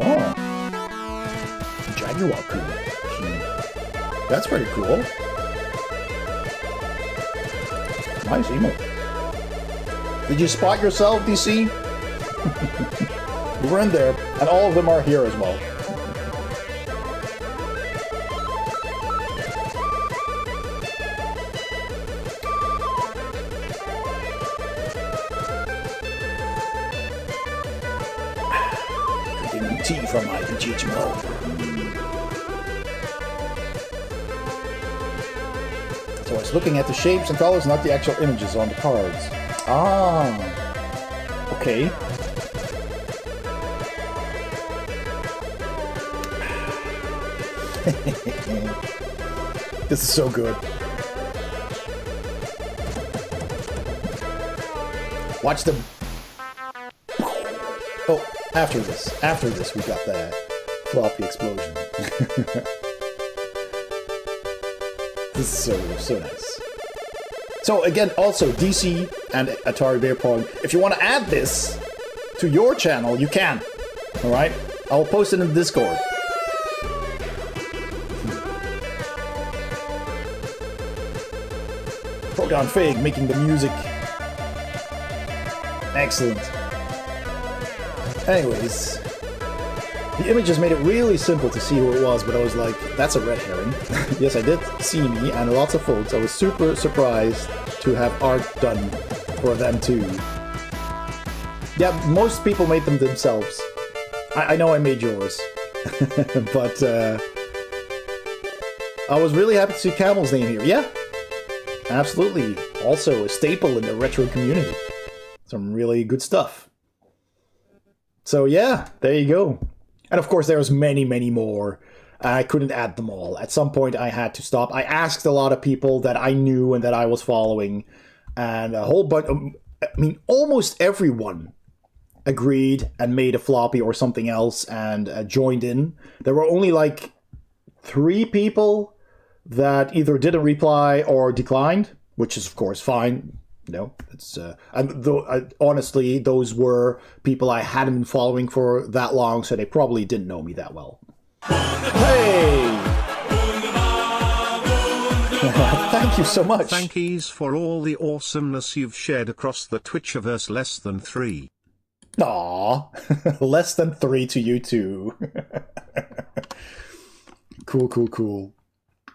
Oh. Jaguar cool. That's pretty cool. Nice emote. Did you spot yourself, DC? You were in there, and all of them are here as well. Drinking tea from my HMO. So I was looking at the shapes and colors, not the actual images on the cards. Ah, okay. This is so good. Watch them. Oh, after this we got that floppy explosion. This is so nice. So again, also DC and Atari Bear Pong, if you want to add this to your channel, you can. All right, I'll post it in the Discord. Proton Fig making the music. Excellent. Anyways, the images made it really simple to see who it was, but I was like, that's a red herring. Yes, I did see me and lots of folks. I was super surprised to have art done for them too. Yeah, most people made them themselves. I know I made yours. But I was really happy to see Camel's name here. Yeah, absolutely. Also a staple in the retro community. Some really good stuff. So yeah, there you go. And of course, there's many, many more. I couldn't add them all. At some point, I had to stop. I asked a lot of people that I knew and that I was following, and a whole bunch. I mean, almost everyone agreed and made a floppy or something else and joined in. There were only like 3 people that either didn't reply or declined, which is of course fine. No, it's and honestly, those were people I hadn't been following for that long, so they probably didn't know me that well. Hey! Thank you so much. Thankies for all the awesomeness you've shared across the Twitchiverse. Less than 3. Aw, less than 3 to you too. Cool.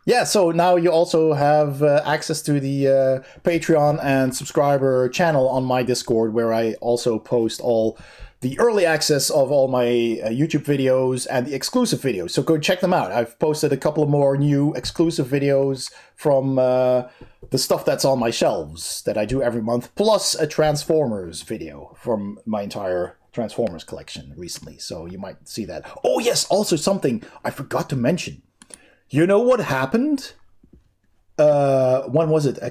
Yeah, so now you also have access to the Patreon and subscriber channel on my Discord, where I also post all the early access of all my YouTube videos and the exclusive videos. So go check them out. I've posted a couple of more new exclusive videos from the stuff that's on my shelves that I do every month, plus a Transformers video from my entire Transformers collection recently. So you might see that. Oh yes, also something I forgot to mention. You know what happened? When was it? I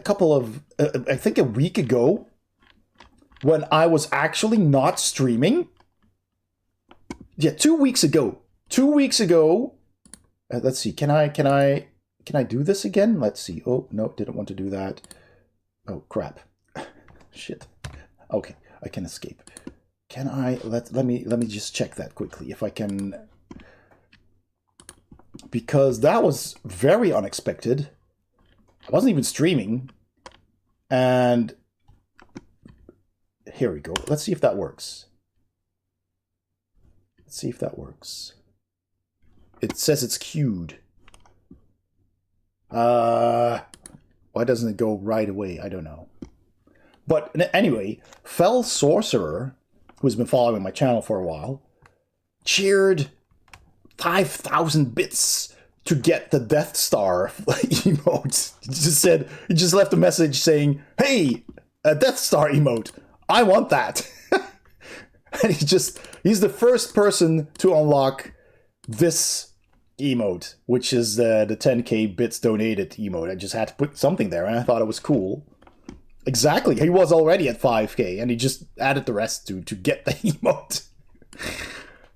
think a week ago, when I was actually not streaming. Yeah, 2 weeks ago. 2 weeks ago, Let's see. Can I do this again? Let's see. Oh no, didn't want to do that. Oh crap. Shit. Okay, I can escape. Can I let me just check that quickly if I can, because that was very unexpected. I wasn't even streaming, and here we go. Let's see if that works. Let's see if that works. It says it's queued. Why doesn't it go right away? I don't know. But anyway, Fell Sorcerer, who's been following my channel for a while, cheered 5,000 bits to get the Death Star emote. He just left a message saying, "Hey, a Death Star emote. I want that." And he's the first person to unlock this emote, which is the 10k bits donated emote. I just had to put something there, and I thought it was cool. Exactly, he was already at 5k, and he just added the rest to get the emote.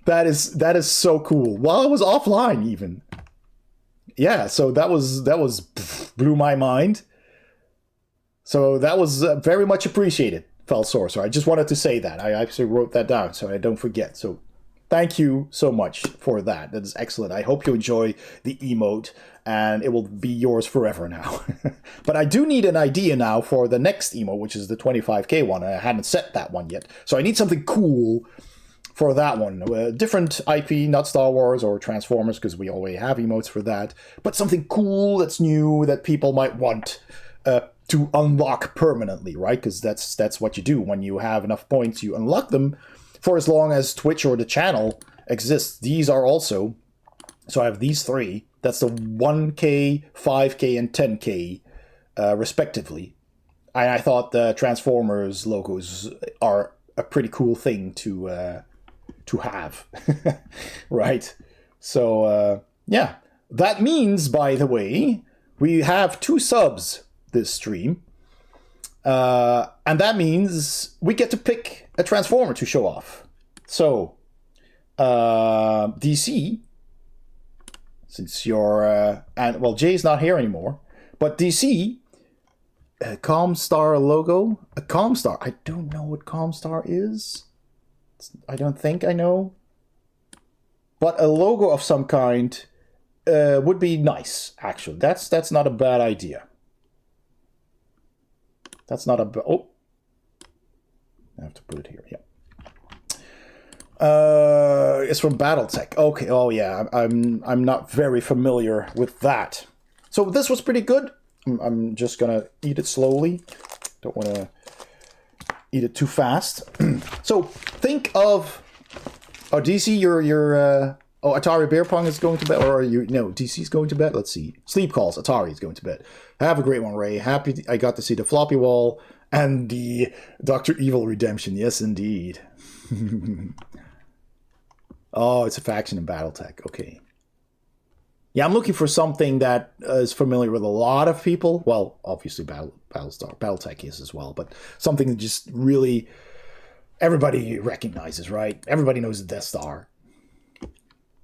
That is so cool. While I was offline, even. Yeah, so that was blew my mind. So that was very much appreciated, Fell Sorcerer. I just wanted to say that. I actually wrote that down so I don't forget. So thank you so much for that. That is excellent. I hope you enjoy the emote, and it will be yours forever now. But I do need an idea now for the next emote, which is the 25k one. I hadn't set that one yet. So I need something cool for that one. Different IP, not Star Wars or Transformers, because we already have emotes for that. But something cool that's new that people might want to unlock permanently, right? Because that's what you do. When you have enough points, you unlock them for as long as Twitch or the channel exists. These are also, so I have these three. That's the 1k, 5k, and 10k, respectively. And I thought the Transformers logos are a pretty cool thing to have, right? So yeah, that means, by the way, we have 2 subs this stream, and that means we get to pick a Transformer to show off. So DC, since you're and well, Jay's not here anymore, but DC, Comstar logo, a Comstar. I don't know what Comstar is. I don't think I know, but a logo of some kind would be nice. Actually, that's not a bad idea. That's not a oh. I have to put it here. Yeah. It's from BattleTech. Okay. Oh yeah. I'm not very familiar with that. So this was pretty good. I'm just gonna eat it slowly. Don't want to eat it too fast. So think of DC. Your Atari Beer Pong is going to bed, or DC's going to bed. Let's see. Sleep Calls. Atari is going to bed. Have a great one, Ray. Happy I got to see the Floppy Wall and the Dr. Evil Redemption. Yes, indeed. Oh, it's a faction in BattleTech. Okay. Yeah, I'm looking for something that is familiar with a lot of people. Well, obviously BattleTech is as well, but something that just really everybody recognizes, right? Everybody knows the Death Star.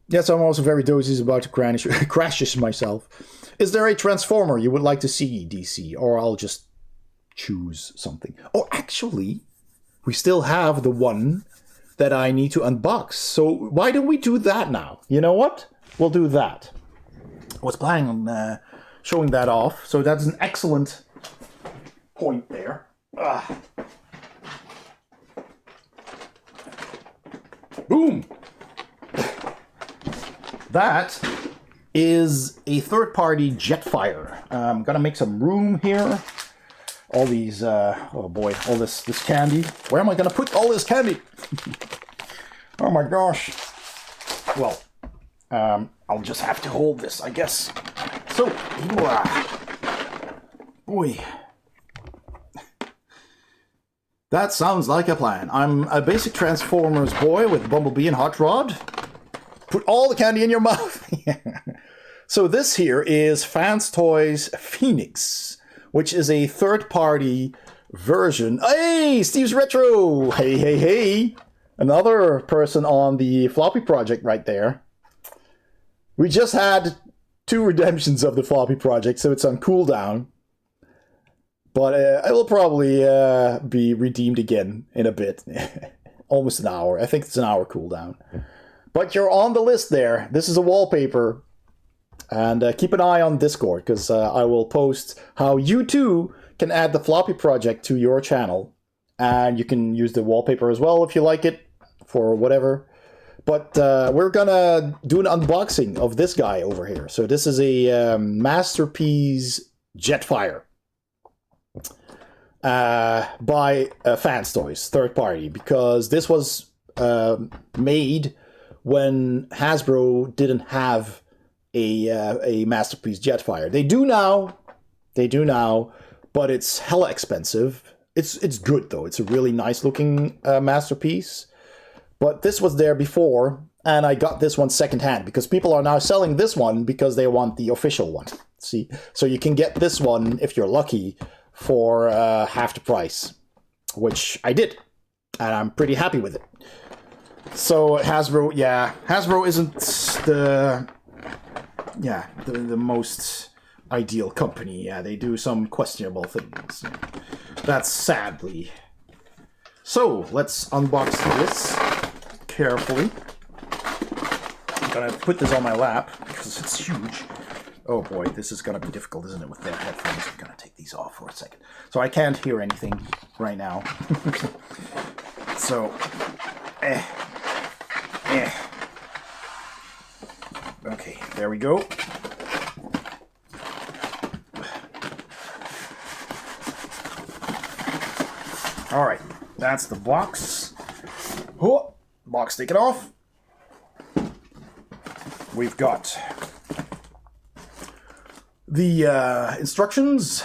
Yes, I'm also very dozy, about to crash myself. Is there a Transformer you would like to see, DC? Or I'll just choose something. Oh, actually, we still have the one that I need to unbox. So why don't we do that now? You know what? We'll do that. I was planning on showing that off. So that's an excellent point there. Boom! That is a third-party Jetfire. I'm gonna make some room here. All these, oh boy, all this candy. Where am I gonna put all this candy? Oh my gosh. Well, I'll just have to hold this, I guess. So, boy. That sounds like a plan. I'm a basic Transformers boy with Bumblebee and Hot Rod. Put all the candy in your mouth. So this here is Fans Toys Phoenix, which is a third-party version. Hey, Steve's Retro! Hey, hey, hey! Another person on the Floppy Project right there. We just had 2 redemptions of the Floppy Project, so it's on cooldown. But I will probably be redeemed again in a bit. Almost an hour. I think it's an hour cooldown. But you're on the list there. This is a wallpaper. And keep an eye on Discord, because I will post how you too can add the Floppy Project to your channel. And you can use the wallpaper as well if you like it, for whatever. But we're gonna do an unboxing of this guy over here. So this is a Masterpiece Jetfire. By Fans Toys, third party, because this was made when Hasbro didn't have a Masterpiece Jetfire. They do now, but it's hella expensive. It's good though. It's a really nice looking Masterpiece. But this was there before, and I got this one secondhand because people are now selling this one because they want the official one. See, so you can get this one if you're lucky for half the price, which I did, and I'm pretty happy with it. So Hasbro, yeah, Hasbro isn't the most ideal company. Yeah, they do some questionable things. That's sadly. So let's unbox this carefully. I'm gonna put this on my lap because it's huge. Oh boy, this is gonna be difficult, isn't it, with the headphones? I'm gonna take these off for a second. So I can't hear anything right now. So, okay, there we go. All right, that's the box. Oh, box taken off. We've got the instructions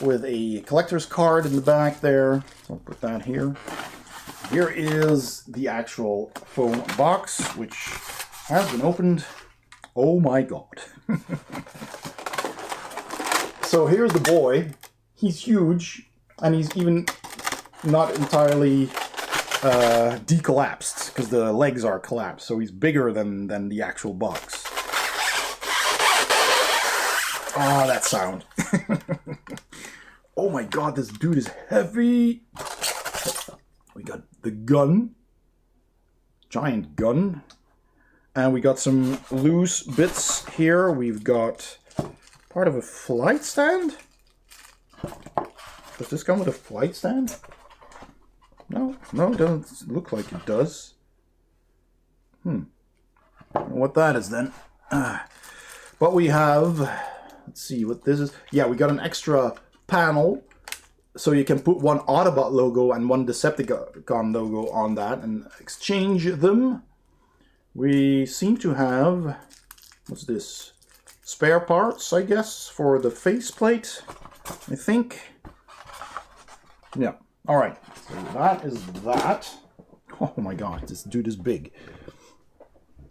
with a collector's card in the back there. So I'll put that here. Here is the actual foam box, which has been opened. Oh my god. So here's the boy. He's huge, and he's even not entirely decollapsed, because the legs are collapsed, so he's bigger than the actual box. Ah, that sound. Oh my god, this dude is heavy. We got the gun. Giant gun. And we got some loose bits here. We've got part of a flight stand. Does this come with a flight stand? No, it doesn't look like it does. I don't know what that is then. But we have, let's see what this is. Yeah, we got an extra panel, so you can put one Autobot logo and one Decepticon logo on that and exchange them. We seem to have, what's this? Spare parts, I guess, for the faceplate, I think. Yeah, all right. So that is that. Oh my god, this dude is big.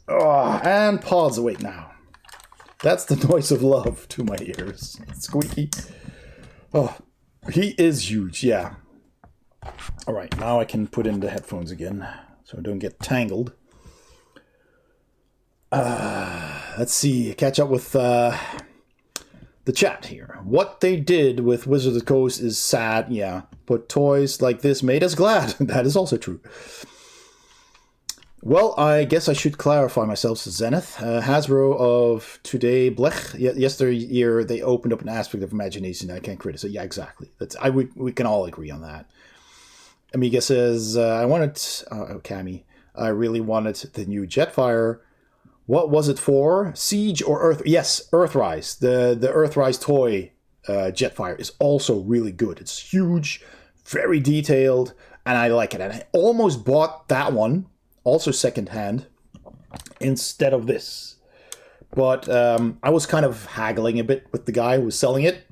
Oh, and pause awake now. That's the noise of love to my ears. Squeaky. Oh, he is huge, yeah. All right, now I can put in the headphones again so I don't get tangled. Let's see, catch up with the chat here. What they did with Wizards of the Coast is sad, yeah. But toys like this made us glad. That is also true. Well, I guess I should clarify myself to Zenith. Hasbro of today, blech, yesteryear, they opened up an aspect of imagination I can't criticize. Yeah, exactly. We can all agree on that. Amiga says, Cami, I really wanted the new Jetfire. What was it for? Siege or Earth? Yes, Earthrise. The Earthrise toy Jetfire is also really good. It's huge, very detailed, and I like it. And I almost bought that one, also secondhand, instead of this. But I was kind of haggling a bit with the guy who was selling it,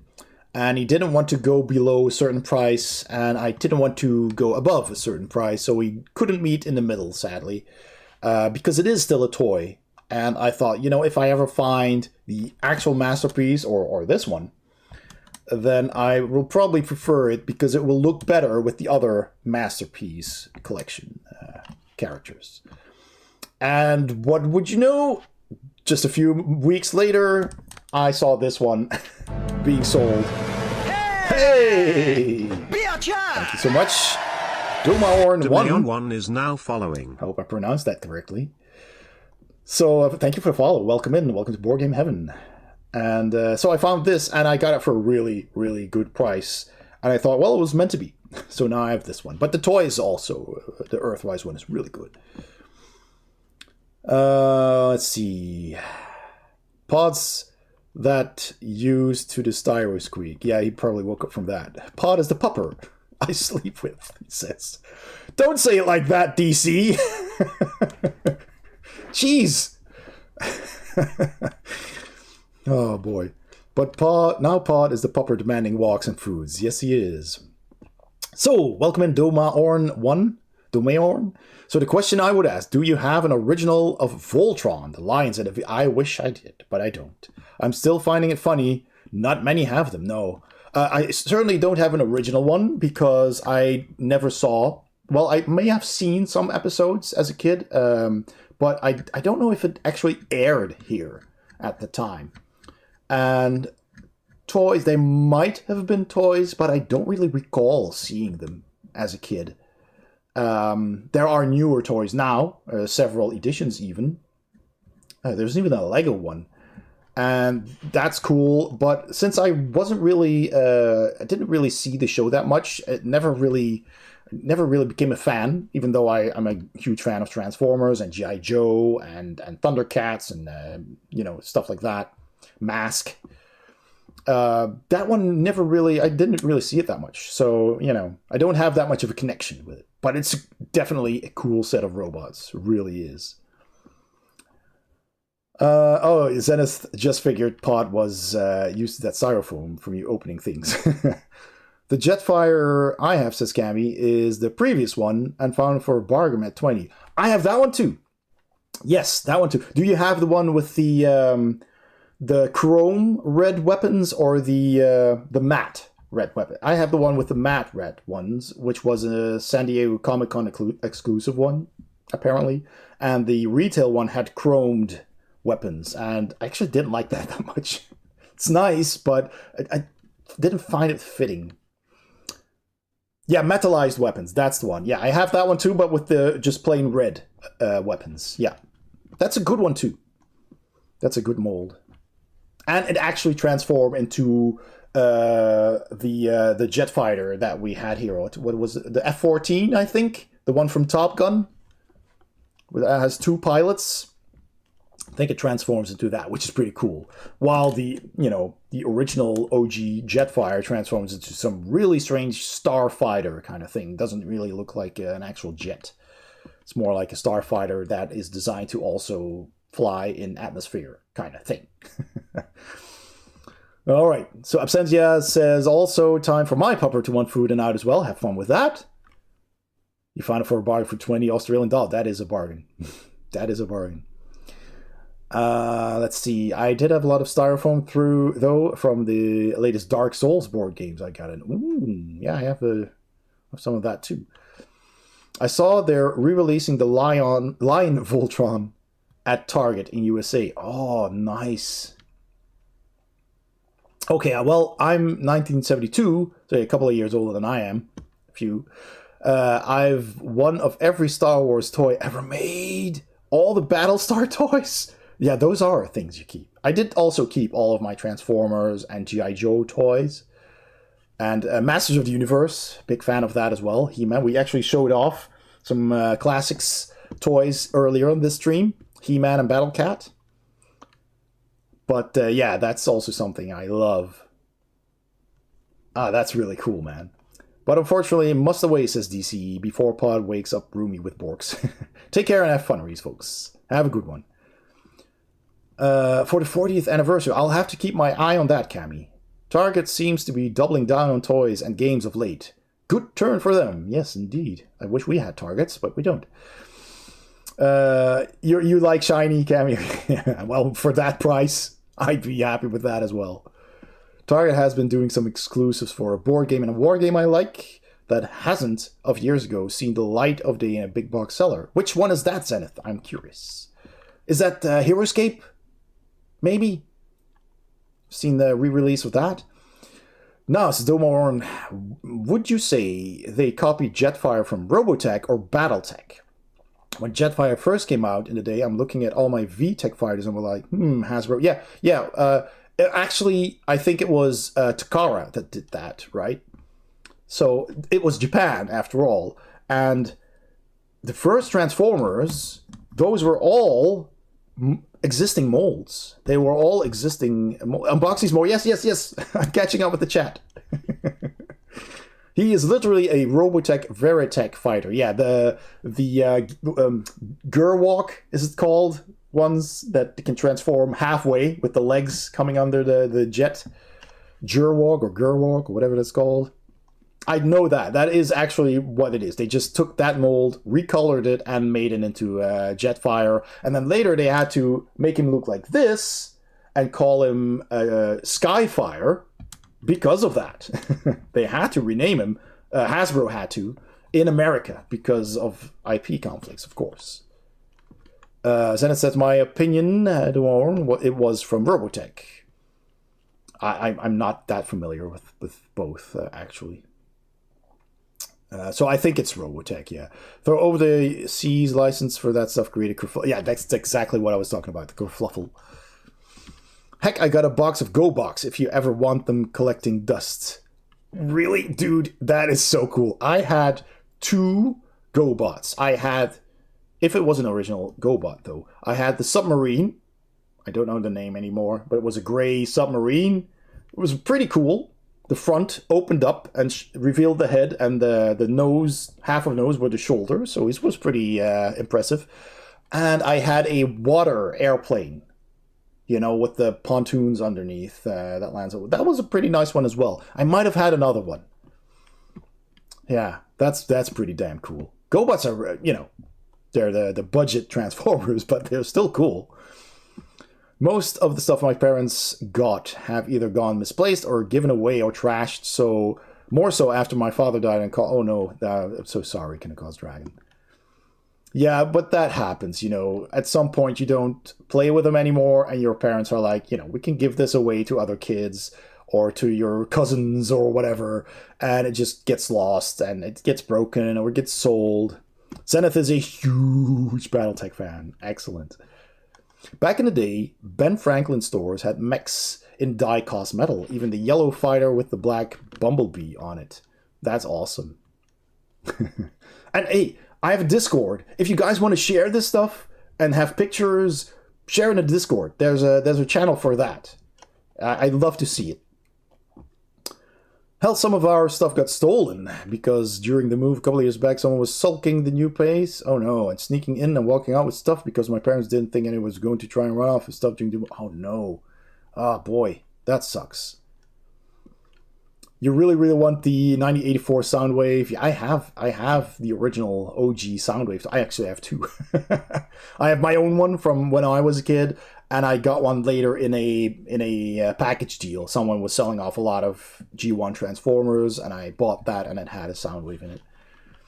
and he didn't want to go below a certain price, and I didn't want to go above a certain price, so we couldn't meet in the middle, sadly, because it is still a toy. And I thought, you know, if I ever find the actual Masterpiece or this one, then I will probably prefer it because it will look better with the other Masterpiece collection characters. And what would you know? just a few weeks later, I saw this one being sold. Hey! Thank you so much. Domaorn Domaon 1. 1 is now following. I hope I pronounced that correctly. So thank you for the follow. Welcome in. Welcome to Board Game Heaven. And so I found this, and I got it for a really, really good price. And I thought, well, it was meant to be. So now I have this one. But the toys also, the Earthwise one, is really good. Let's see. Pods that used to the styro squeak. Yeah, he probably woke up from that. Pod is the pupper I sleep with, he says. Don't say it like that, DC. Jeez. Oh, boy. But Pod is the pupper demanding walks and foods. Yes, he is. So, welcome in Domaorn 1. Domaorn. So the question I would ask, do you have an original of Voltron, the Lions? And I wish I did, but I don't. I'm still finding it funny. Not many have them, no. I certainly don't have an original one because I never saw... Well, I may have seen some episodes as a kid, but I don't know if it actually aired here at the time. And toys, they might have been toys, but I don't really recall seeing them as a kid. There are newer toys now, several editions even. There's even a Lego one. And that's cool, but since I wasn't really, I didn't really see the show that much, it never really became a fan, even though I'm a huge fan of Transformers and G.I. Joe and Thundercats and, stuff like that. Mask. That one never really, I didn't really see it that much. So, I don't have that much of a connection with it. But it's definitely a cool set of robots. It really is. Zenith just figured Pod was used to that styrofoam from you opening things. The Jetfire I have, says Cammy, is the previous one and found for a bargain at 20. I have that one too. Yes, that one too. Do you have the one with the chrome red weapons or the matte red weapon? I have the one with the matte red ones, which was a San Diego Comic-Con exclusive one, apparently. And the retail one had chromed weapons, and I actually didn't like that much. It's nice, but I didn't find it fitting. Yeah, metallized weapons, that's the one. Yeah, I have that one too, but with the just plain red weapons. Yeah, that's a good one too. That's a good mold. And it actually transformed into the jet fighter that we had here. What was it? The F-14, I think? The one from Top Gun? That has two pilots. I think it transforms into that, which is pretty cool. While the original OG Jetfire transforms into some really strange starfighter kind of thing. Doesn't really look like an actual jet. It's more like a starfighter that is designed to also fly in atmosphere kind of thing. All right. So Absentia says, also time for my pupper to want food and out as well. Have fun with that. You found it for a bargain for 20 Australian dollars. That is a bargain. That is a bargain. Let's see. I did have a lot of styrofoam though, from the latest Dark Souls board games I got in. Ooh, yeah, I have some of that too. I saw they're re-releasing the Lion Voltron at Target in USA. Oh, nice. Okay, well, I'm 1972, so a couple of years older than I am. A few. I've one of every Star Wars toy ever made. All the Battlestar toys. Yeah, those are things you keep. I did also keep all of my Transformers and G.I. Joe toys. And Masters of the Universe, big fan of that as well. He-Man, we actually showed off some classics toys earlier on this stream. He-Man and Battle Cat. But yeah, that's also something I love. Ah, that's really cool, man. But unfortunately, must away, says DCE, before Pod wakes up roomy with Borks. Take care and have fun, Reese, folks. Have a good one. For the 40th anniversary, I'll have to keep my eye on that, Cammy. Target seems to be doubling down on toys and games of late. Good turn for them. Yes, indeed. I wish we had Targets, but we don't. You like shiny, Cammy? Well, for that price, I'd be happy with that as well. Target has been doing some exclusives for a board game and a war game I like that hasn't, of years ago, seen the light of day in a big box seller. Which one is that, Zenith? I'm curious. Is that HeroScape? maybe? Seen the re-release of that? Now, says Domorn, would you say they copied Jetfire from Robotech or Battletech? When Jetfire first came out in the day, I'm looking at all my VTech fighters and we're like, Hasbro. Yeah. Actually, I think it was Takara that did that, right? So it was Japan, after all. And the first Transformers, those were all existing molds. They were all existing unboxings more. Yes. I'm catching up with the chat. He is literally a Robotech Veritech fighter. Yeah, the Gerwalk, is it called? Ones that can transform halfway with the legs coming under the jet. Gerwalk or Gerwalk or whatever that's called. I know that. That is actually what it is. They just took that mold, recolored it, and made it into Jetfire. And then later they had to make him look like this and call him Skyfire because of that. They had to rename him. Hasbro had to, in America, because of IP conflicts, of course. Zenith says, my opinion, it was from Robotech. I'm not that familiar with both, actually. So I think it's Robotech, yeah. Throw over the C's license for that stuff created. Yeah, that's exactly what I was talking about, the Kerfluffle. Heck, I got a box of GoBox if you ever want them collecting dust. Really? Dude, that is so cool. I had 2 GoBots. I had, if it was an original GoBot though, I had the submarine. I don't know the name anymore, but it was a gray submarine. It was pretty cool. The front opened up and revealed the head, and the nose, half of nose were the shoulders, so it was pretty impressive. And I had a water airplane, with the pontoons underneath that lands over. That was a pretty nice one as well. I might have had another one. Yeah, that's pretty damn cool. GoBots are, they're the budget Transformers, but they're still cool. Most of the stuff my parents got have either gone misplaced or given away or trashed, so more so after my father died and called, oh no, I'm so sorry, Kinecause Dragon. Yeah, but that happens, At some point you don't play with them anymore and your parents are like, we can give this away to other kids or to your cousins or whatever, and it just gets lost and it gets broken or it gets sold. Zenith is a huge Battletech fan. Excellent. Back in the day, Ben Franklin stores had mechs in die-cast metal, even the yellow fighter with the black bumblebee on it. That's awesome. And hey, I have a Discord. If you guys want to share this stuff and have pictures, share in the Discord. There's a channel for that. I'd love to see it. Hell, some of our stuff got stolen because during the move a couple of years back, someone was sulking the new place. Oh no, and sneaking in and walking out with stuff because my parents didn't think anyone was going to try and run off with stuff during the move. Oh no. Oh boy, that sucks. You really, really want the 9084 Soundwave? Yeah, I have the original OG Soundwave. I actually have 2. I have my own one from when I was a kid, and I got one later in a package deal. Someone was selling off a lot of G1 Transformers, and I bought that, and it had a Soundwave in it.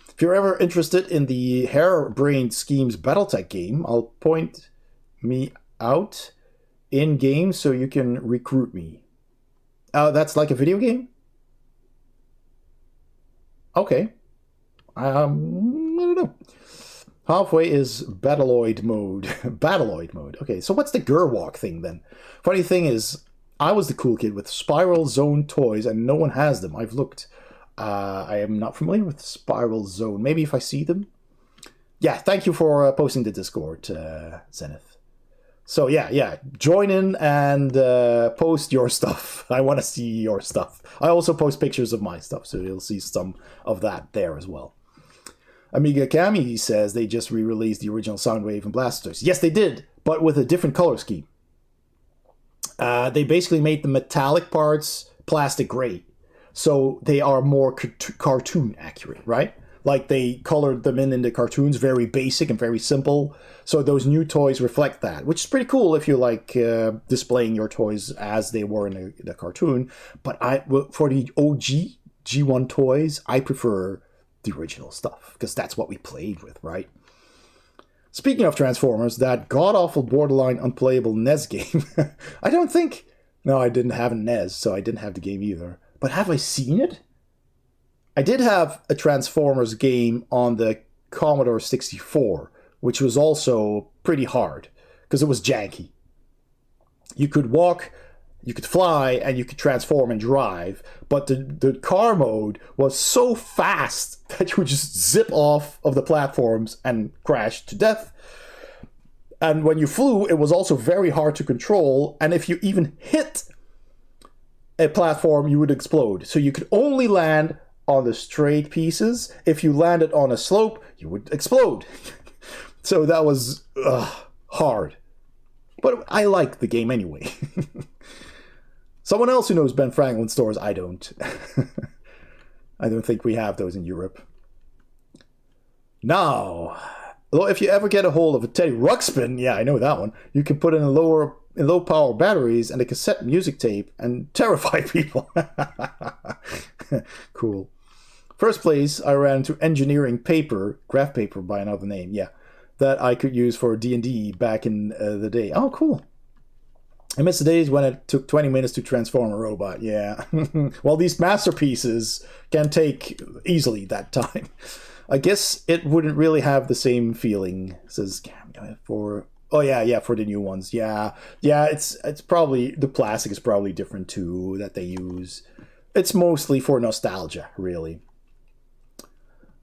If you're ever interested in the Harebrained Schemes Battletech game, I'll point me out in game so you can recruit me. That's like a video game? Okay. I don't know. Halfway is Battloid mode. Battloid mode. Okay, so what's the Gerwalk thing then? Funny thing is, I was the cool kid with Spiral Zone toys and no one has them. I've looked. I am not familiar with Spiral Zone. Maybe if I see them? Yeah, thank you for posting the Discord, Zenith. So yeah, join in and post your stuff. I want to see your stuff. I also post pictures of my stuff, so you'll see some of that there as well. Amiga Kami says they just re-released the original Soundwave and Blasters. Yes, they did, but with a different color scheme. They basically made the metallic parts plastic gray, so they are more cartoon accurate, right? Like they colored them in the cartoons, very basic and very simple. So those new toys reflect that, which is pretty cool if you like displaying your toys as they were in the cartoon. But for the OG G1 toys, I prefer the original stuff because that's what we played with, right? Speaking of Transformers, that god-awful borderline unplayable NES game, I don't think... No, I didn't have a NES, so I didn't have the game either. But have I seen it? I did have a Transformers game on the Commodore 64, which was also pretty hard, because it was janky. You could walk, you could fly, and you could transform and drive, but the car mode was so fast that you would just zip off of the platforms and crash to death. And when you flew, it was also very hard to control, and if you even hit a platform, you would explode. So you could only land on the straight pieces. If you landed on a slope, you would explode. So that was hard. But I like the game anyway. Someone else who knows Ben Franklin stores, I don't. I don't think we have those in Europe. Now, if you ever get a hold of a Teddy Ruxpin, yeah, I know that one, you can put in low power batteries and a cassette music tape and terrify people. Cool. First place, I ran into engineering paper, graph paper by another name, yeah, that I could use for D&D back in the day. Oh, cool. I miss the days when it took 20 minutes to transform a robot, yeah. Well, these masterpieces can take easily that time. I guess it wouldn't really have the same feeling, says for... Oh, yeah, for the new ones, yeah. Yeah, it's probably... The plastic is probably different, too, that they use. It's mostly for nostalgia, really.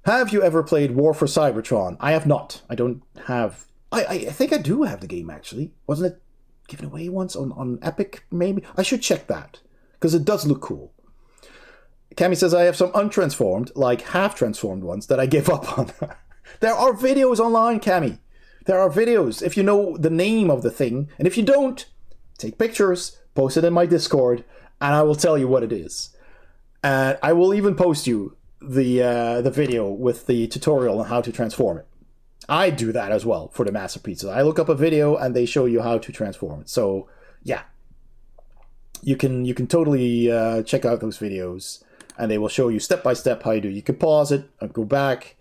Have you ever played War for Cybertron? I have not. I don't have... I think I do have the game, actually. Wasn't it given away once on Epic, maybe? I should check that, because it does look cool. Cammy says, I have some untransformed, like half-transformed ones, that I gave up on. There are videos online, Cammy. There are videos, if you know the name of the thing. And if you don't, take pictures, post it in my Discord, and I will tell you what it is. And I will even post you the video with the tutorial on how to transform it. I do that as well for the masterpieces. I look up a video and they show you how to transform it. So, yeah. You can totally check out those videos. And they will show you step by step how you do. You can pause it and go back.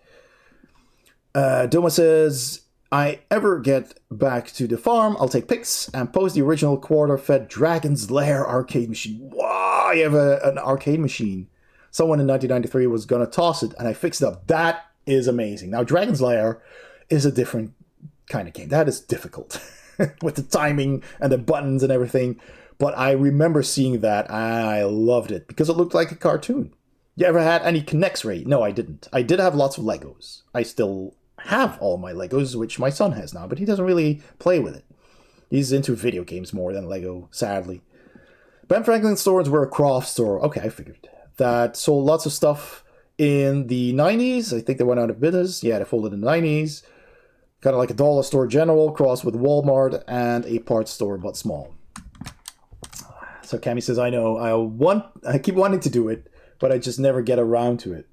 Doma says, I ever get back to the farm, I'll take pics and post the original quarter-fed Dragon's Lair arcade machine. Wow, you have an arcade machine. Someone in 1993 was going to toss it, and I fixed it up. That is amazing. Now, Dragon's Lair is a different kind of game. That is difficult with the timing and the buttons and everything. But I remember seeing that, and I loved it, because it looked like a cartoon. You ever had any K'NEX Ray? No, I didn't. I did have lots of Legos. I still have all my Legos, which my son has now, but he doesn't really play with it. He's into video games more than Lego, sadly. Ben Franklin stores were a craft store. Okay, I figured. That sold lots of stuff in the 90s. I think they went out of business. Yeah, they folded in the 90s. Kind of like a dollar store general, crossed with Walmart, and a parts store, but small. So Cammy says, I know, I keep wanting to do it, but I just never get around to it.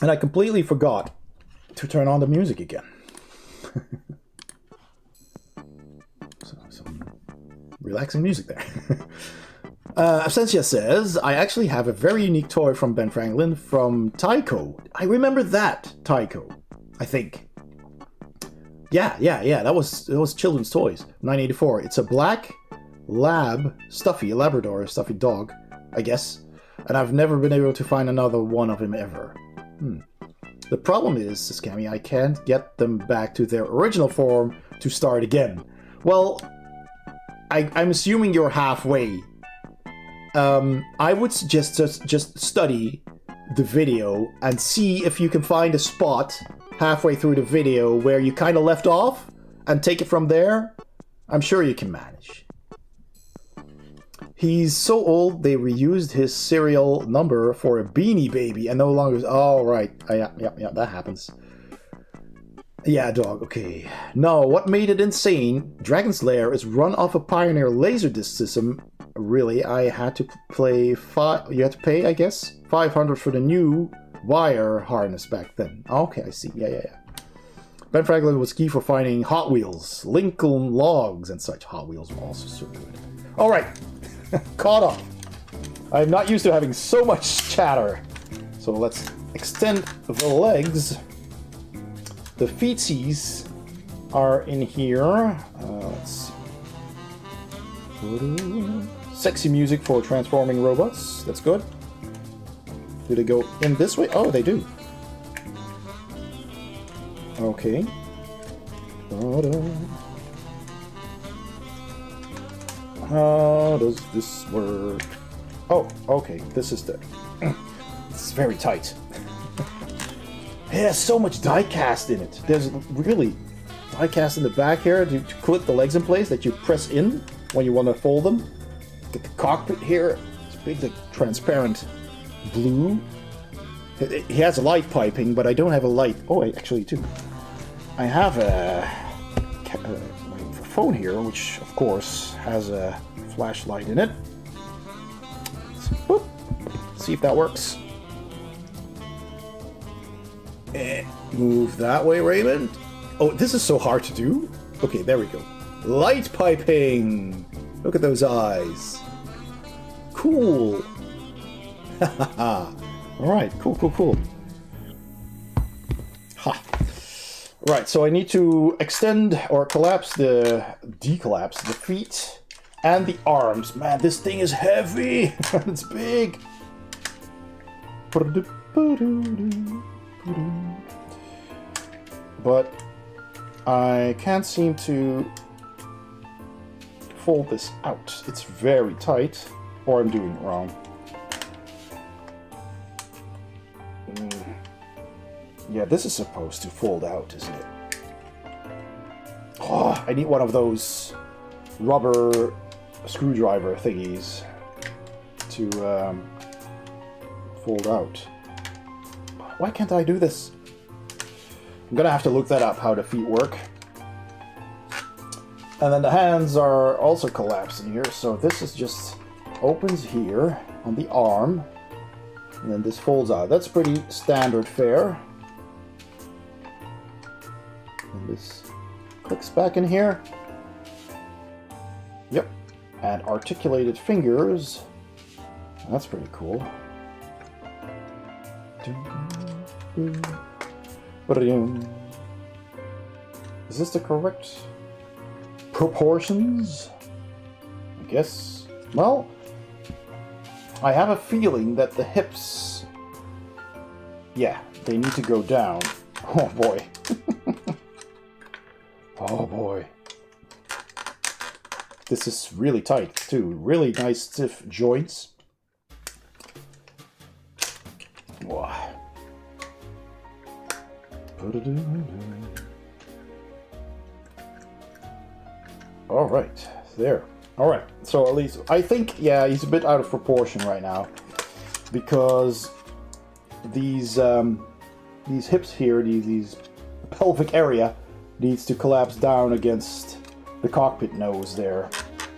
And I completely forgot to turn on the music again. Some relaxing music there. Absentia says, I actually have a very unique toy from Ben Franklin from Tyco. I remember that, Tyco, I think. Yeah, that was children's toys. 1984. It's a black Labrador, stuffy dog, I guess. And I've never been able to find another one of him ever. The problem is, says Cammy, I can't get them back to their original form to start again. Well, I'm assuming you're halfway. I would suggest just study the video and see if you can find a spot halfway through the video where you kind of left off and take it from there. I'm sure you can manage. He's so old they reused his serial number for a Beanie Baby and no longer... Oh, right. Yeah, that happens. Yeah, dog, okay. No, what made it insane, Dragon's Lair is run off a Pioneer Laserdisc system. Really, I had to play... You had to pay, I guess? $500 for the new wire harness back then. Okay, I see. Yeah. Ben Franklin was key for finding Hot Wheels, Lincoln Logs, and such. Hot Wheels were also so good. All right, caught up. I'm not used to having so much chatter. So let's extend the legs. The feetsies are in here. Let's see. Sexy music for transforming robots. That's good. Do they go in this way? Oh, they do. Okay. How does this work? Oh, okay. This is the... It's very tight. It has so much die cast in it. There's really die cast in the back here to clip the legs in place that you press in when you want to fold them. Get the cockpit here. It's big, like, transparent blue. He has a light piping, but I don't have a light. Oh, I actually do. I have my phone here, which of course has a flashlight in it. Let's see if that works. Move that way, Raymond. Oh, this is so hard to do. Okay, there we go. Light piping. Look at those eyes. Cool. All right, cool. Ha. Right, so I need to extend or decollapse the feet and the arms. Man, this thing is heavy. It's big. But I can't seem to fold this out. It's very tight, or I'm doing it wrong. Yeah, this is supposed to fold out, isn't it? Oh, I need one of those rubber screwdriver thingies to fold out. Why can't I do this? I'm gonna have to look that up, how the feet work. And then the hands are also collapsing here, so this is just opens here on the arm, and then this folds out. That's pretty standard fare. And this clicks back in here. Yep. And articulated fingers. That's pretty cool. Is this the correct proportions? I guess. Well, I have a feeling that the hips, yeah, they need to go down. Oh boy. Oh boy. This is really tight too. Really nice stiff joints. Wow. All right, there. All right, so at least I think, yeah, he's a bit out of proportion right now because these hips here, these pelvic area needs to collapse down against the cockpit nose there.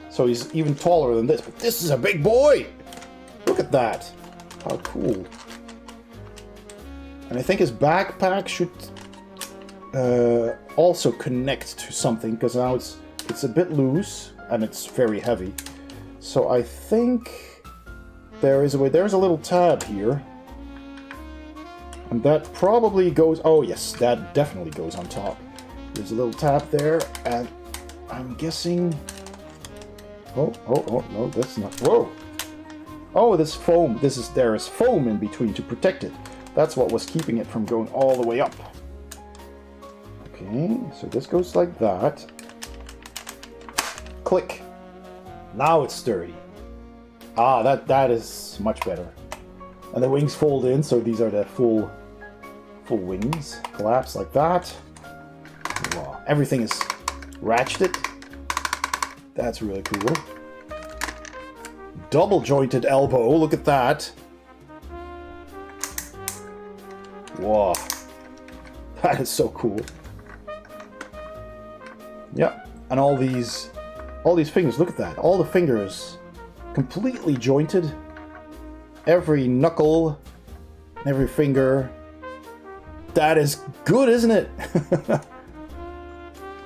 So he's even taller than this, but this is a big boy. Look at that. How cool. And I think his backpack should also connect to something, because now it's a bit loose and it's very heavy. So I think there is a way. There's a little tab here. And that probably goes... Oh yes, that definitely goes on top. There's a little tab there, and I'm guessing... Oh, no, that's not... Whoa! Oh, this foam, there is foam in between to protect it. That's what was keeping it from going all the way up. Okay, so this goes like that. Click. Now it's sturdy. Ah, that is much better. And the wings fold in, so these are the full wings. Collapse like that. Wow. Everything is ratcheted. That's really cool. Double jointed elbow, look at that. Wow. That is so cool. Yeah, and all these fingers, look at that. All the fingers completely jointed. Every knuckle, every finger. That is good, isn't it?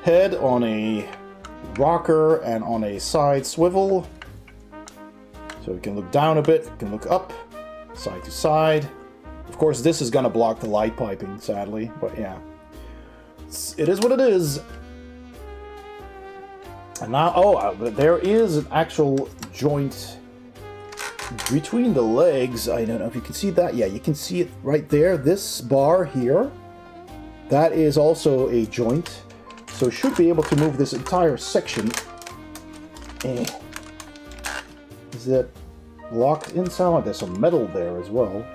Head on a rocker and on a side swivel. So we can look down a bit, we can look up, side to side. Of course, this is gonna block the light piping, sadly, but yeah. It is what it is. And now, there is an actual joint between the legs. I don't know if you can see that. Yeah, you can see it right there. This bar here, that is also a joint. So should be able to move this entire section. Is it locked in somehow? There's some metal there as well.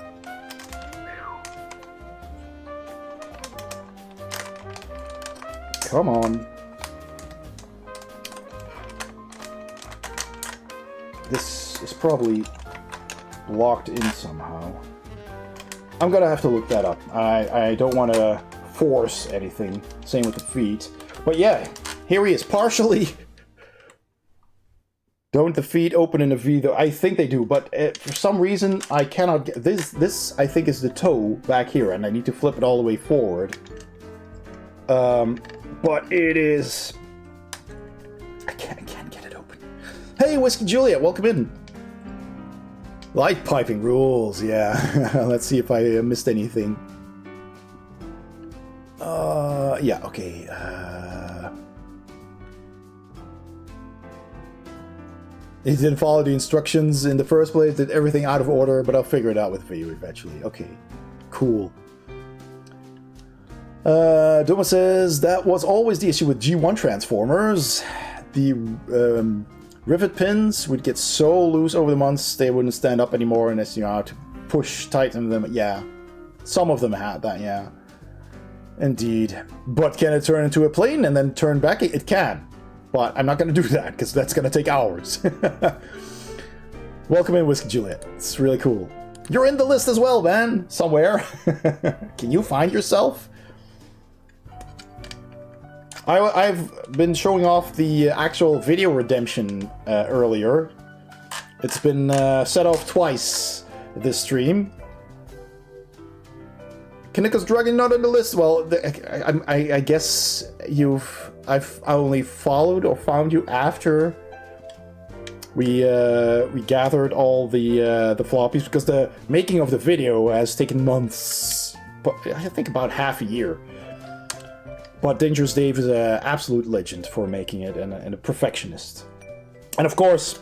Come on. This is probably locked in somehow. I'm gonna have to look that up. I don't want to force anything. Same with the feet. But yeah, here he is, partially. Don't the feet open in a V though? I think they do, but for some reason I cannot get this. This I think is the toe back here, and I need to flip it all the way forward. But it is. I can't get it open. Hey, Whiskey Juliet, welcome in. Light piping rules, yeah. Let's see if I missed anything. Yeah, okay. He didn't follow the instructions in the first place, did everything out of order, but I'll figure it out with you eventually. Okay, cool. Duma says, that was always the issue with G1 transformers. The rivet pins would get so loose over the months, they wouldn't stand up anymore, and you know, to push, tighten them. Yeah, some of them had that, yeah. Indeed. But can it turn into a plane and then turn back? It can. But I'm not going to do that, because that's going to take hours. Welcome in, Whiskey Juliet. It's really cool. You're in the list as well, man. Somewhere. Can you find yourself? I've been showing off the actual video redemption earlier. It's been set off twice this stream. Kanika's Dragon not on the list. Well, I guess I've only followed or found you after we gathered all the floppies, because the making of the video has taken months, but I think about half a year. But Dangerous Dave is an absolute legend for making it, and a perfectionist. And of course,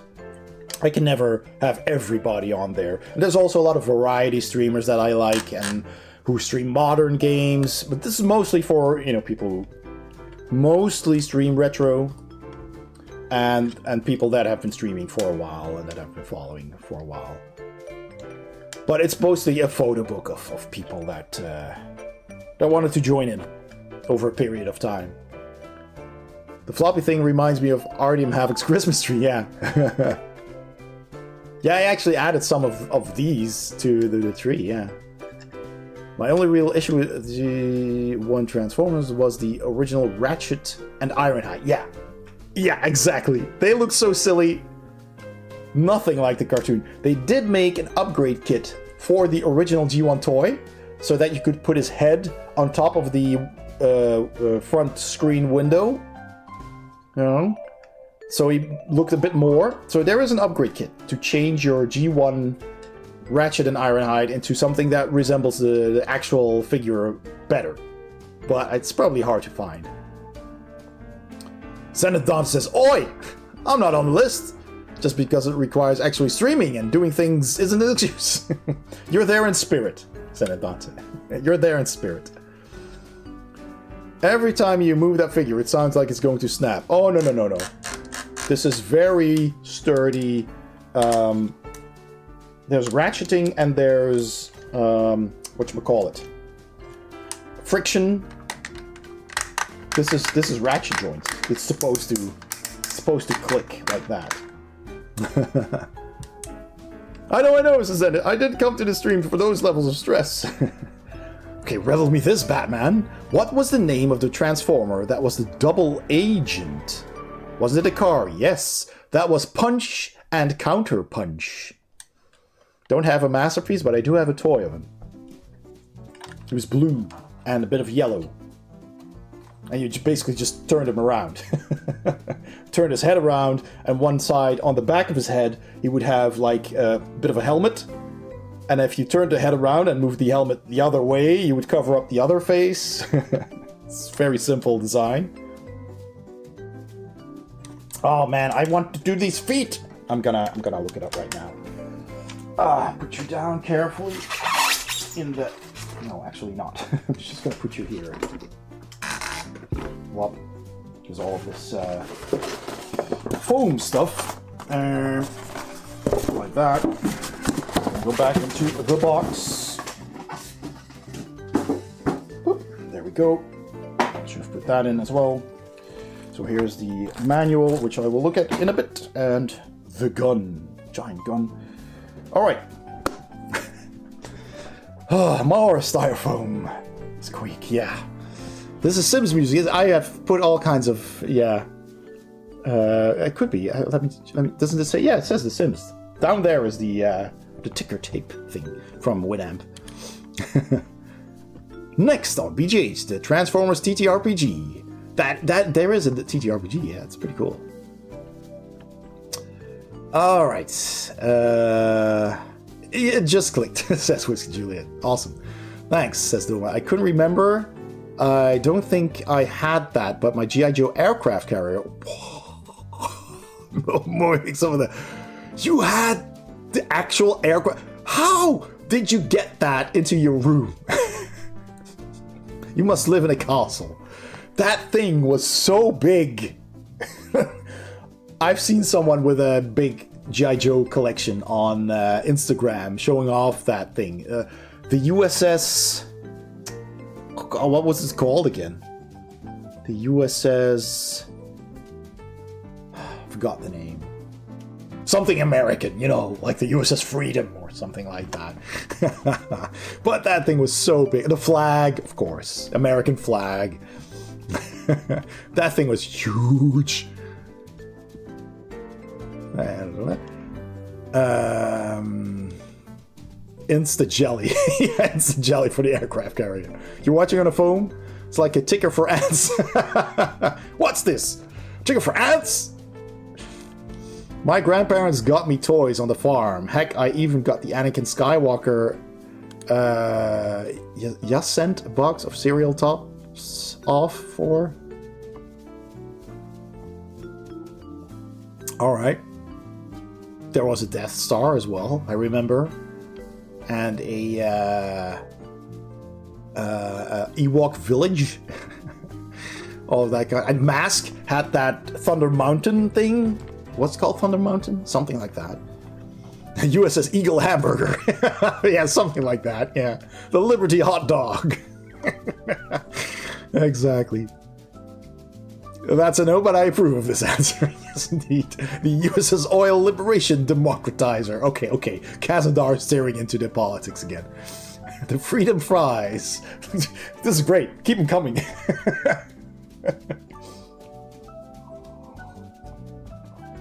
I can never have everybody on there. And there's also a lot of variety streamers that I like and who stream modern games, but this is mostly for, you know, people who mostly stream retro, and people that have been streaming for a while and that have been following for a while. But it's mostly a photo book of people that wanted to join in over a period of time. The floppy thing reminds me of RDM Havoc's Christmas tree, yeah. Yeah, I actually added some of these to the tree, yeah. My only real issue with G1 Transformers was the original Ratchet and Ironhide. Yeah. Yeah, exactly. They look so silly. Nothing like the cartoon. They did make an upgrade kit for the original G1 toy, so that you could put his head on top of the front screen window. You know? So he looked a bit more. So there is an upgrade kit to change your G1 Ratchet and Ironhide into something that resembles the actual figure better. But it's probably hard to find. Zenith Don says, "Oi! I'm not on the list. Just because it requires actually streaming and doing things isn't an excuse." You're there in spirit, Zenith Dante. You're there in spirit. Every time you move that figure, it sounds like it's going to snap. Oh, no, no, no, no. This is very sturdy. There's ratcheting and there's whatchamacallit, friction. This is ratchet joints. It's supposed to click like that. I know, Susanna. I didn't come to the stream for those levels of stress. Okay, riddle me this, Batman. What was the name of the Transformer that was the double agent? Was it a car? Yes, that was Punch and Counter Punch. Don't have a masterpiece, but I do have a toy of him. He was blue and a bit of yellow. And you basically just turned him around. turn his head around, and one side on the back of his head, he would have like a bit of a helmet. And if you turned the head around and moved the helmet the other way, you would cover up the other face. It's a very simple design. Oh man, I want to do these feet. I'm gonna look it up right now. Put you down carefully. In the... No, actually not. I'm just gonna put you here. Whop. There's all of this foam stuff. Like that. Go back into the box. Oop, there we go. Should have put that in as well. So here's the manual, which I will look at in a bit, and the gun. Giant gun. Alright. More styrofoam. Squeak, yeah. This is Sims music. I have put all kinds of, yeah. It could be. Let me, doesn't it say? Yeah, it says The Sims. Down there is the ticker tape thing from Winamp. Next on BGH, the Transformers TTRPG. That there is a TTRPG. Yeah, it's pretty cool. All right. It just clicked. Says Whiskey Juliet. Awesome. Thanks. Says Duma. I couldn't remember. I don't think I had that, but my G.I. Joe aircraft carrier. Some of the. You had the actual aircraft. How did you get that into your room? You must live in a castle. That thing was so big. I've seen someone with a big G.I. Joe collection on Instagram showing off that thing. The USS... Oh, what was it called again? The USS... I forgot the name. Something American, you know, like the USS Freedom or something like that. But that thing was so big. The flag, of course. American flag. That thing was huge. Insta jelly. Yeah, Insta jelly for the aircraft carrier. You're watching on a phone? It's like a ticker for ants. What's this? Ticker for ants? My grandparents got me toys on the farm. Heck, I even got the Anakin Skywalker Yascent box of cereal tops off for. Alright. There was a Death Star as well, I remember. And a Ewok village. All of that kind. And Mask had that Thunder Mountain thing. What's it called? Thunder Mountain? Something like that. USS Eagle Hamburger. Yeah, something like that. Yeah. The Liberty Hot Dog. Exactly. That's a no, but I approve of this answer. Yes, indeed. The USS Oil Liberation Democratizer. Okay. Kazandar is staring into the politics again. The Freedom Fries. This is great. Keep them coming.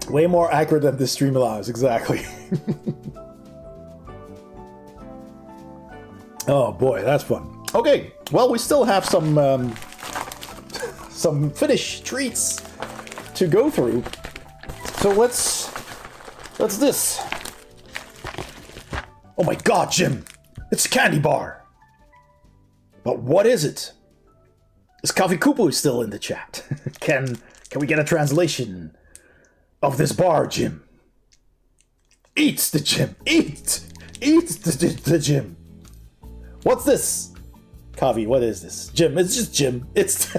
Way more accurate than this stream allows. Exactly. Oh boy, that's fun. Okay, well, we still have some Finnish treats to go through. So let's this. Oh my god, Jim! It's a candy bar! But what is it? Is Coffee Kupu still in the chat? Can we get a translation of this bar, Jim? Eat the Jim! Eat the Jim! What's this? Kavi, what is this? Jim, it's just Jim. It's...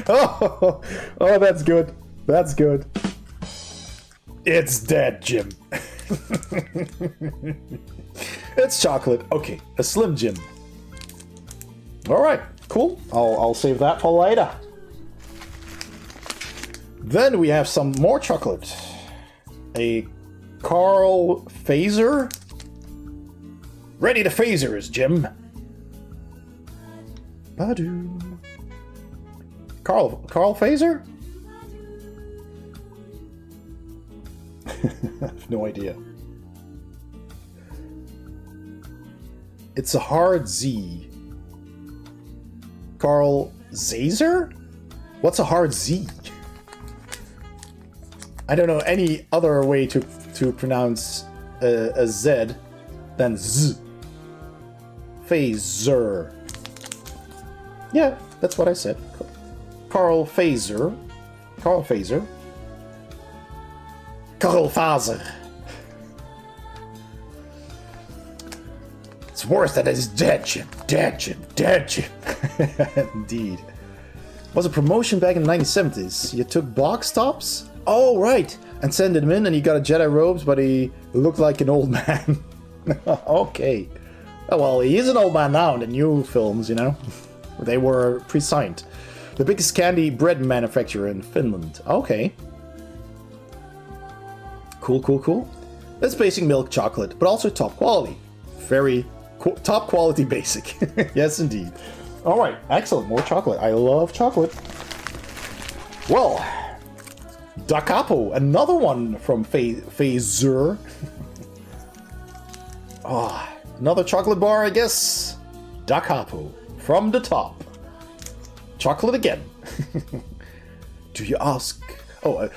oh, that's good. That's good. It's dead, Jim. It's chocolate. Okay, a Slim Jim. Alright, cool. I'll save that for later. Then we have some more chocolate. A Carl Phaser. Ready to phasers, Jim. Badoo. Carl Phaser? I have no idea. It's a hard Z. Carl Zazer? What's a hard Z? I don't know any other way to pronounce a Z than Z. Phaser. Yeah, that's what I said. Carl Phaser. Carl Phaser. Carl Phaser. It's worse than his dead chip. Dead chip. Dead chip. Indeed. Was a promotion back in the 1970s. You took box tops? Oh, right. And sent him in and he got a Jedi robes, but he looked like an old man. Okay. Oh, well, he is an old man now in the new films, you know. They were pre-signed. The biggest candy bread manufacturer in Finland. Okay. Cool, cool, cool. That's basic milk chocolate, but also top quality. Very top quality basic. Yes, indeed. All right, excellent. More chocolate. I love chocolate. Well, Da Capo, another one from Phaser. Ah, another chocolate bar, I guess. Da Capo, from the top. Chocolate again. Do you ask? Oh,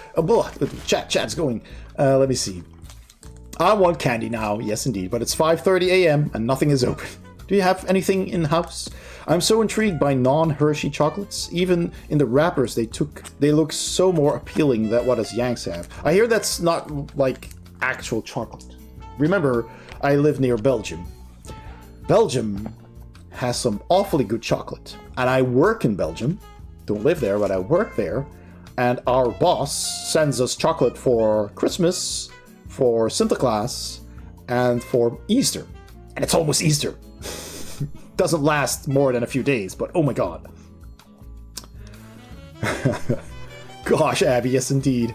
chat's going. Let me see. I want candy now. Yes, indeed. But it's 5:30 a.m. and nothing is open. Do you have anything in-house? I'm so intrigued by non-Hershey chocolates. Even in the wrappers they look so more appealing than what us Yanks have. I hear that's not like actual chocolate. Remember, I live near Belgium. Belgium has some awfully good chocolate. And I work in Belgium. Don't live there, but I work there. And our boss sends us chocolate for Christmas, for Sinterklaas, and for Easter. And it's almost Easter. Doesn't last more than a few days, but oh my god. Gosh, Abby, yes indeed.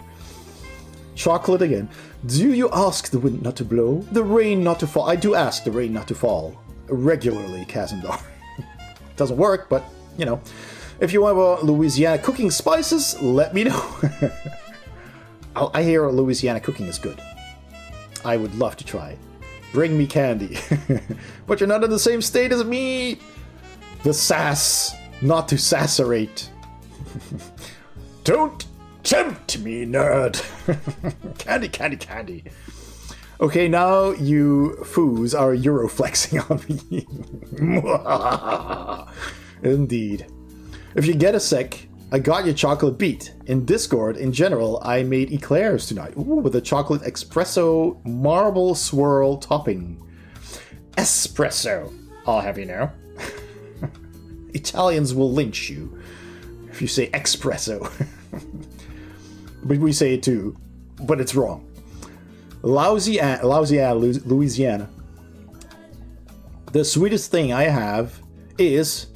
Chocolate again. Do you ask the wind not to blow? The rain not to fall? I do ask the rain not to fall. Regularly, Kazandar. Doesn't work, but, you know. If you have Louisiana cooking spices, let me know. I hear Louisiana cooking is good. I would love to try it. Bring me candy. But you're not in the same state as me. The sass, not to sacerate. Don't tempt me, nerd. Candy, candy, candy. Okay, now you foos are Euroflexing on me. Indeed. If you get a sec, I got your chocolate beat. In Discord, in general, I made eclairs tonight. Ooh, with a chocolate espresso marble swirl topping. Espresso, I'll have you know. Italians will lynch you if you say espresso. But we say it too, but it's wrong. Louisiana. The sweetest thing I have is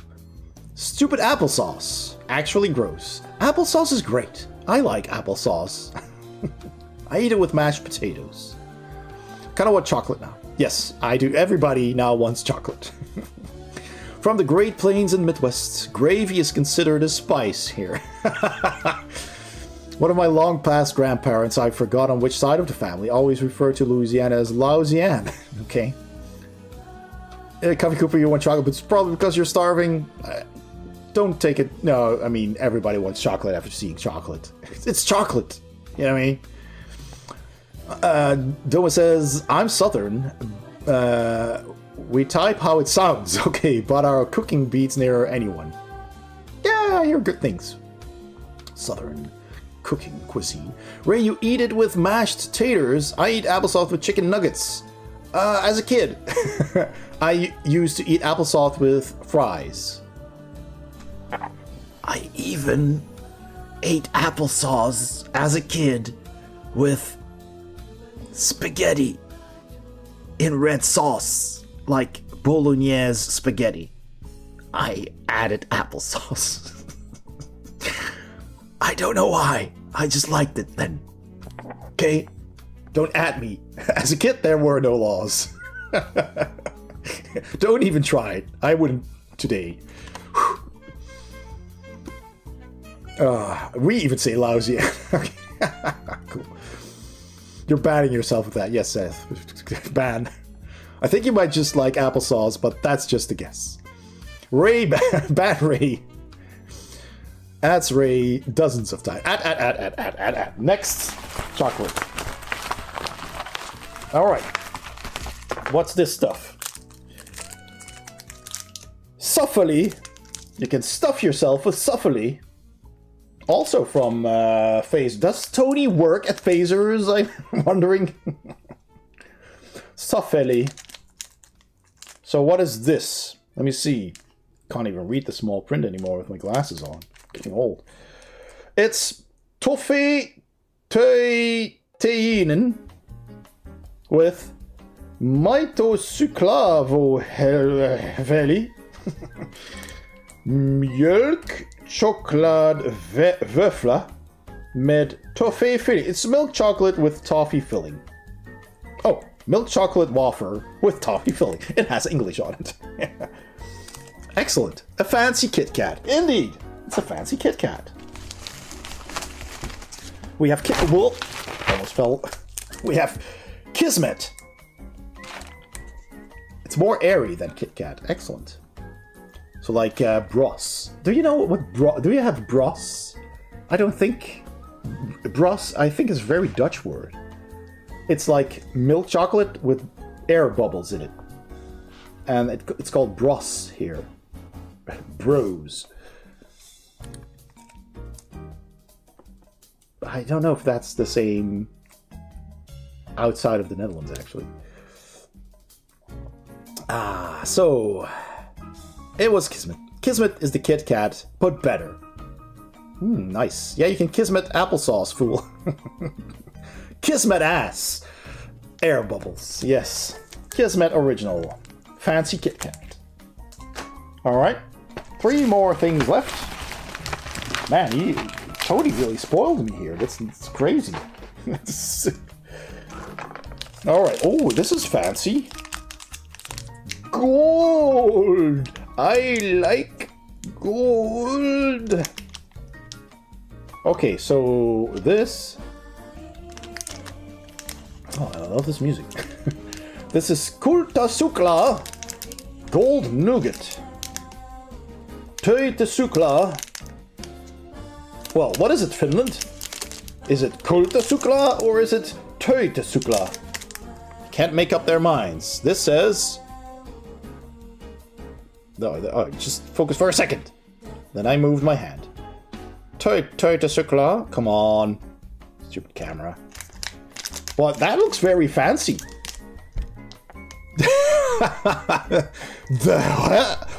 stupid applesauce. Actually gross. Applesauce is great. I like applesauce. I eat it with mashed potatoes. Kind of want chocolate now. Yes, I do. Everybody now wants chocolate. From the Great Plains and Midwest, gravy is considered a spice here. One of my long-past grandparents, I forgot on which side of the family, always referred to Louisiana as Lausiane. Okay. Coffee Cooper, you want chocolate, but it's probably because you're starving. Don't take it. No, I mean, everybody wants chocolate after seeing chocolate. It's chocolate. You know what I mean? Doma says, I'm Southern. We type how it sounds. Okay, but our cooking beats near anyone. Yeah, I hear good things. Southern cooking cuisine. Ray, you eat it with mashed taters. I eat applesauce with chicken nuggets. As a kid, I used to eat applesauce with fries. I even ate applesauce as a kid with spaghetti in red sauce, like bolognese spaghetti. I added applesauce. I don't know why. I just liked it then. Okay? Don't at me. As a kid, there were no laws. Don't even try it. I wouldn't today. We even say lousy. Cool. You're banning yourself with that. Yes, Seth. Ban. I think you might just like applesauce, but that's just a guess. Ray, ban Ray. That's Ray dozens of times. Next chocolate. All right. What's this stuff? Suffally. You can stuff yourself with Suffally. Also from Phase. Does Tony work at Phasers? I'm wondering. Suffally. So what is this? Let me see. Can't even read the small print anymore with my glasses on. Getting old. It's toffee teinen with mitosuklavoveli, mjölk chokladvöffla med toffee filling. It's milk chocolate with toffee filling. Oh, milk chocolate wafer with toffee filling. It has English on it. Excellent. A fancy Kit Kat. Indeed. It's a fancy Kit Kat. We have Whoa. Almost fell. We have Kismet. It's more airy than Kit Kat. Excellent. So like Bros. Do you know what do you have Bros? I don't think. Bros, I think, is a very Dutch word. It's like milk chocolate with air bubbles in it. And it's called Bros here. Bros. I don't know if that's the same outside of the Netherlands, actually. So it was Kismet. Kismet is the Kit Kat, but better. Nice. Yeah, you can Kismet applesauce, fool. Kismet ass. Air bubbles. Yes. Kismet original. Fancy Kit Kat. Alright. 3 more things left. Man, Tony really spoiled me here. That's crazy. Alright. Oh, this is fancy. Gold. I like gold. Okay, so this... Oh, I love this music. This is Kulta Sukla Gold Nougat. Töitä Sukla. Well, what is it, Finland? Is it Kulta Sukla or is it Töitä Sukla? Can't make up their minds. This says... No, just focus for a second. Then I moved my hand. Töitä Sukla. Come on. Stupid camera. Well, that looks very fancy.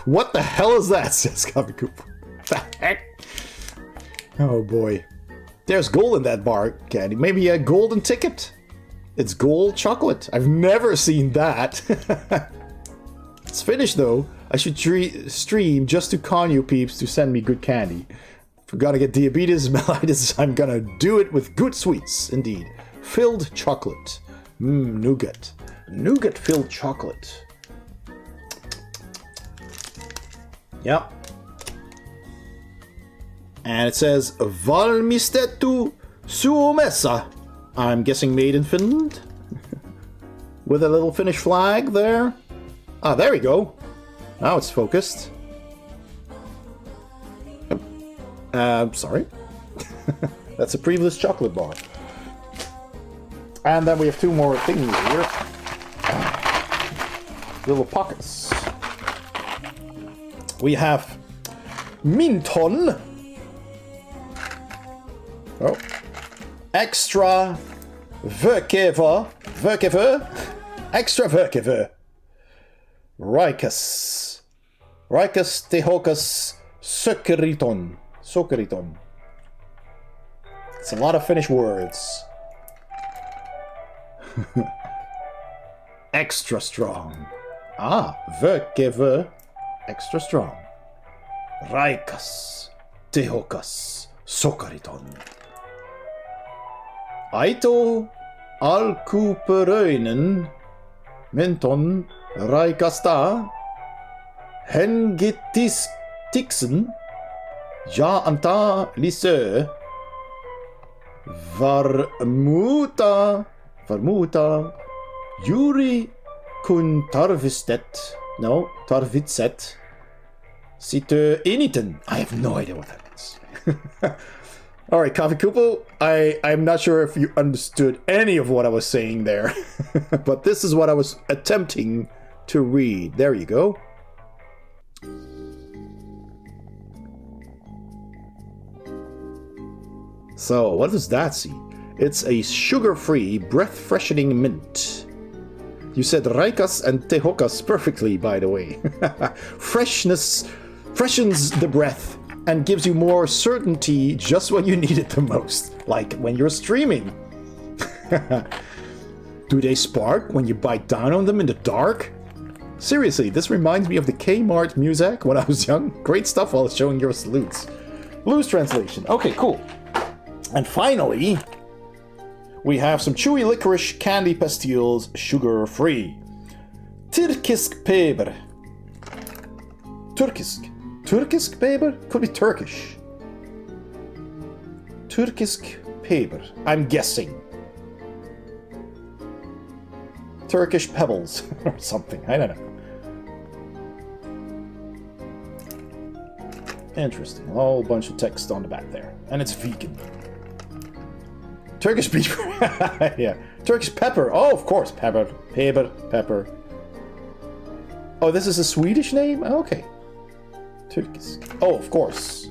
What the hell is that? Says Copy Cooper. The heck? Oh boy. There's gold in that bar candy. Maybe a golden ticket. It's gold chocolate. I've never seen that. It's Finnish though. I should stream just to con you peeps to send me good candy. If we're gonna get diabetes, mellitus, I'm gonna do it with good sweets. Indeed. Filled chocolate. Nougat. Nougat filled chocolate. Yep. And it says Valmistettu Suomessa. I'm guessing made in Finland. With a little Finnish flag there. Ah, there we go. Now it's focused. Sorry. That's a previous chocolate bar. And then we have 2 more things here. Little pockets. We have Minton. Oh. Extra Verkever. Extra Verkever. Rikus Tehokas Sokeriton. It's a lot of Finnish words. Extra strong. Verkever. Extra strong. Rikus Tehokas Sokeriton. Aito alkuperöinen menton raikasta hengitistiksen ja antaa lisää varmuutta juuri kun tarvitset sitä eniten. I have no idea what that means. All right, Coffee Kupo, I'm not sure if you understood any of what I was saying there, but this is what I was attempting to read. There you go. So, what does that see? It's a sugar-free, breath-freshening mint. You said Raikas and Tehokas perfectly, by the way. Freshness freshens the breath and gives you more certainty just when you need it the most, like when you're streaming. Do they spark when you bite down on them in the dark? Seriously, this reminds me of the Kmart music when I was young. Great stuff while showing your salutes. Loose translation. Okay, cool. And finally, we have some chewy licorice candy pastilles, sugar-free. Turkisk peber. Turkisk. Turkisk peber? Could be Turkish. Turkisk peber. I'm guessing. Turkish pebbles or something. I don't know. Interesting. A whole bunch of text on the back there. And it's vegan. Turkish pepper. Yeah. Turkish pepper. Oh, of course. Pepper. Pepper. Oh, this is a Swedish name? Okay. Turkish. Oh, of course.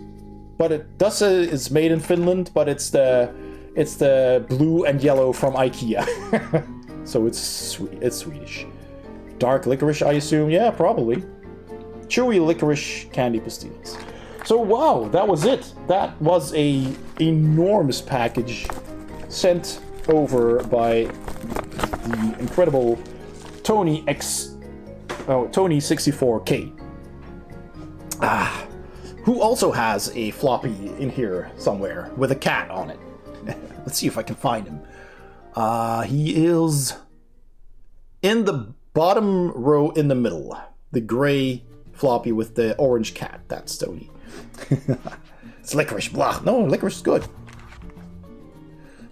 But it does say it's made in Finland, but it's the blue and yellow from IKEA. So it's Swedish. Dark licorice, I assume. Yeah, probably. Chewy licorice candy pastilles. So wow, that was it. That was a enormous package sent over by the incredible Tony 64K. Who also has a floppy in here somewhere with a cat on it. Let's see if I can find him. He is in the bottom row in the middle. The gray floppy with the orange cat. That's Tony. It's licorice. Blah. No, licorice is good.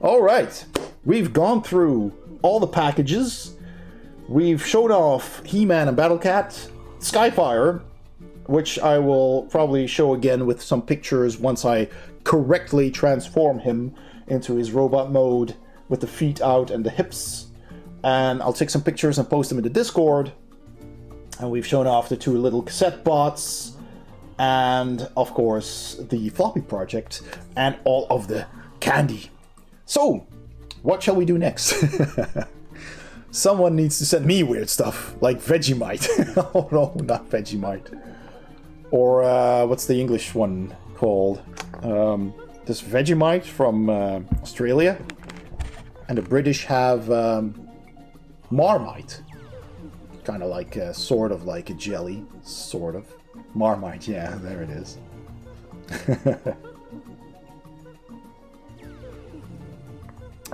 Alright. We've gone through all the packages. We've shown off He-Man and Battle Cat. Skyfire, which I will probably show again with some pictures once I correctly transform him into his robot mode with the feet out and the hips. And I'll take some pictures and post them in the Discord. And we've shown off the two little cassette bots. And, of course, the Floppy Project. And all of the candy. So, what shall we do next? Someone needs to send me weird stuff, like Vegemite. Oh no, not Vegemite. Or, what's the English one called? This Vegemite from Australia. And the British have Marmite. Kind of like, sort of like a jelly. Sort of. Marmite, yeah, there it is.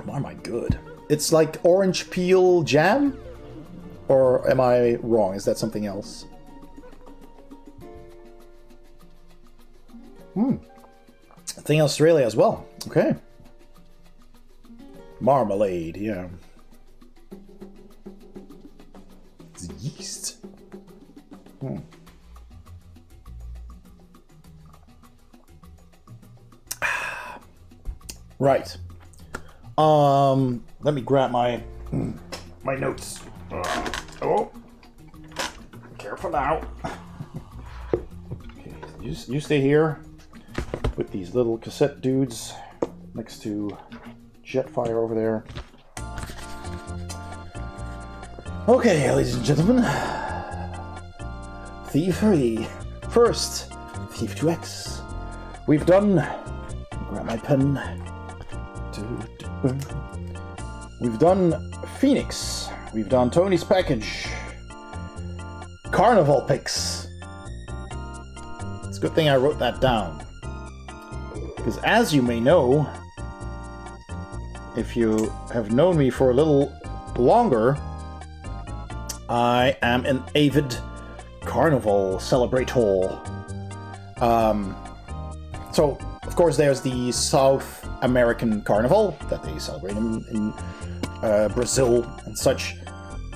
Marmite, good. It's like orange peel jam? Or am I wrong? Is that something else? I think Australia as well. Okay. Marmalade, yeah. It's yeast. Right. Let me grab my notes. Oh. Careful now. Okay, you stay here with these little cassette dudes next to Jetfire over there. Okay, ladies and gentlemen. Thievery. First, Thief 2X. We've done... Grab my pen. We've done Phoenix. We've done Tony's Package. Carnival Picks. It's a good thing I wrote that down. Because as you may know, if you have known me for a little longer, I am an avid carnival celebrator. So, of course, there's the South American Carnival that they celebrate in Brazil and such.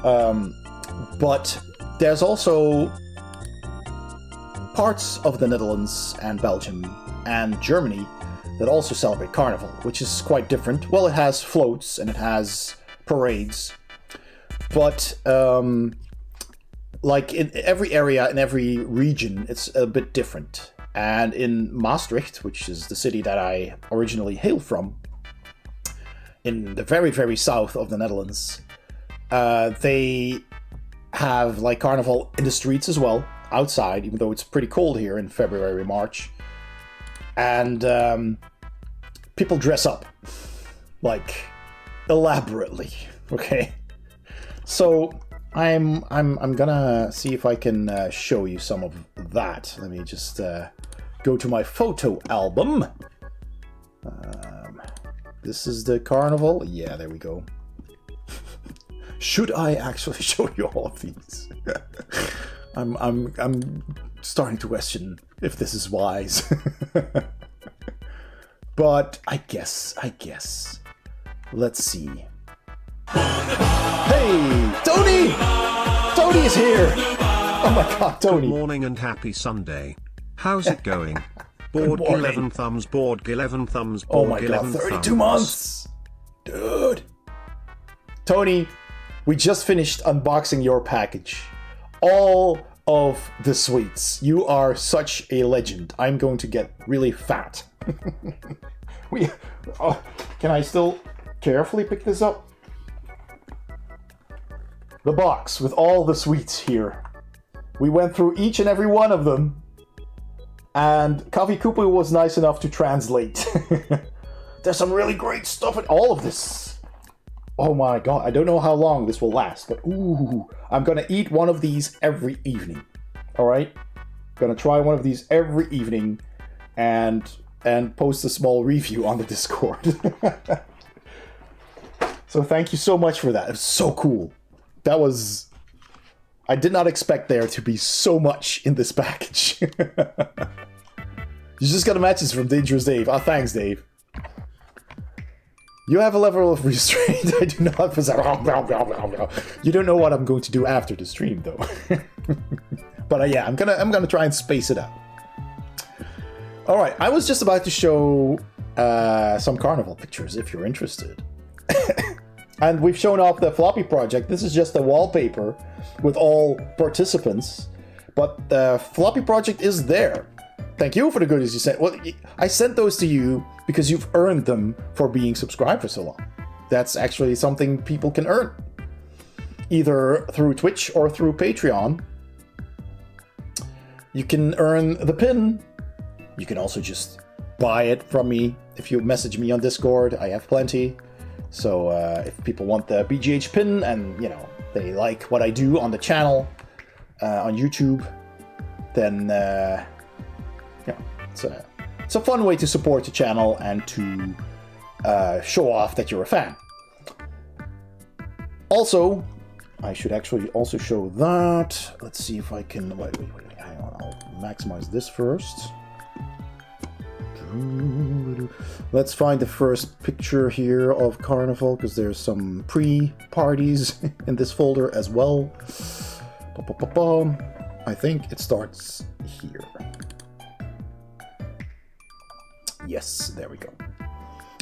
But there's also parts of the Netherlands and Belgium and Germany that also celebrate Carnival, which is quite different. Well, it has floats and it has parades, but like in every area, in every region, it's a bit different. And in Maastricht, which is the city that I originally hail from, in the very, very south of the Netherlands, they have like Carnival in the streets as well, outside, even though it's pretty cold here in February, March. And people dress up, like, elaborately, okay? So I'm gonna see if I can show you some of that. Let me just go to my photo album. This is the Carnival. Yeah, there we go. Should I actually show you all of these? I'm starting to question if this is wise. But I guess. Let's see. Hey, Tony! Tony's here! Oh my god, Tony. Good morning and happy Sunday. How's it going? Board morning. 11 thumbs, board 11 thumbs, Oh board my god, 11 32 thumbs. months! Dude! Tony, we just finished unboxing your package. All of the sweets. You are such a legend. I'm going to get really fat. Can I still carefully pick this up? The box with all the sweets here. We went through each and every one of them. And Coffee Koopa was nice enough to translate. There's some really great stuff in all of this. Oh my god, I don't know how long this will last, but ooh, I'm gonna eat one of these every evening. Alright? Gonna try one of these every evening and post a small review on the Discord. So thank you so much for that. It was so cool. That was... I did not expect there to be so much in this package. You just got a message from Dangerous Dave. Oh, thanks, Dave. You have a level of restraint I do not possess. You don't know what I'm going to do after the stream, though. But yeah, I'm gonna try and space it out. All right, I was just about to show some Carnival pictures if you're interested. And we've shown off the Floppy Project. This is just a wallpaper with all participants, but the Floppy Project is there. Thank you for the goodies you sent. Well, I sent those to you because you've earned them for being subscribed for so long. That's actually something people can earn, either through Twitch or through Patreon. You can earn the pin. You can also just buy it from me if you message me on Discord. I have plenty. So if people want the BGH pin and, you know, they like what I do on the channel, on YouTube, then, yeah, it's a fun way to support the channel and to show off that you're a fan. Also, I should actually also show that. Let's see if I can... Wait, hang on. I'll maximize this first. Let's find the first picture here of Carnival, because there's some pre-parties in this folder as well. I think it starts here. Yes, there we go.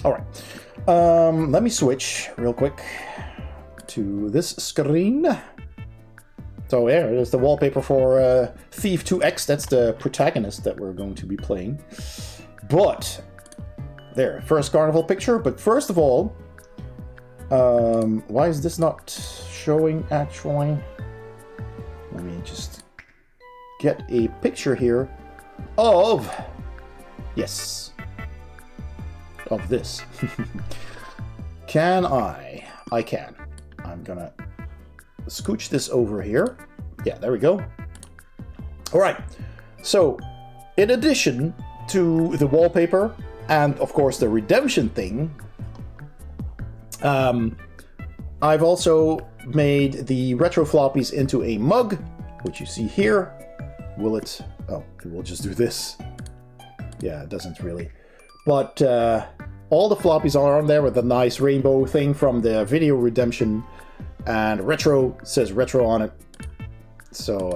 All right. Let me switch real quick to this screen. So yeah, there's the wallpaper for Thief 2X. That's the protagonist that we're going to be playing. But there, first Carnival picture. But first of all, why is this not showing actually? Let me just get a picture here of, yes, of this. Can I? I can. I'm gonna scooch this over here. Yeah, there we go. All right. So, in addition to the wallpaper and of course the redemption thing, I've also made the retro floppies into a mug, which you see here. Will it? Oh, it will just do this. Yeah, it doesn't really. But all the floppies are on there with a nice rainbow thing from the video redemption, and retro says retro on it. So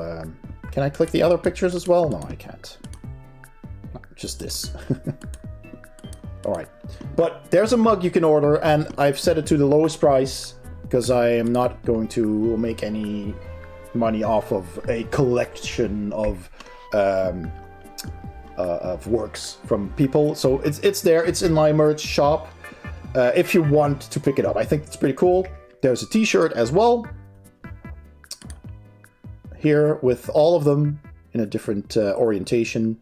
Can I click the other pictures as well? No, I can't. Just this. Alright. But there's a mug you can order, and I've set it to the lowest price because I am not going to make any money off of a collection of works from people. So it's there. It's in my merch shop. If you want to pick it up, I think it's pretty cool. There's a t-shirt as well. Here with all of them in a different orientation.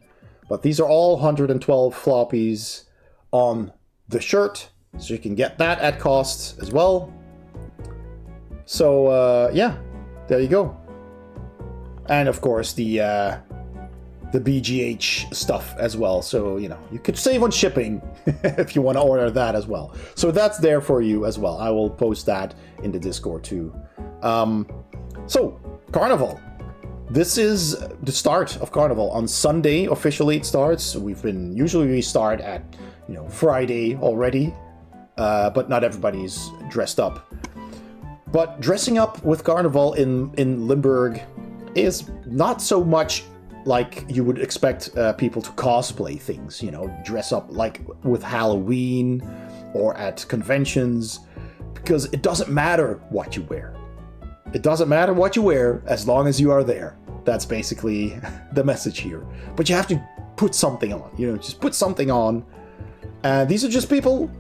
But these are all 112 floppies on the shirt. So you can get that at cost as well. So yeah, there you go. And of course the BGH stuff as well. So, you know, you could save on shipping if you want to order that as well. So that's there for you as well. I will post that in the Discord too. So, Carnival. This is the start of Carnival. On Sunday, officially it starts. Usually we start at, you know, Friday already. But not everybody's dressed up. But dressing up with Carnival in Limburg is not so much like you would expect people to cosplay things, you know, dress up like with Halloween or at conventions, because it doesn't matter what you wear. It doesn't matter what you wear as long as you are there. That's basically the message here. But you have to put something on, you know, just put something on. And these are just people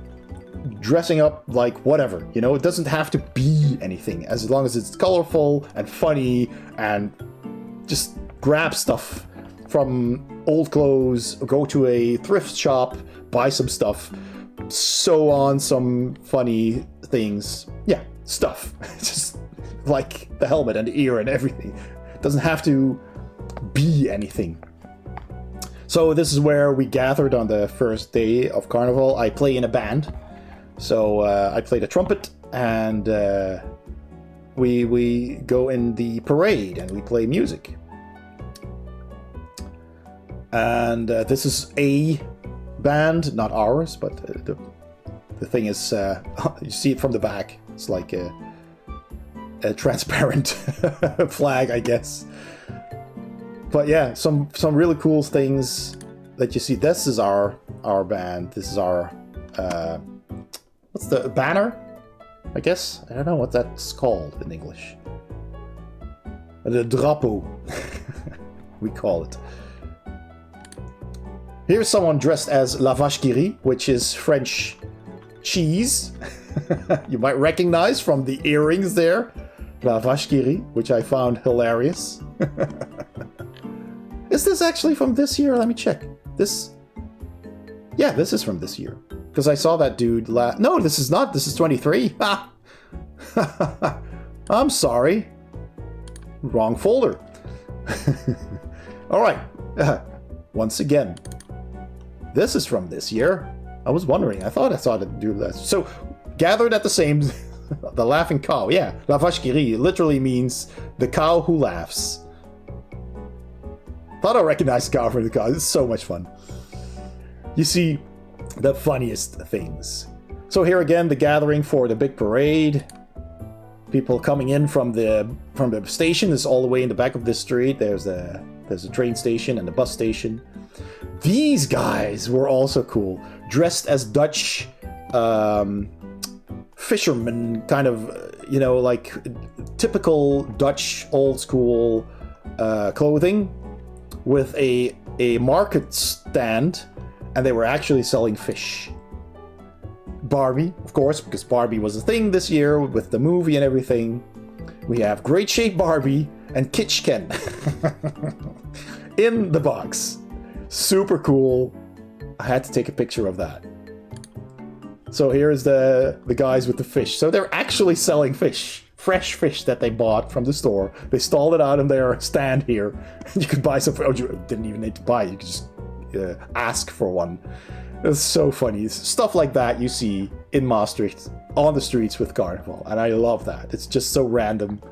dressing up like whatever, you know, it doesn't have to be anything as long as it's colorful and funny, and just grab stuff from old clothes, go to a thrift shop, buy some stuff, sew on some funny things. Yeah, stuff. Just like the helmet and the ear and everything. It doesn't have to be anything. So this is where we gathered on the first day of Carnival. I play in a band. So I play the trumpet, and we go in the parade and we play music. And this is a band, not ours, but the thing is, you see it from the back. It's like a transparent flag, I guess. But yeah, some really cool things that you see. This is our band. This is our what's the banner? I guess I don't know what that's called in English. The drapeau, we call it. Here's someone dressed as La Vache qui rit, which is French cheese. You might recognize from the earrings there. La Vache qui rit, which I found hilarious. Is this actually from this year? Let me check. Yeah, this is from this year. Because I saw that dude No, this is not. This is 23. Ah. I'm sorry. Wrong folder. Alright. Once again. This is from this year. I was wondering. I thought I saw the dude last. So, gathered at the same... the laughing cow. Yeah. La vache qui rit literally means the cow who laughs. Thought I recognized the cow from the cow. It's so much fun. You see the funniest things. So here again, the gathering for the big parade. People coming in from the station is all the way in the back of this street. There's a train station and a bus station. These guys were also cool, dressed as Dutch fishermen, kind of, you know, like typical Dutch old school clothing, with a market stand, and they were actually selling fish. Barbie, of course, because Barbie was a thing this year with the movie and everything. We have Great Shape Barbie and Kitschken in the box. Super cool. I had to take a picture of that. So here's the guys with the fish. So they're actually selling fish. Fresh fish that they bought from the store. They stalled it out in their stand here. You could buy some. Oh, you didn't even need to buy. You could just ask for one. It's so funny. Stuff like that you see in Maastricht on the streets with Carnival. And I love that. It's just so random.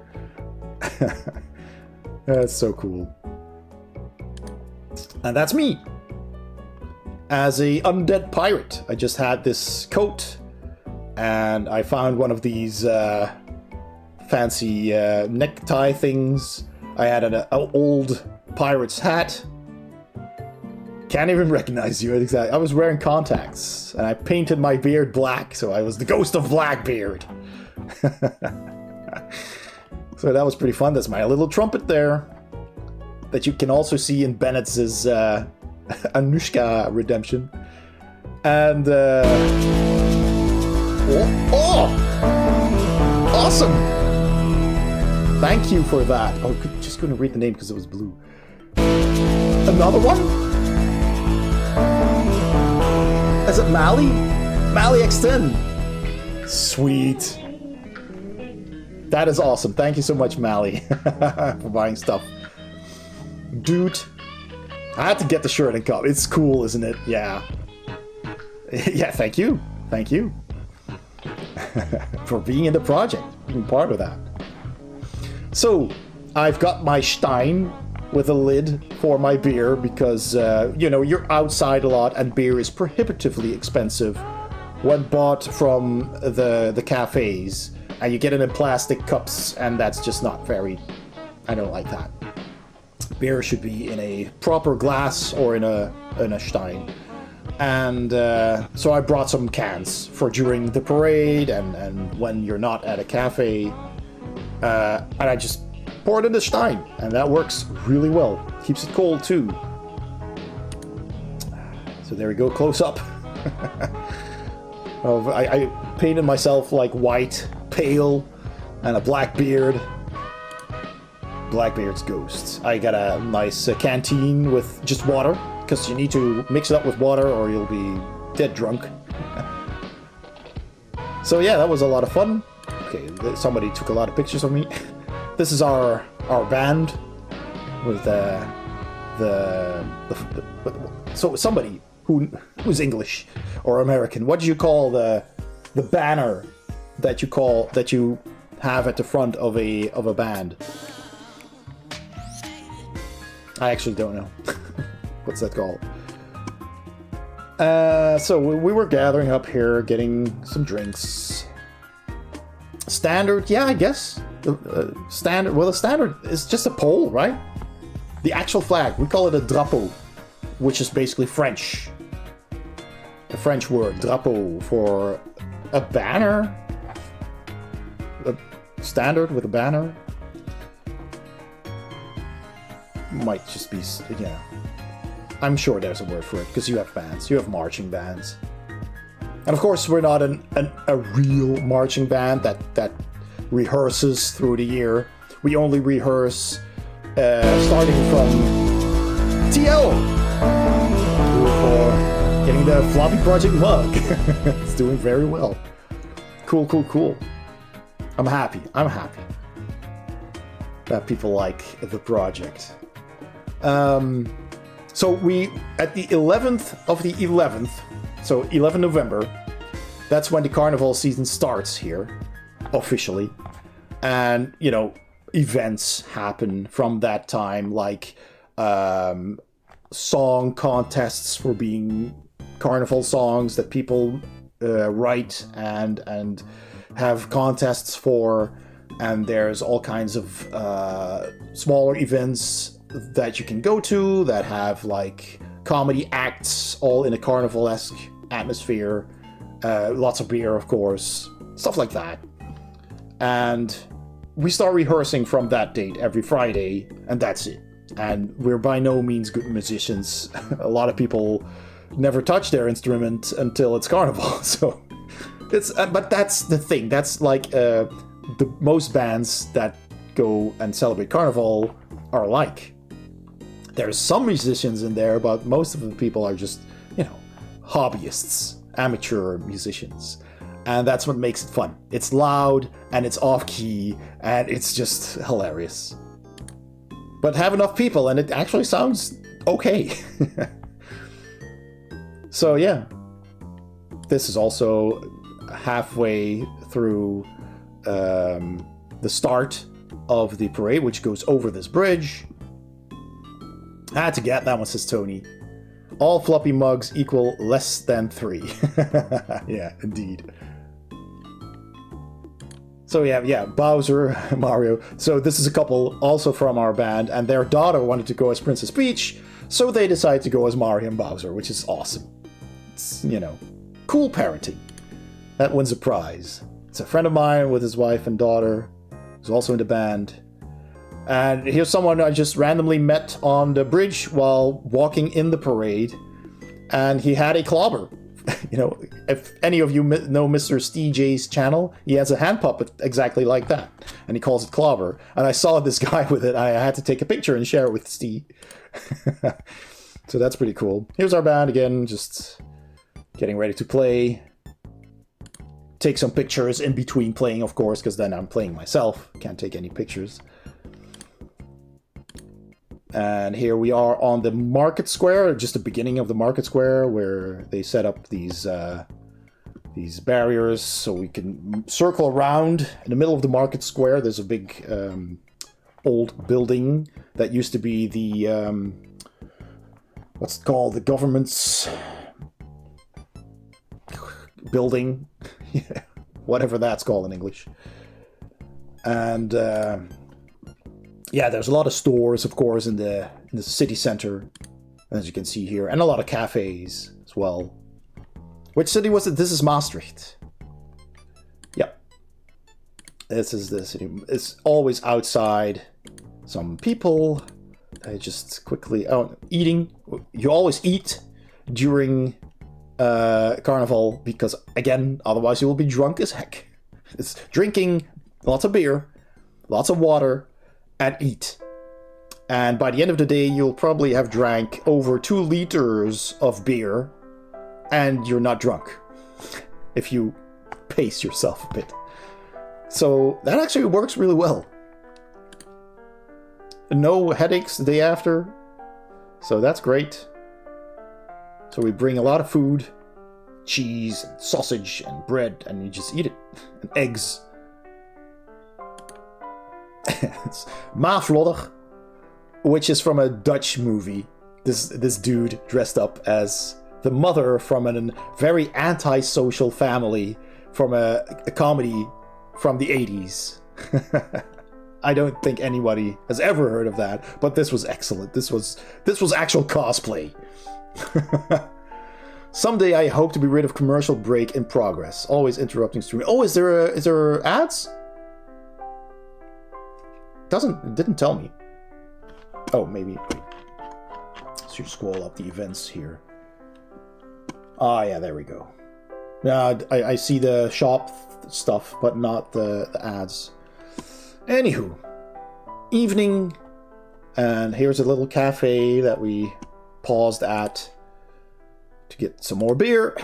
That's so cool. And that's me. As a undead pirate. I just had this coat. And I found one of these fancy necktie things I had an old pirate's hat. Can't even recognize you. Exactly. I was wearing contacts, and I painted my beard black, so I was the ghost of Blackbeard. So that was pretty fun. That's my little trumpet there, that you can also see in Bennett's Anushka Redemption. And awesome! Thank you for that. Oh, just couldn't read the name because it was blue. Another one? Is it Mally? Mally X10. Sweet. That is awesome. Thank you so much, Mally, for buying stuff. Dude, I had to get the shirt and cup. It's cool, isn't it? Yeah. Yeah, thank you. Thank you. For being in the project, being part of that. So, I've got my Stein with a lid for my beer because, you know, you're outside a lot and beer is prohibitively expensive when bought from the cafes. And you get it in plastic cups, and that's just not very... I don't like that. Beer should be in a proper glass or in a Stein. And so I brought some cans for during the parade and when you're not at a cafe. And I just poured in the Stein, and that works really well. Keeps it cold too. So there we go, close up. I painted myself like white, pale, and a black beard. Blackbeard's ghost. I got a nice canteen with just water, because you need to mix it up with water or you'll be dead drunk. So yeah, that was a lot of fun. Okay, somebody took a lot of pictures of me. This is our band with so somebody who's English or American. What do you call the banner that you have at the front of a band? I actually don't know. What's that called? So we were gathering up here, getting some drinks. Standard, yeah, I guess. Standard. Well, the standard is just a pole, right? The actual flag, we call it a drapeau, which is basically French. The French word drapeau for a banner. A standard with a banner. Might just be, yeah. I'm sure there's a word for it, because you have bands. You have marching bands. And of course, we're not a real marching band that rehearses through the year. We only rehearse starting from TL for getting the Floppy Project mug. It's doing very well. Cool, cool, cool. I'm happy that people like the project. So we, at the 11th of the 11th, so 11 November, that's when the carnival season starts here, officially. And, you know, events happen from that time, like song contests for being carnival songs that people write and have contests for. And there's all kinds of smaller events that you can go to that have like comedy acts all in a carnival-esque atmosphere, lots of beer, of course, stuff like that. And we start rehearsing from that date every Friday, and that's it. And we're by no means good musicians. A lot of people never touch their instrument until it's carnival. So it's but that's the thing. That's like the most bands that go and celebrate carnival are like. There's some musicians in there, but most of the people are just, you know, hobbyists, amateur musicians. And that's what makes it fun. It's loud, and it's off-key, and it's just hilarious. But have enough people, and it actually sounds okay. So yeah. This is also halfway through the start of the parade, which goes over this bridge. I had to get that one, says Tony. All floppy mugs equal less than 3. Yeah, indeed. So yeah, Bowser, Mario. So this is a couple also from our band, and their daughter wanted to go as Princess Peach, so they decided to go as Mario and Bowser, which is awesome. It's, you know, cool parenting. That wins a prize. It's a friend of mine with his wife and daughter, who's also in the band. And here's someone I just randomly met on the bridge while walking in the parade, and he had a clobber. You know, if any of you know Mr. Stj's channel, he has a hand puppet exactly like that, and he calls it clobber. And I saw this guy with it. I had to take a picture and share it with Steve. So that's pretty cool. Here's our band again, just getting ready to play. Take some pictures in between playing, of course, because then I'm playing myself. Can't take any pictures. And here we are on the market square, just the beginning of the market square, where they set up these barriers so we can circle around. In the middle of the market square, there's a big old building that used to be the what's it called? The government's building, whatever that's called in English. And yeah, there's a lot of stores, of course, in the city center, as you can see here, and a lot of cafes as well. Which city was it? This is Maastricht. Yep. This is the city. It's always outside. Some people. I just quickly... Oh, eating. You always eat during Carnival, because, again, otherwise you will be drunk as heck. It's drinking lots of beer, lots of water, and eat. And by the end of the day, you'll probably have drank over 2 liters of beer, and you're not drunk, if you pace yourself a bit. So that actually works really well. No headaches the day after, so that's great. So we bring a lot of food, cheese, and sausage, and bread, and you just eat it, and eggs. It's Maflodder, which is from a Dutch movie. This dude dressed up as the mother from a very antisocial family from a comedy from the 80s. I don't think anybody has ever heard of that, but this was excellent. This was actual cosplay. Someday I hope to be rid of commercial break in progress. Always interrupting streaming. Oh, is there ads? It didn't tell me. Oh, maybe. Should scroll up the events here. Ah, yeah, there we go. Yeah, I see the shop stuff, but not the ads. Anywho, evening, and here's a little cafe that we paused at to get some more beer.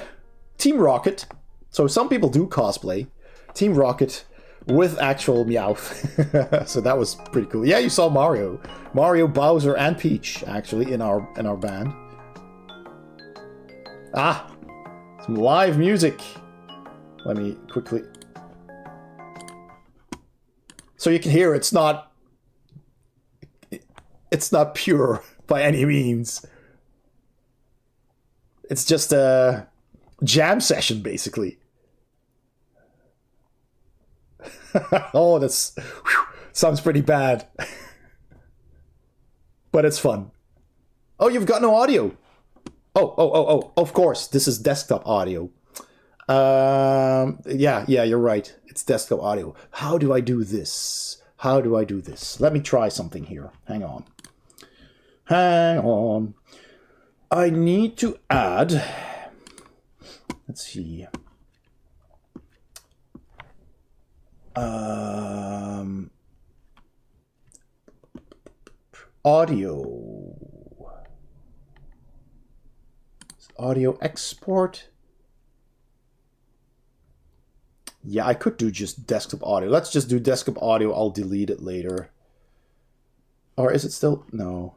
Team Rocket. So some people do cosplay. Team Rocket with actual Meowth. So that was pretty cool. Yeah, you saw Mario, Bowser, and Peach actually in our band. Ah, some live music. Let me quickly. So you can hear it's not pure by any means. It's just a jam session, basically. Oh, sounds pretty bad. But it's fun. Oh, you've got no audio. Oh, of course. This is desktop audio. Yeah, you're right. It's desktop audio. How do I do this? Let me try something here. Hang on. I need to add... Let's see. Audio export. Yeah, I could do just desktop audio. Let's just do desktop audio. I'll delete it later. Or is it still? No.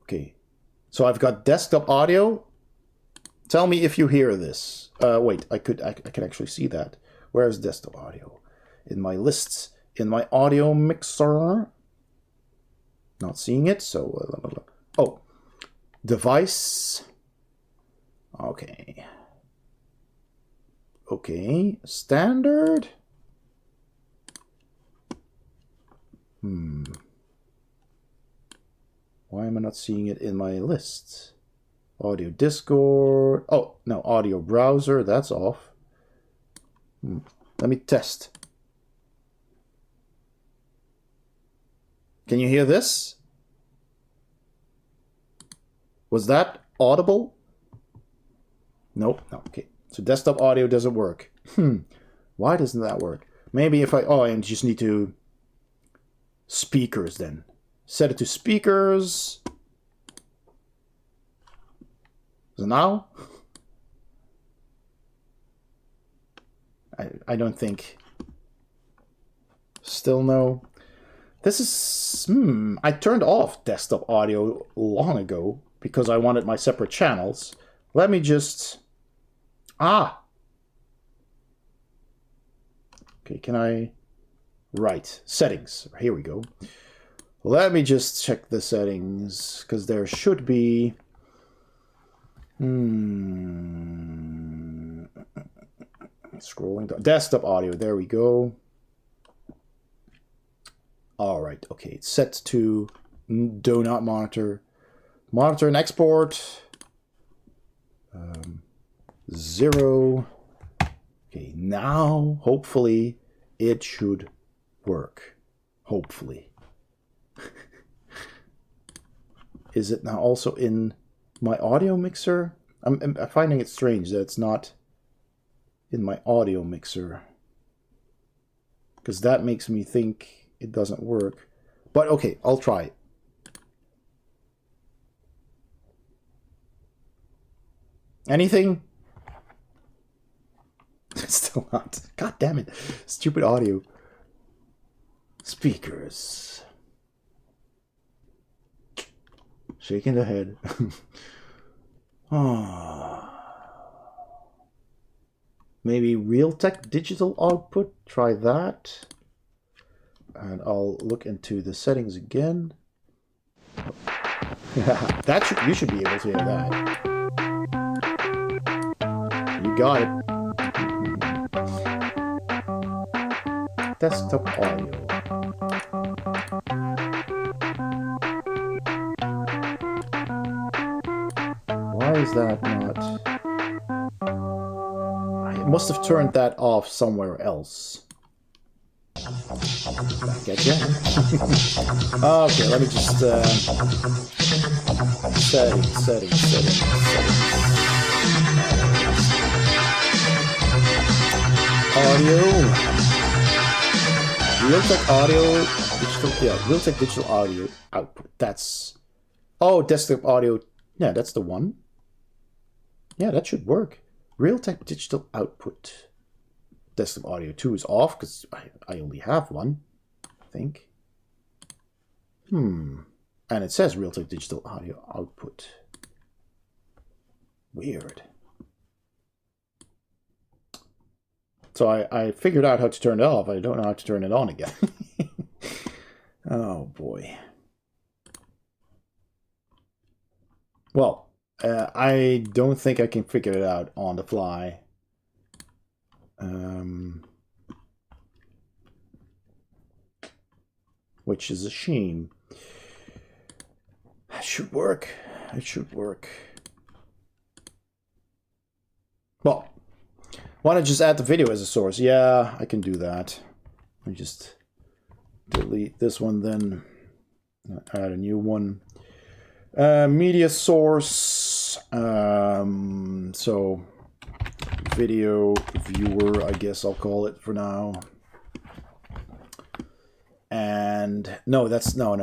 Okay. So I've got desktop audio. Tell me if you hear this. Wait, I can actually see that. Where's desktop audio? In my lists, in my audio mixer. Not seeing it, so... oh, device. Okay. Okay, standard. Why am I not seeing it in my list? Audio Discord. Oh, no, audio browser. That's off. Let me test. Can you hear this? Was that audible? Nope. No, okay. So desktop audio doesn't work. Why doesn't that work? Maybe if I just need to speakers then. Set it to speakers. So now I don't think. Still no. This is I turned off desktop audio long ago because I wanted my separate channels. Let me just okay, can I right settings? Here we go. Let me just check the settings because there should be scrolling down. Desktop audio, there we go. All right, okay, it's set to do not monitor. Monitor and export. 0. Okay, now hopefully it should work. Hopefully. Is it now also in my audio mixer? I'm finding it strange that it's not in my audio mixer. Because that makes me think it doesn't work. But okay, I'll try it. Anything? Still not. God damn it. Stupid audio. Speakers. Shaking the head. Maybe Realtek digital output. Try that. And I'll look into the settings again. You should be able to hear that. You got it. Desktop audio. Why is that not? I must have turned that off somewhere else. Back again. Okay, let me just settings. Audio. Realtek audio digital, Realtek digital audio output. That's desktop audio. Yeah, that's the one. Yeah, that should work. Realtek digital output. Desktop audio 2 is off because I only have one, I think. And it says Realtek digital audio output. Weird. So I figured out how to turn it off. I don't know how to turn it on again. Oh boy. Well, I don't think I can figure it out on the fly. Which is a shame. It should work. It should work. Well, why not just add the video as a source? Yeah, I can do that. Let me just delete this one then. Add a new one. Media source. So video viewer, I guess I'll call it for now. And no, that's no,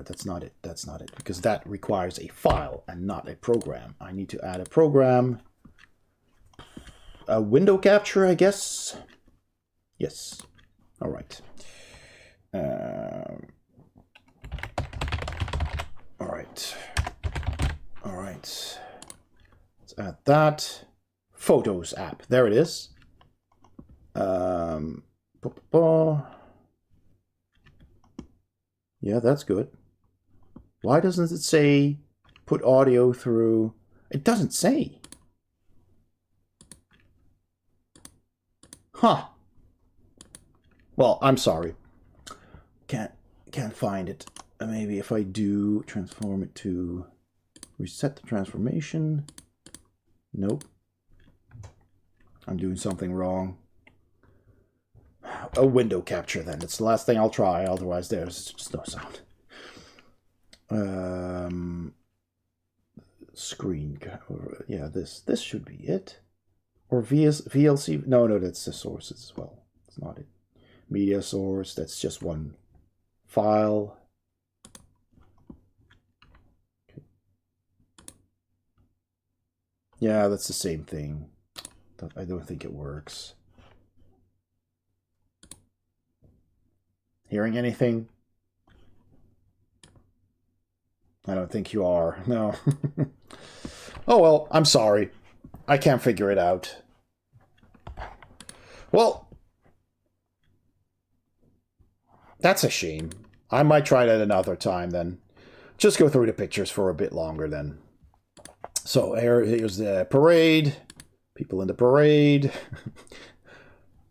that's not it. That's not it, because that requires a file and not a program. I need to add a program. A window capture, I guess. Yes. All right. All right. All right. Let's add that. Photos app. There it is. Yeah, that's good. Why doesn't it say put audio through? It doesn't say. Huh. Well, I'm sorry. Can't find it. Maybe if I do transform it to reset the transformation. Nope. I'm doing something wrong. A window capture then. It's the last thing I'll try, otherwise there's just no sound. Screen. Yeah, this should be it. Or VLC. No, that's the sources as well. It's not it. Media source, that's just one file. Okay. Yeah, that's the same thing. I don't think it works. Hearing anything? I don't think you are. No. Oh well, I'm sorry. I can't figure it out. Well, that's a shame. I might try that another time then. Just go through the pictures for a bit longer then. So here's the parade. People in the parade.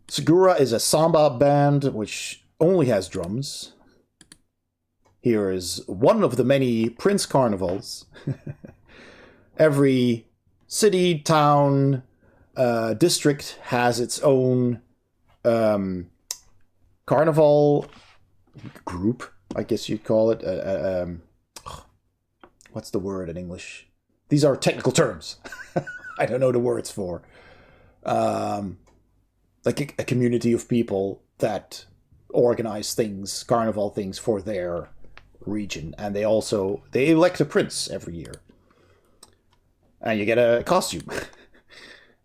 Segura is a samba band which only has drums. Here is one of the many Prince carnivals. Every city, town, district has its own carnival group, I guess you'd call it. What's the word in English? These are technical terms. I don't know the words for. Like a community of people that organize things, carnival things for their region. And they elect a prince every year. And you get a costume.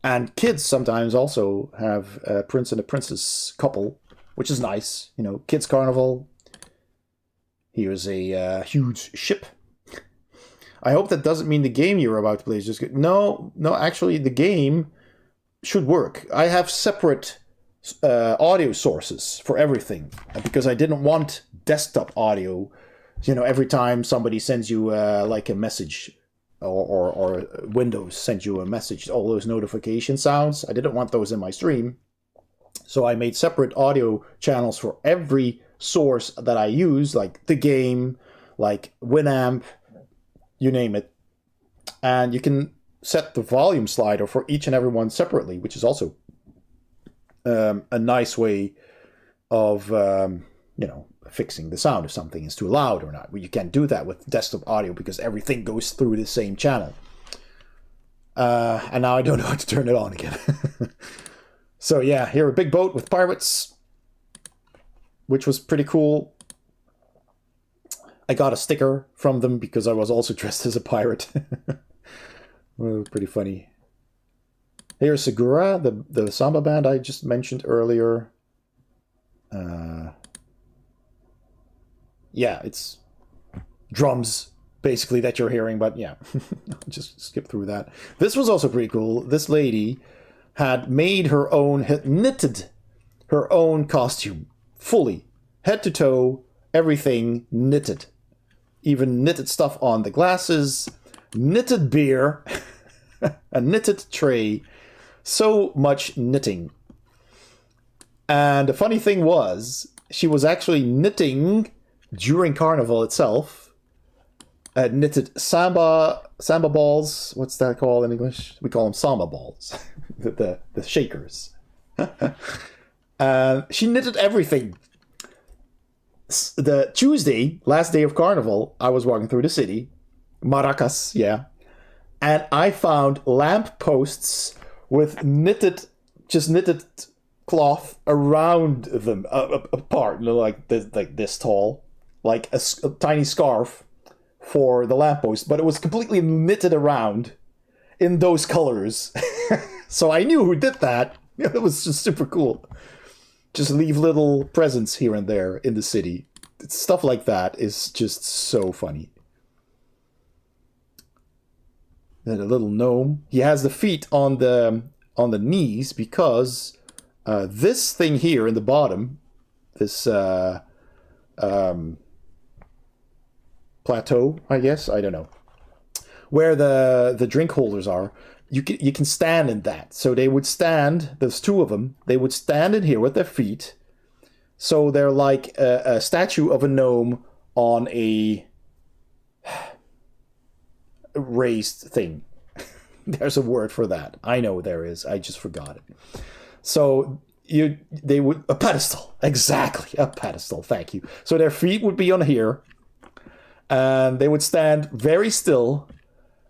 And kids sometimes also have a prince and a princess couple, which is nice. You know, kids carnival. Here's a huge ship. I hope that doesn't mean the game you're about to play is just good. No, actually the game should work. I have separate audio sources for everything because I didn't want desktop audio. You know, every time somebody sends you like a message or Windows sends you a message, all those notification sounds, I didn't want those in my stream. So I made separate audio channels for every source that I use, like the game, like Winamp, you name it. And you can set the volume slider for each and every one separately, which is also a nice way of, you know, fixing the sound if something is too loud or not. Well, you can't do that with desktop audio because everything goes through the same channel. And now I don't know how to turn it on again. So yeah, here a big boat with pirates, which was pretty cool. I got a sticker from them because I was also dressed as a pirate. Well, pretty funny. Here's Segura, the samba band I just mentioned earlier. Yeah, it's drums, basically, that you're hearing, but yeah, I'll just skip through that. This was also pretty cool. This lady had made her own, had knitted her own costume, fully, head to toe, everything knitted. Even knitted stuff on the glasses, knitted beer, a knitted tray, so much knitting. And the funny thing was, she was actually knitting during Carnival itself. Knitted samba balls. What's that called in English? We call them samba balls. the shakers. She knitted everything. The Tuesday, last day of Carnival, I was walking through the city. Maracas, yeah. And I found lamp posts with knitted cloth around them, apart, like this tall, like a tiny scarf for the lamppost, but it was completely knitted around in those colors. So I knew who did that. It was just super cool. Just leave little presents here and there in the city. Stuff like that is just so funny. Then a little gnome. He has the feet on the knees because this thing here in the bottom, this plateau, I guess, I don't know, where the drink holders are, you can stand in that. So they would stand, there's two of them, they would stand in here with their feet. So they're like a statue of a gnome on a raised thing. There's a word for that. I know there is. I just forgot it. So they would, a pedestal. Exactly, a pedestal. Thank you. So their feet would be on here, and they would stand very still.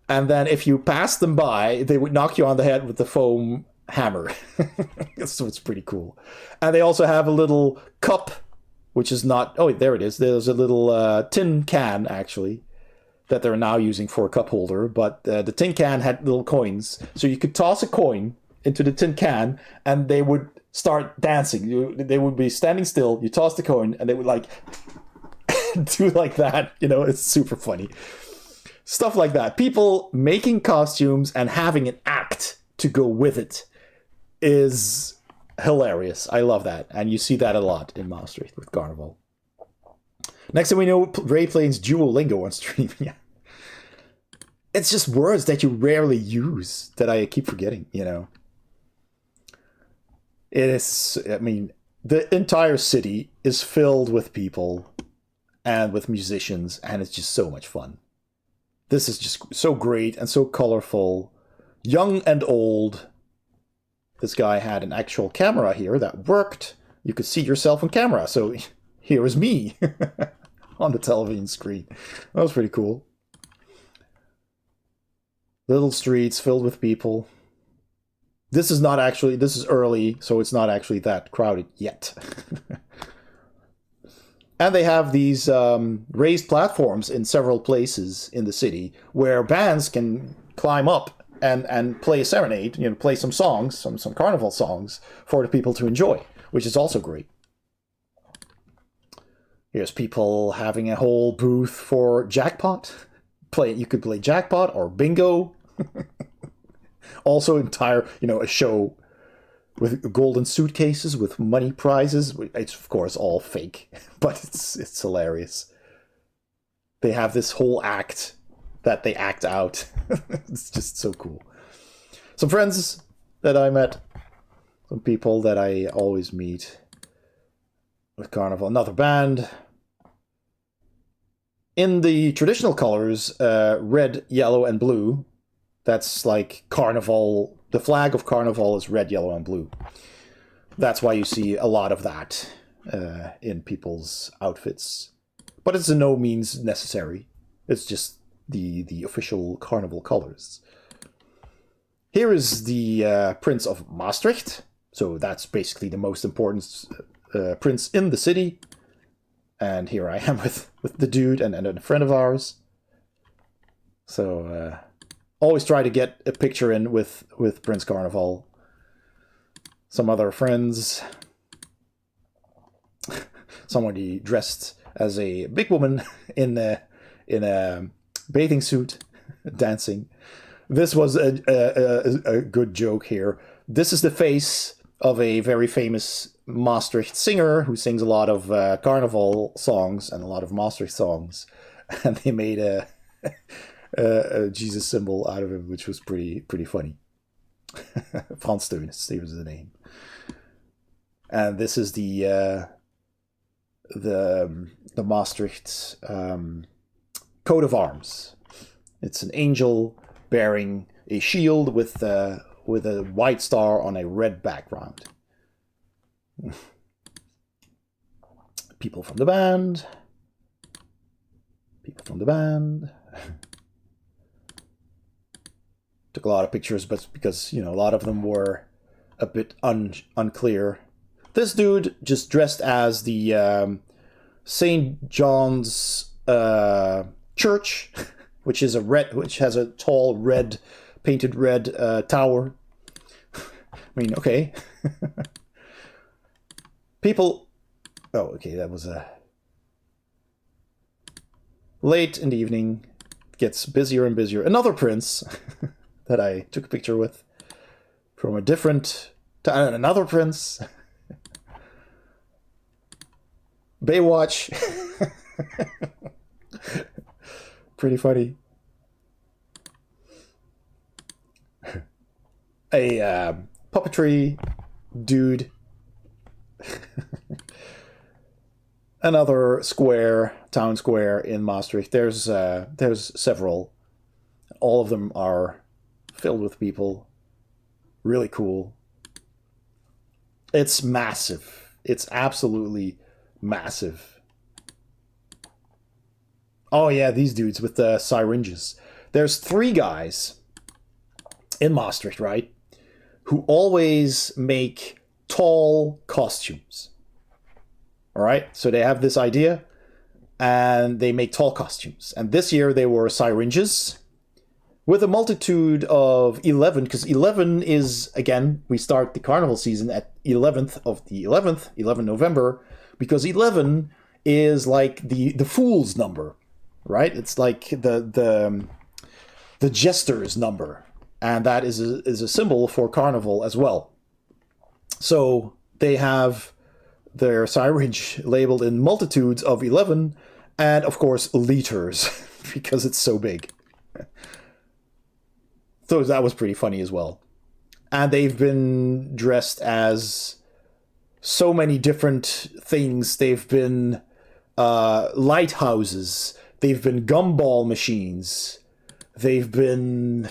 And then if you passed them by, they would knock you on the head with the foam hammer. So it's pretty cool. And they also have a little cup, which is not... Oh, there it is. There's a little tin can, actually, that they're now using for a cup holder. But the tin can had little coins. So you could toss a coin into the tin can, and they would start dancing. They would be standing still. You toss the coin, and they would, like, do like that. You know, it's super funny. Stuff like that. People making costumes and having an act to go with it is hilarious. I love that. And you see that a lot in Maastricht with Carnival. Next thing we know, Ray plays Duolingo on stream. Yeah. It's just words that you rarely use that I keep forgetting, you know. It is, I mean, the entire city is filled with people and with musicians, and it's just so much fun. This is just so great and so colorful. Young and old. This guy had an actual camera here that worked. You could see yourself on camera. So here is me on the television screen. That was pretty cool. Little streets filled with people. This is not actually, this is early, so it's not actually that crowded yet. And they have these raised platforms in several places in the city where bands can climb up and play a serenade, you know, play some songs, some carnival songs for the people to enjoy, which is also great. Here's people having a whole booth for jackpot. You could play jackpot or bingo. Also entire, you know, a show with golden suitcases with money prizes. It's of course all fake, but it's hilarious. They have this whole act that they act out. It's just so cool. Some friends that I met, some people that I always meet with Carnival. Another band in the traditional colors, red, yellow, and blue. That's like Carnival. The flag of Carnival is red, yellow, and blue. That's why you see a lot of that in people's outfits. But it's in no means necessary. It's just the official Carnival colors. Here is the Prince of Maastricht. So that's basically the most important prince in the city. And here I am with the dude and a friend of ours. So... always try to get a picture in with Prince Carnival. Some other friends. Somebody dressed as a big woman in a bathing suit, dancing. This was a good joke here. This is the face of a very famous Maastricht singer who sings a lot of Carnival songs and a lot of Maastricht songs. And they made a Jesus symbol out of him, which was pretty funny. Frans Steunis, he was the name. And this is the Maastricht coat of arms. It's an angel bearing a shield with a white star on a red background. People from the band. People from the band. Took a lot of pictures, but because, you know, a lot of them were a bit unclear. This dude just dressed as the St. John's church, which has a tall red, painted red tower. I mean, okay. People. Oh, okay, that was late in the evening. Gets busier and busier. Another prince. That I took a picture with from a different to another prince. Baywatch. Pretty funny. a puppetry dude. Another square, town square in Maastricht. There's several. All of them are filled with people. Really cool. It's massive. It's absolutely massive. Oh yeah, these dudes with the syringes. There's 3 guys in Maastricht, right, who always make tall costumes. All right, so they have this idea, and they make tall costumes. And this year they were syringes with a multitude of 11, because 11 is, again, we start the carnival season at 11th of the 11th, 11 November, because 11 is like the fool's number, right? It's like the jester's number, and that is a symbol for carnival as well. So they have their syringe labeled in multitudes of 11, and of course liters, because it's so big. So that was pretty funny as well. And they've been dressed as so many different things. They've been lighthouses. They've been gumball machines. They've been,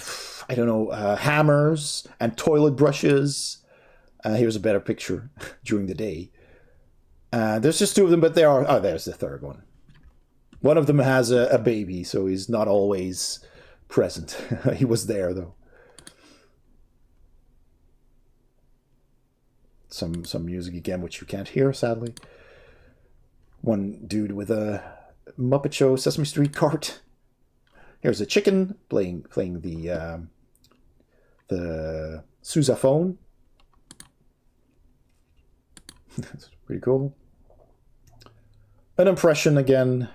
I don't know, hammers and toilet brushes. Here's a better picture during the day. There's just 2 of them, but there are... Oh, there's the 3rd one. One of them has a baby, so he's not always present. He was there, though. Some music again, which you can't hear, sadly. One dude with a Muppet Show Sesame Street cart. Here's a chicken playing the sousaphone. That's pretty cool. An impression again.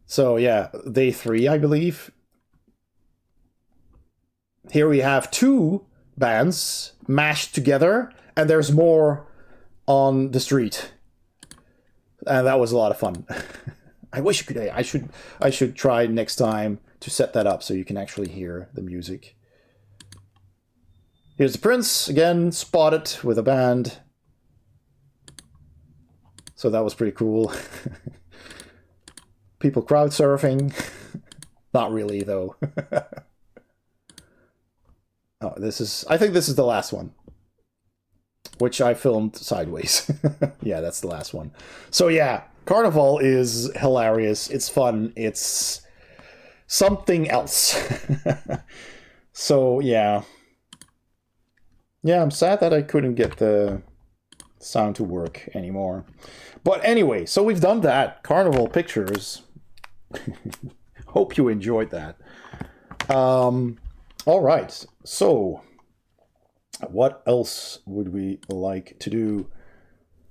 So yeah, day 3, I believe. Here we have 2 bands mashed together, and there's more on the street. And that was a lot of fun. I wish you could. I should try next time to set that up so you can actually hear the music. Here's the prince, again, spotted with a band. So that was pretty cool. People crowd surfing. Not really, though. Oh, I think this is the last one, which I filmed sideways. Yeah, that's the last one. So yeah, Carnival is hilarious. It's fun. It's something else. So yeah. Yeah, I'm sad that I couldn't get the sound to work anymore. But anyway, so we've done that. Carnival pictures. Hope you enjoyed that. All right, so what else would we like to do?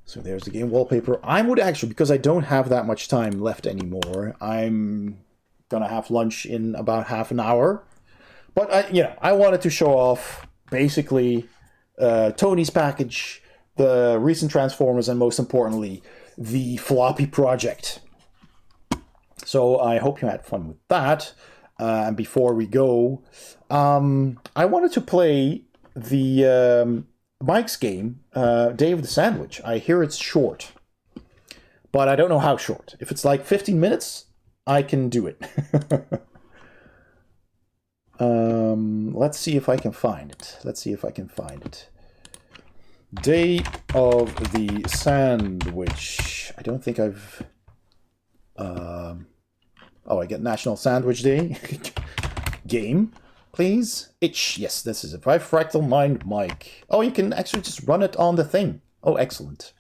So there's the game wallpaper. I would actually, because I don't have that much time left anymore, I'm gonna have lunch in about half an hour. But I wanted to show off basically Tony's package, the recent Transformers, and most importantly, the Floppy Project. So I hope you had fun with that. And before we go, I wanted to play the Mike's game, Day of the Sandwich. I hear it's short, but I don't know how short. If it's like 15 minutes, I can do it. Let's see if I can find it. Day of the Sandwich. I don't think I've... Oh, I get National Sandwich Day. Game, please. Yes, this is it. By FractalMindMike. Oh, you can actually just run it on the thing. Oh, excellent.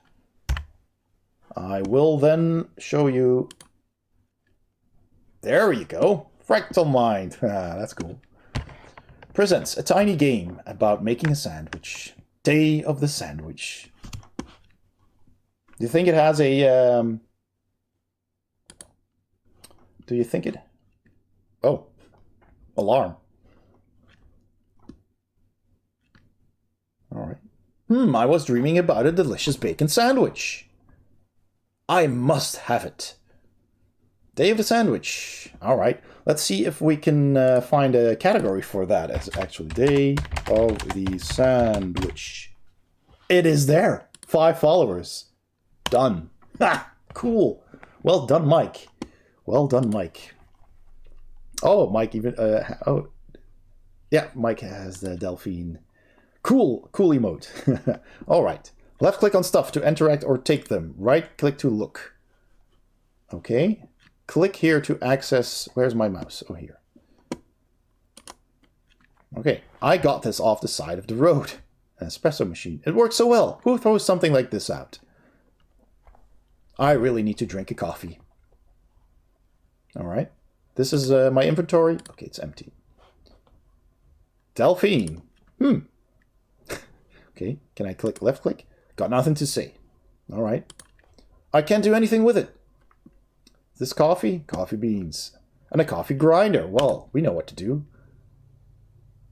I will then show you. There you go. FractalMind. Ah, that's cool. Presents a tiny game about making a sandwich. Day of the Sandwich. Do you think it has a... Do you think it... Oh. Alarm. Alright. I was dreaming about a delicious bacon sandwich. I must have it. Day of the Sandwich. All right. Let's see if we can find a category for that. It's actually Day of the Sandwich. It is there. 5 followers. Done. Ha! Cool. Well done, Mike. Well done, Mike. Oh, Mike even... oh, yeah, Mike has the Delphine. Cool. Cool emote. All right. Left click on stuff to interact or take them. Right click to look. Okay. Click here to access... Where's my mouse? Oh, here. Okay. I got this off the side of the road. An espresso machine. It works so well. Who throws something like this out? I really need to drink a coffee. All right. This is my inventory. Okay, it's empty. Delphine. Okay, can I click left click? Got nothing to say. All right. I can't do anything with it. This coffee? Coffee beans. And a coffee grinder. Well, we know what to do.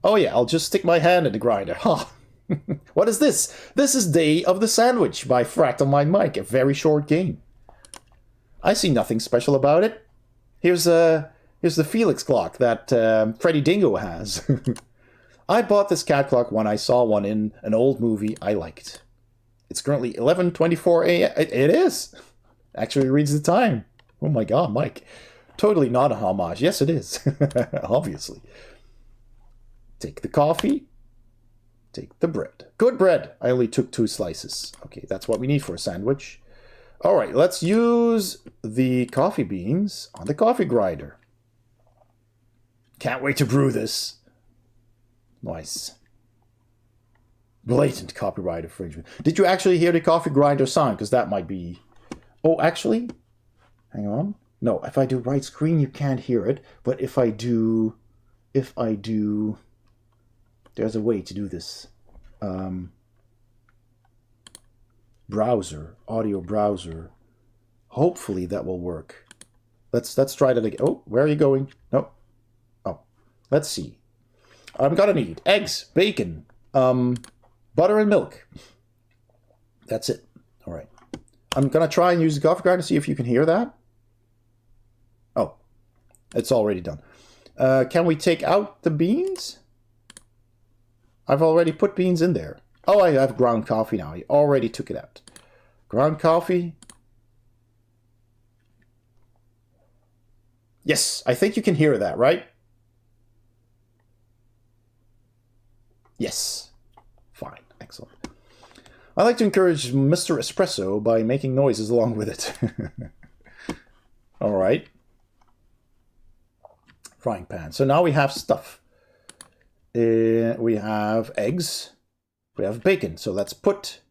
Oh yeah, I'll just stick my hand in the grinder. Ha! What is this? This is Day of the Sandwich by FractalMindMike, a very short game. I see nothing special about it. Here's the Felix clock that Freddy Dingo has. I bought this cat clock when I saw one in an old movie I liked. It's currently 11:24 a.m. It is. Actually reads the time. Oh my god, Mike. Totally not a homage. Yes, it is. Obviously. Take the coffee. Take the bread. Good bread. I only took 2 slices. Okay, that's what we need for a sandwich. All right, let's use the coffee beans on the coffee grinder. Can't wait to brew this. Nice. Blatant copyright infringement. Did you actually hear the coffee grinder sound? Because that might be... Oh, actually... Hang on. No, if I do right screen, you can't hear it. But if I do... There's a way to do this. Browser. Audio browser. Hopefully that will work. Let's try that again. Oh, where are you going? No. Oh, let's see. I'm gonna need eggs, bacon, butter and milk. That's it. All right. I'm gonna try and use the coffee grinder to see if you can hear that. Oh, it's already done. Can we take out the beans? I've already put beans in there. Oh, I have ground coffee now. I already took it out. Ground coffee. Yes, I think you can hear that, right? Yes. Fine. Excellent. I like to encourage Mr. Espresso by making noises along with it. All right. Frying pan. So now we have stuff. We have eggs. We have bacon. So let's put...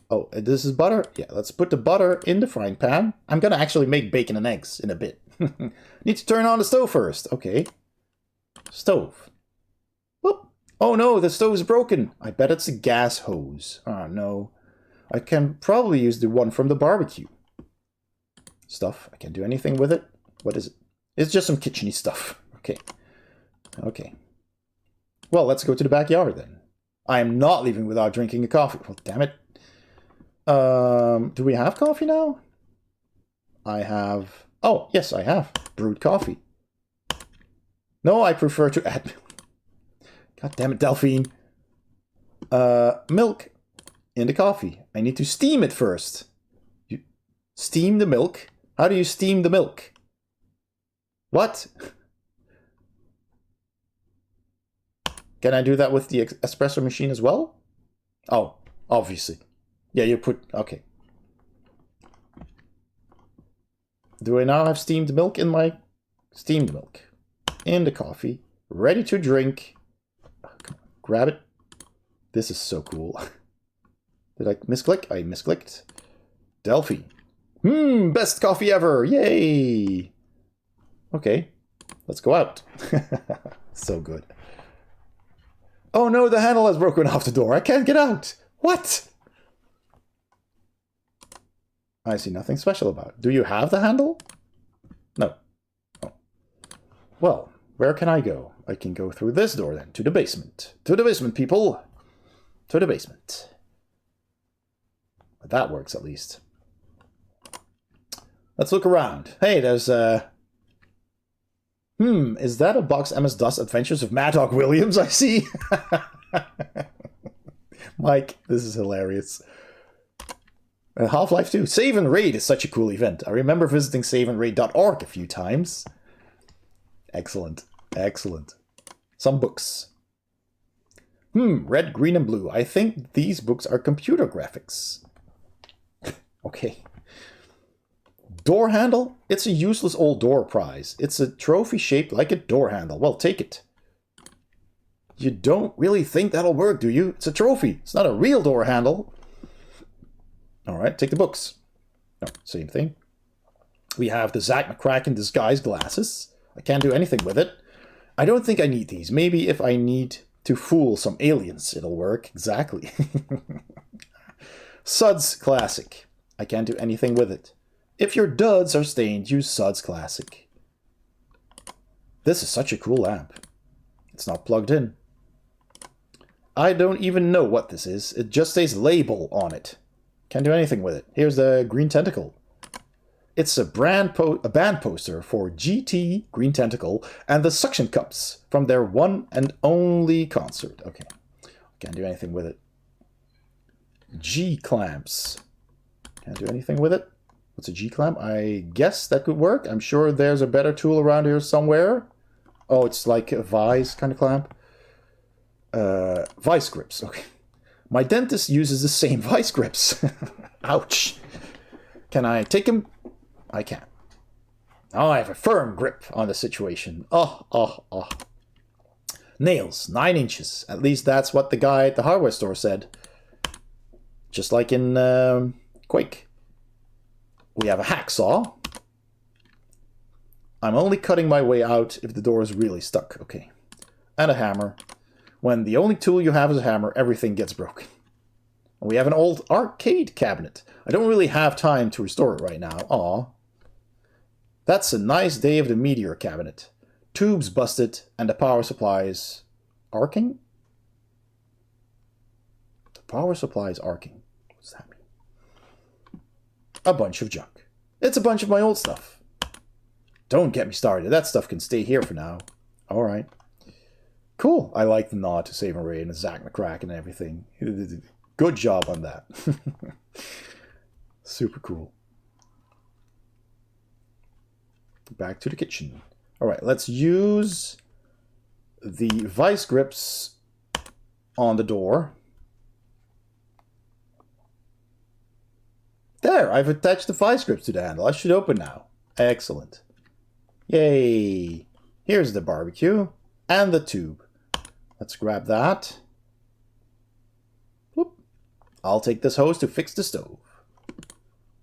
Oh, this is butter? Yeah, let's put the butter in the frying pan. I'm going to actually make bacon and eggs in a bit. Need to turn on the stove first. Okay. Stove. Whoop. Oh no, the stove is broken. I bet it's a gas hose. Oh no. I can probably use the one from the barbecue. Stuff. I can't do anything with it. What is it? It's just some kitcheny stuff. Okay. Okay. Well, let's go to the backyard then. I am not leaving without drinking a coffee. Well, damn it. Do we have coffee now? I have... Oh, yes, I have. Brewed coffee. No, I prefer to add... God damn it, Delphine. Milk in the coffee. I need to steam it first. You steam the milk? How do you steam the milk? What? Can I do that with the espresso machine as well? Oh, obviously. Yeah, you put... Okay. Do I now have steamed milk in my... Steamed milk. In the coffee. Ready to drink. Grab it. This is so cool. Did I misclick? I misclicked. Delphi. Best coffee ever. Yay. Okay. Let's go out. So good. Oh no, the handle has broken off the door. I can't get out. What? I see nothing special about it. Do you have the handle? No. Oh. Well, where can I go? I can go through this door then. To the basement. To the basement, people. To the basement. That works at least. Let's look around. Hey, there's Is that a box MS-DOS Adventures of Mad Dog Williams I see? Mike, this is hilarious. Half-Life 2. Save and Raid is such a cool event. I remember visiting saveandraid.org a few times. Excellent. Excellent. Some books. Red, green, and blue. I think these books are computer graphics. Okay. Door handle? It's a useless old door prize. It's a trophy shaped like a door handle. Well, take it. You don't really think that'll work, do you? It's a trophy. It's not a real door handle. Alright, take the books. No, same thing. We have the Zach McCracken disguise glasses. I can't do anything with it. I don't think I need these. Maybe if I need to fool some aliens, it'll work. Exactly. Suds Classic. I can't do anything with it. If your duds are stained, use Suds Classic. This is such a cool lamp. It's not plugged in. I don't even know what this is. It just says label on it. Can't do anything with it. Here's the Green Tentacle. It's a band poster for GT Green Tentacle and the Suction Cups from their one and only concert. Okay. Can't do anything with it. G-clamps. Can't do anything with it. What's a G-clamp? I guess that could work. I'm sure there's a better tool around here somewhere. Oh, it's like a vise kind of clamp. Vice grips. Okay. My dentist uses the same vice grips. Ouch. Can I take him? I can. Now I have a firm grip on the situation. Oh. Nails, 9 inches. At least that's what the guy at the hardware store said. Just like in Quake. We have a hacksaw. I'm only cutting my way out if the door is really stuck. Okay. And a hammer. When the only tool you have is a hammer, everything gets broken. And we have an old arcade cabinet. I don't really have time to restore it right now. Aw. That's a nice day of the meteor cabinet. Tubes busted and the power supply's arcing? The power supply is arcing. What does that mean? A bunch of junk. It's a bunch of my old stuff. Don't get me started. That stuff can stay here for now. Alright. Cool. I like the nod to Save and Raid and Zach McCracken and everything. Good job on that. Super cool. Back to the kitchen. Alright, let's use the vice grips on the door. There, I've attached the vice grips to the handle. I should open now. Excellent. Yay. Here's the barbecue and the tube. Let's grab that. Whoop. I'll take this hose to fix the stove.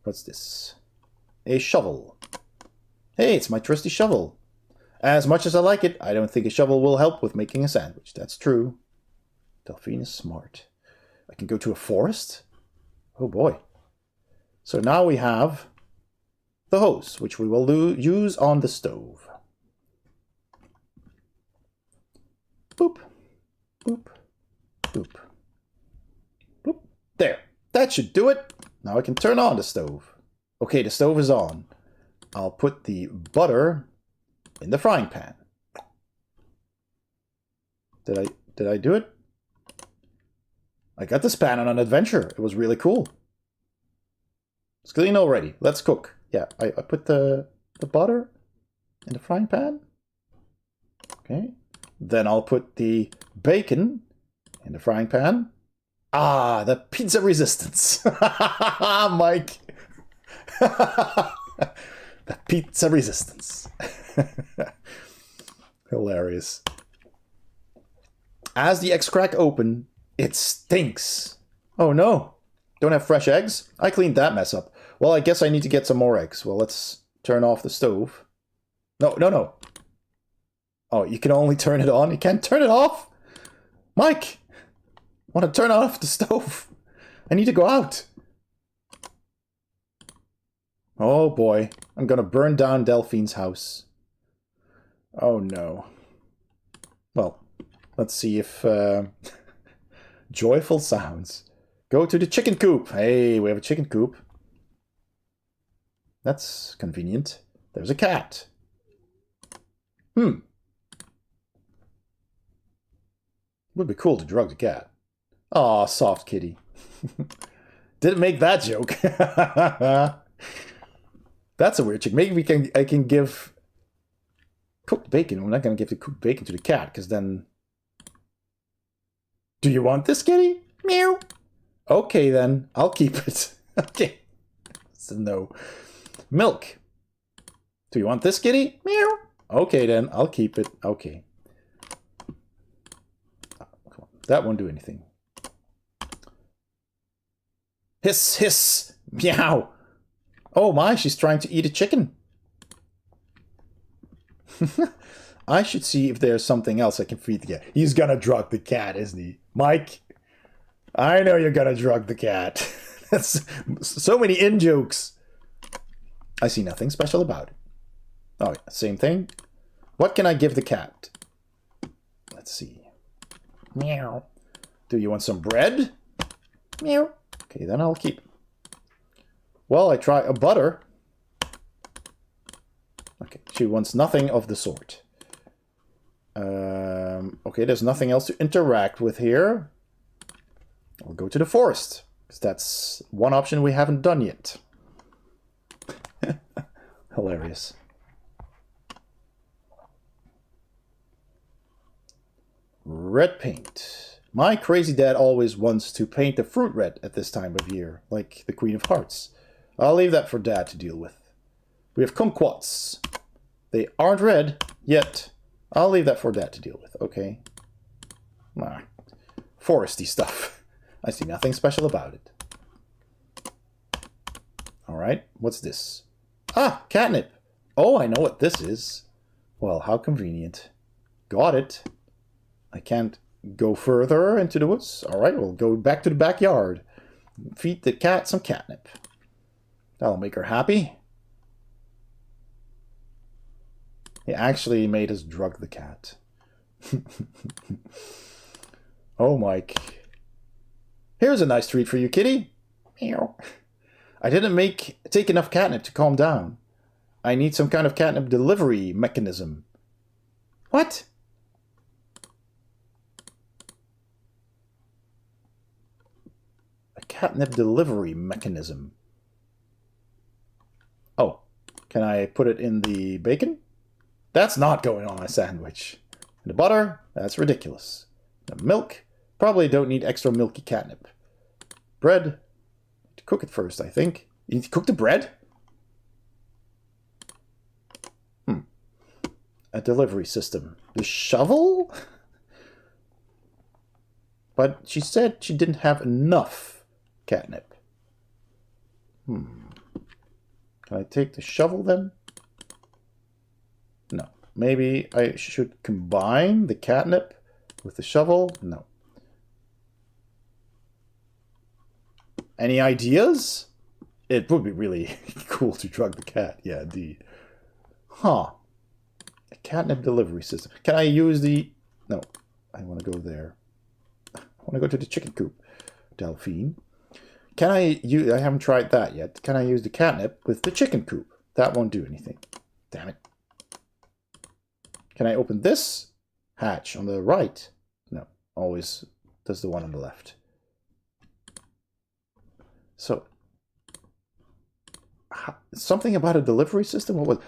What's this? A shovel. Hey, it's my trusty shovel. As much as I like it, I don't think a shovel will help with making a sandwich. That's true. Delphine is smart. I can go to a forest? Oh boy. So now we have the hose, which we will use on the stove. Boop. Boop. Boop. Boop. There. That should do it. Now I can turn on the stove. Okay, the stove is on. I'll put the butter in the frying pan. Did I do it? I got this pan on an adventure. It was really cool. It's clean already. Let's cook. Yeah, I put the butter in the frying pan. Okay. Then I'll put the bacon in the frying pan. Ah, the pizza resistance. Mike. The pizza resistance. Hilarious. As the eggs crack open, it stinks. Oh no. Don't have fresh eggs? I cleaned that mess up. Well, I guess I need to get some more eggs. Well, let's turn off the stove. No. Oh, you can only turn it on? You can't turn it off? Mike! I want to turn off the stove. I need to go out. Oh boy. I'm gonna burn down Delphine's house. Oh no. Well, let's see if... joyful sounds. Go to the chicken coop. Hey, we have a chicken coop. That's convenient. There's a cat. Would be cool to drug the cat. Aw, soft kitty. Didn't make that joke. That's a weird trick. Maybe I can give cooked bacon. I'm not going to give the cooked bacon to the cat, because then... Do you want this, kitty? Meow. Okay, then. I'll keep it. Okay. So no. Milk. Do you want this, kitty? Meow. Okay, then. I'll keep it. Okay. That won't do anything. Hiss, hiss. Meow. Oh my, she's trying to eat a chicken. I should see if there's something else I can feed the cat. He's gonna drug the cat, isn't he? Mike, I know you're gonna drug the cat. That's so many in-jokes. I see nothing special about it. Oh, same thing. What can I give the cat? Let's see. Meow. Do you want some bread? Meow. Okay, then I'll keep it. Well, I try a butter. Okay, she wants nothing of the sort. Okay, there's nothing else to interact with here. I'll go to the forest, because that's one option we haven't done yet. Hilarious. Red paint. My crazy dad always wants to paint the fruit red at this time of year, like the Queen of Hearts. I'll leave that for Dad to deal with. We have kumquats. They aren't red yet. I'll leave that for Dad to deal with. Okay. Ah, foresty stuff. I see nothing special about it. Alright, what's this? Ah, catnip. Oh, I know what this is. Well, how convenient. Got it. I can't go further into the woods. Alright, we'll go back to the backyard. Feed the cat some catnip. That'll make her happy. He actually made us drug the cat. Oh, Mike. Here's a nice treat for you, kitty. Meow. I didn't take enough catnip to calm down. I need some kind of catnip delivery mechanism. What? A catnip delivery mechanism. Oh, can I put it in the bacon? That's not going on a sandwich. And the butter? That's ridiculous. The milk? Probably don't need extra milky catnip. Bread? To cook it first, I think. You need to cook the bread? A delivery system. The shovel? But she said she didn't have enough catnip. Can I take the shovel then? No. Maybe I should combine the catnip with the shovel? No. Any ideas? It would be really cool to drug the cat. Yeah, indeed. Huh. A catnip delivery system. Can I use the... No. I want to go there. I want to go to the chicken coop. Delphine. Can I use... I haven't tried that yet. Can I use the catnip with the chicken coop? That won't do anything. Damn it. Can I open this hatch on the right? No. Always does the one on the left. So... something about a delivery system? What was...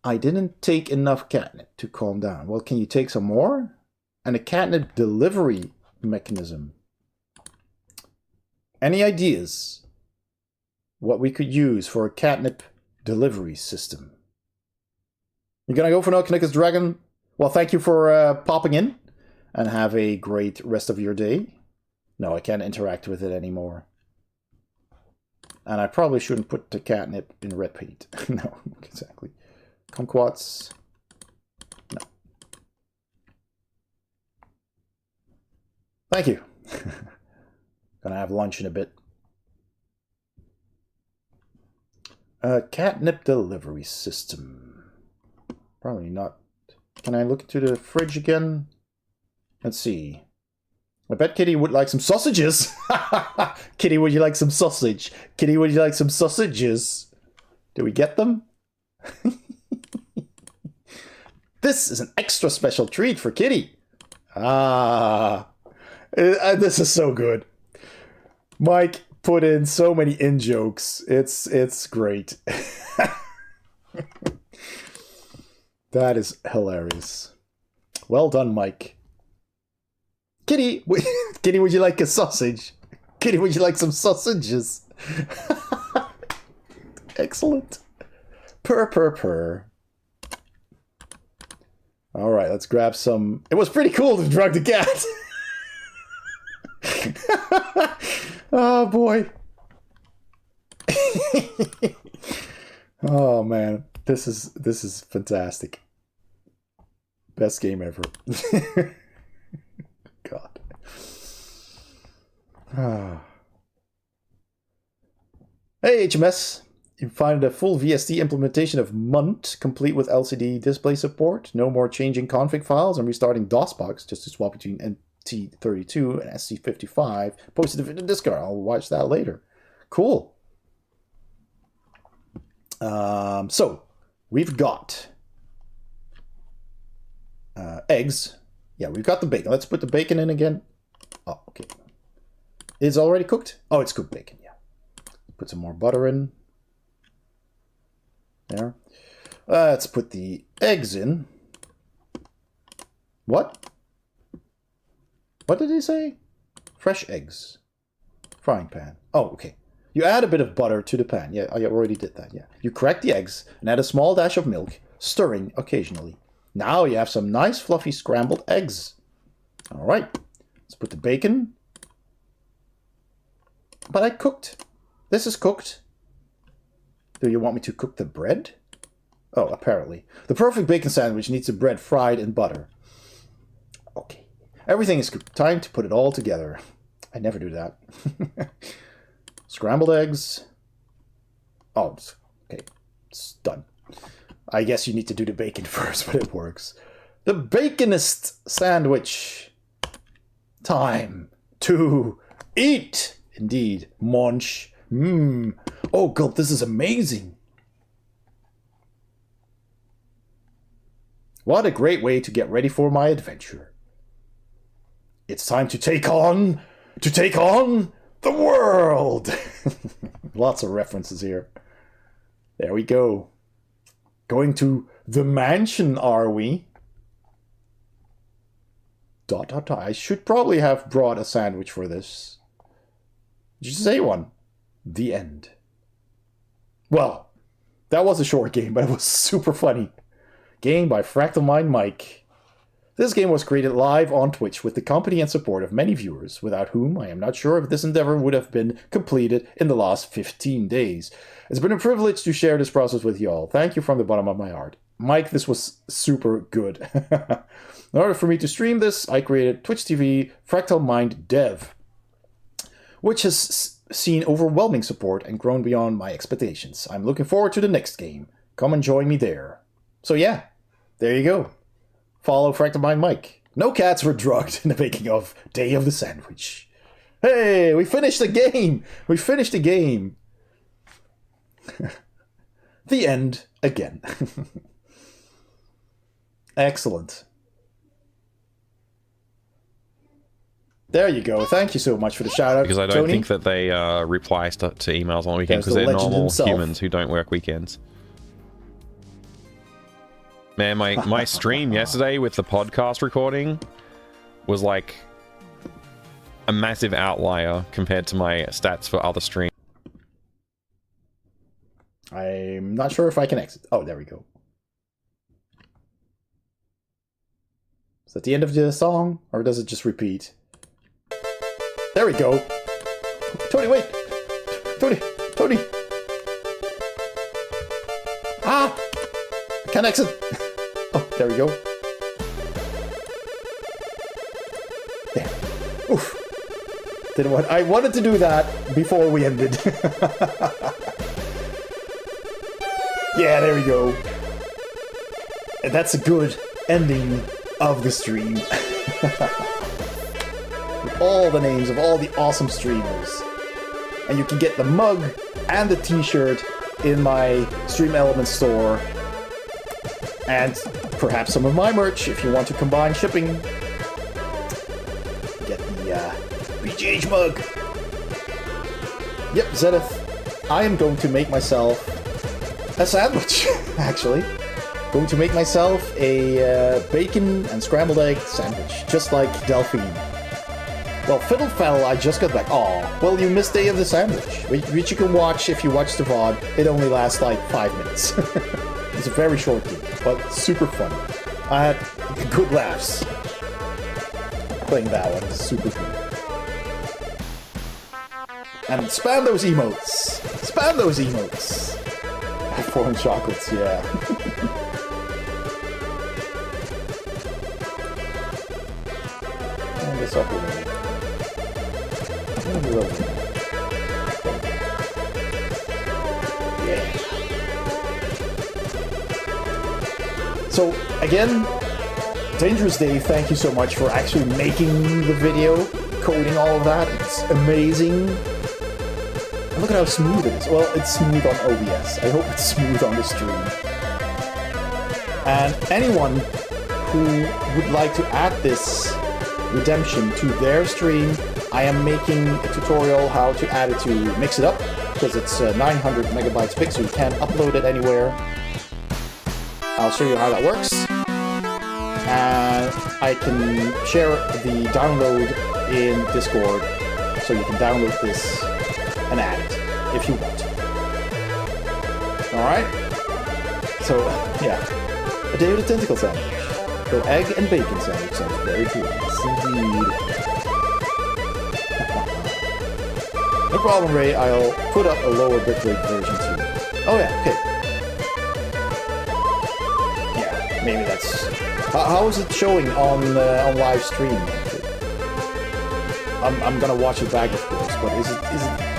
I didn't take enough catnip to calm down. Well, can you take some more? And a catnip delivery mechanism. Any ideas? What we could use for a catnip delivery system? You're gonna go for no Knickus Dragon? Well, thank you for popping in. And have a great rest of your day. No, I can't interact with it anymore. And I probably shouldn't put the catnip in red paint. No, exactly. Kumquats. No. Thank you. Gonna have lunch in a bit. Catnip delivery system. Probably not. Can I look into the fridge again? Let's see. I bet Kitty would like some sausages. Kitty, would you like some sausage? Kitty, would you like some sausages? Do we get them? This is an extra special treat for Kitty. Ah, this is so good. Mike put in so many in-jokes. It's great. That is hilarious. Well done, Mike. Kitty, Kitty, would you like a sausage? Kitty, would you like some sausages? Excellent. Purr. All right, let's grab some. It was pretty cool to drug the cat. Oh boy. Oh man, this is fantastic. Best game ever. God. Hey HMS, you find a full VST implementation of MUNT, complete with LCD display support. No more changing config files and restarting DOSBox just to swap between NT32 and SC55. Posted it in Discord. I'll watch that later. Cool. So we've got eggs. Yeah, we've got the bacon. Let's put the bacon in again. Oh, okay. It's already cooked? Oh, it's cooked bacon, yeah. Put some more butter in. There. Let's put the eggs in. What? What did he say? Fresh eggs. Frying pan. Oh, okay. You add a bit of butter to the pan. Yeah, I already did that, yeah. You crack the eggs and add a small dash of milk, stirring occasionally. Now you have some nice fluffy scrambled eggs. All right. Let's put the bacon. But I cooked. This is cooked. Do you want me to cook the bread? Oh, apparently. The perfect bacon sandwich needs the bread fried in butter. Okay. Everything is cooked. Time to put it all together. I never do that. Scrambled eggs. Oh, okay. It's done. I guess you need to do the bacon first, but it works. The baconist sandwich. Time to eat. Indeed. Munch. Mmm. Oh, God, this is amazing. What a great way to get ready for my adventure. It's time to take on the world. Lots of references here. There we go. Going to the mansion, are we? ... I should probably have brought a sandwich for this. Did you say one? The end. Well, that was a short game, but it was super funny. Game by FractalMindMike. This game was created live on Twitch with the company and support of many viewers, without whom I am not sure if this endeavor would have been completed in the last 15 days. It's been a privilege to share this process with y'all. Thank you from the bottom of my heart. Mike, this was super good. In order for me to stream this, I created Twitch TV FractalMindDev, which has seen overwhelming support and grown beyond my expectations. I'm looking forward to the next game. Come and join me there. So yeah, there you go. Follow FractalMindMike. No cats were drugged in the making of Day of the Sandwich. Hey, we finished the game! We finished the game! The end again. Excellent. There you go. Thank you so much for the shout out, because I don't think that they reply to emails on the weekend, because they're normal humans who don't work weekends. Man, my stream yesterday with the podcast recording was like a massive outlier compared to my stats for other streams. I'm not sure if I can exit. Oh, there we go. Is that the end of the song? Or does it just repeat? There we go. Tony, wait! Tony! Ah! I can't exit! Oh, there we go. There. Oof. Didn't want. I wanted to do that before we ended. Yeah, there we go. And that's a good ending of the stream. With all the names of all the awesome streamers. And you can get the mug and the t-shirt in my Stream Elements store. And perhaps some of my merch if you want to combine shipping. Get the BGH mug. Yep, Zenith. I am going to make myself a sandwich, actually. Going to make myself a bacon and scrambled egg sandwich, just like Delphine. Well, Fiddle Faddle, I just got back. Aw, well, you missed Day of the Sandwich, which you can watch if you watch the VOD. It only lasts like 5 minutes. It's a very short game, but super fun. I had good laughs playing that one. It's super cool. And spam those emotes! Spam those emotes! Foreign chocolates, yeah. And this up a little. Yeah. So, again, Dangerous Dave, thank you so much for actually making the video, coding all of that. It's amazing. And look at how smooth it is. Well, it's smooth on OBS. I hope it's smooth on the stream. And anyone who would like to add this redemption to their stream, I am making a tutorial how to add it to Mix It Up, because it's 900 megabytes big, so you can't upload it anywhere. I'll show you how that works. And I can share the download in Discord, so you can download this and add it, if you want. Alright? So, yeah. A Day of the Tentacle sandwich. So egg and bacon sandwich sounds very cool. Yes, indeed. No problem, Ray. I'll put up a lower bitrate version too. Oh yeah, okay. Yeah, maybe that's... how is it showing on live stream? I'm gonna watch it back, of course, but is it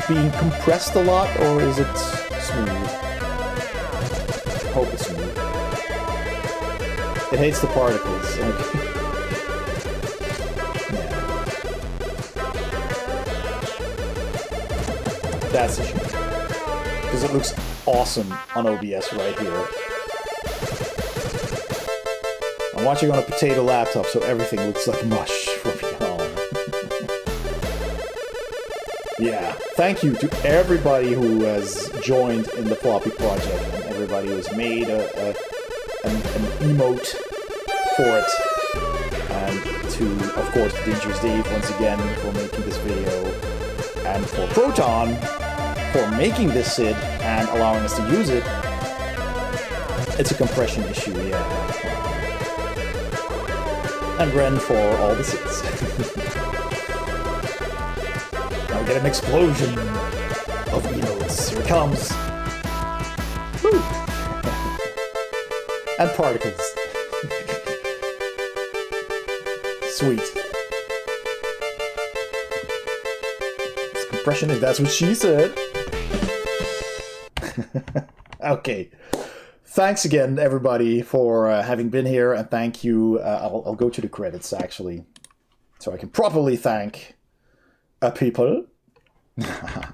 being compressed a lot, or is it smooth? I hope it's smooth. It hates the particles. Okay. Yeah. That's a shame. Because it looks awesome on OBS right here. I'm watching on a potato laptop, so everything looks like mush from beyond. Yeah, thank you to everybody who has joined in the Floppy Project, and everybody who has made an emote for it. And to, of course, Dangerous Dave once again for making this video. And for Proton for making this SID and allowing us to use it. It's a compression issue, yeah. And Ren for all the SIDs. Now we get an explosion of emotes. Here it comes. Woo. And particles. Sweet. It's compression if that's what she said. Okay. Thanks again, everybody, for having been here, and thank you. I'll go to the credits, actually, so I can properly thank people. I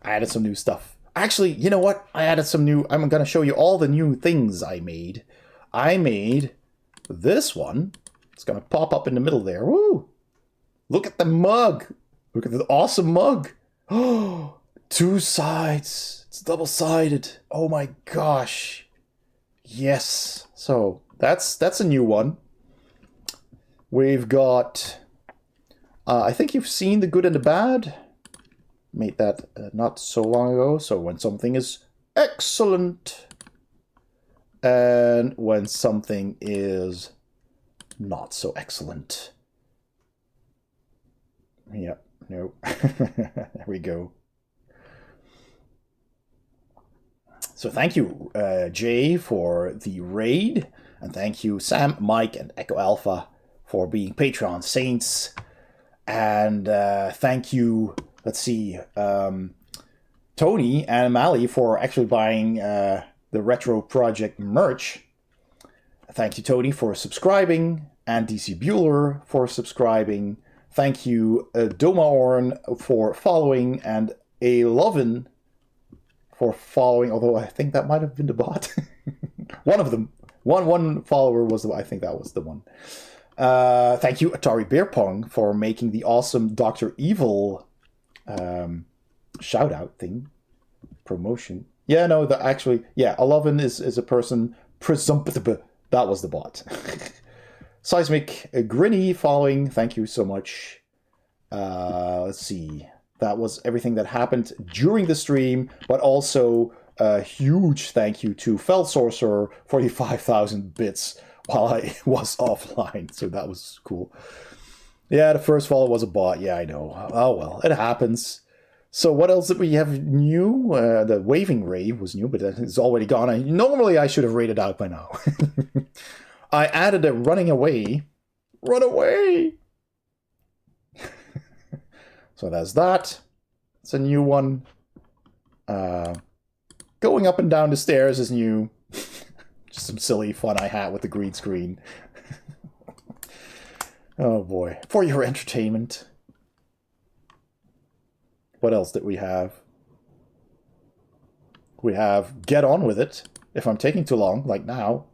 added some new stuff. Actually, you know what? I added some new... I'm going to show you all the new things I made. I made this one. It's going to pop up in the middle there. Woo! Look at the mug. Look at the awesome mug. Oh, 2 sides. It's double-sided. Oh my gosh. Yes. So that's a new one. We've got... I think you've seen the good and the bad. Made that not so long ago. So when something is excellent and when something is not so excellent. Yep. No. There we go. So thank you, Jay, for the raid. And thank you, Sam, Mike, and Echo Alpha for being Patreon saints. And thank you, let's see, Tony and Mally for actually buying the Retro Project merch. Thank you, Tony, for subscribing. And DC Bueller for subscribing. Thank you, Doma Orn, for following. And A Lovin for following, although I think that might have been the bot. One of them One follower was the, I think that was the one. Thank you, Atari Beer Pong, for making the awesome Dr. Evil shout out thing. Promotion. Yeah, no, actually, yeah, Eleven is a person. Presumptive. That was the bot. Seismic Grinny following. Thank you so much. Let's see. That was everything that happened during the stream, but also a huge thank you to Fell Sorcerer, 45,000 bits while I was offline. So that was cool. Yeah, the first follow was a bot. Yeah, I know. Oh, well, it happens. So what else did we have new? The Waving Ray was new, but it's already gone. Normally, I should have rated out by now. I added a Running Away. Run away! So that's that. It's a new one. Going up and down the stairs is new. Just some silly fun I had with the green screen. Oh boy. For your entertainment. What else did we have? We have Get On With It. If I'm taking too long, like now.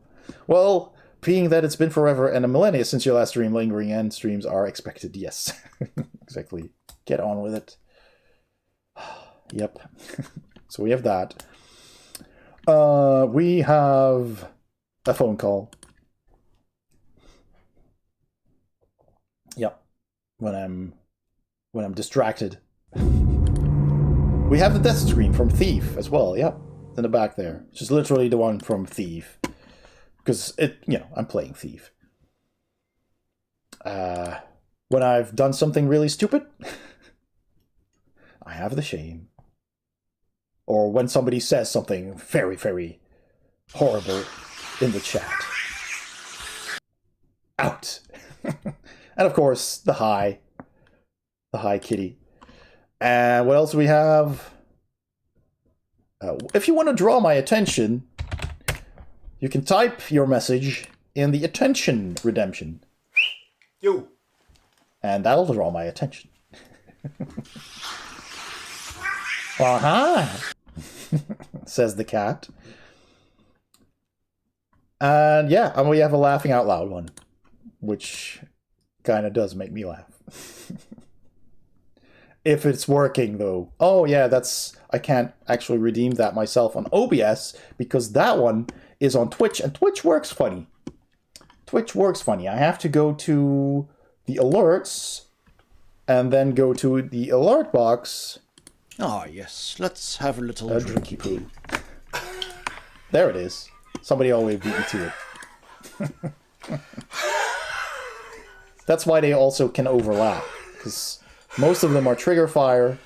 Well, being that it's been forever and a millennia since your last stream, lingering end streams are expected. Yes. Exactly. Get on with it. Yep. So we have that. We have a phone call. Yep. When I'm distracted. We have the death screen from Thief as well. Yep. In the back there. It's just literally the one from Thief. Because I'm playing Thief. When I've done something really stupid, I have the shame. Or when somebody says something very, very horrible in the chat. Out. And of course, the hi kitty. And what else do we have? If you want to draw my attention, you can type your message in the attention redemption. You. And that'll draw my attention. Uh-huh. Says the cat. And yeah, and we have a laughing out loud one, which kind of does make me laugh. If it's working, though. Oh, yeah, I can't actually redeem that myself on OBS, because that one is on Twitch, and Twitch works funny. Twitch works funny. I have to go to the alerts, and then go to the alert box. Ah, yes. Let's have a little drinky poo. There it is. Somebody always beat me to it. That's why they also can overlap, because most of them are trigger fire.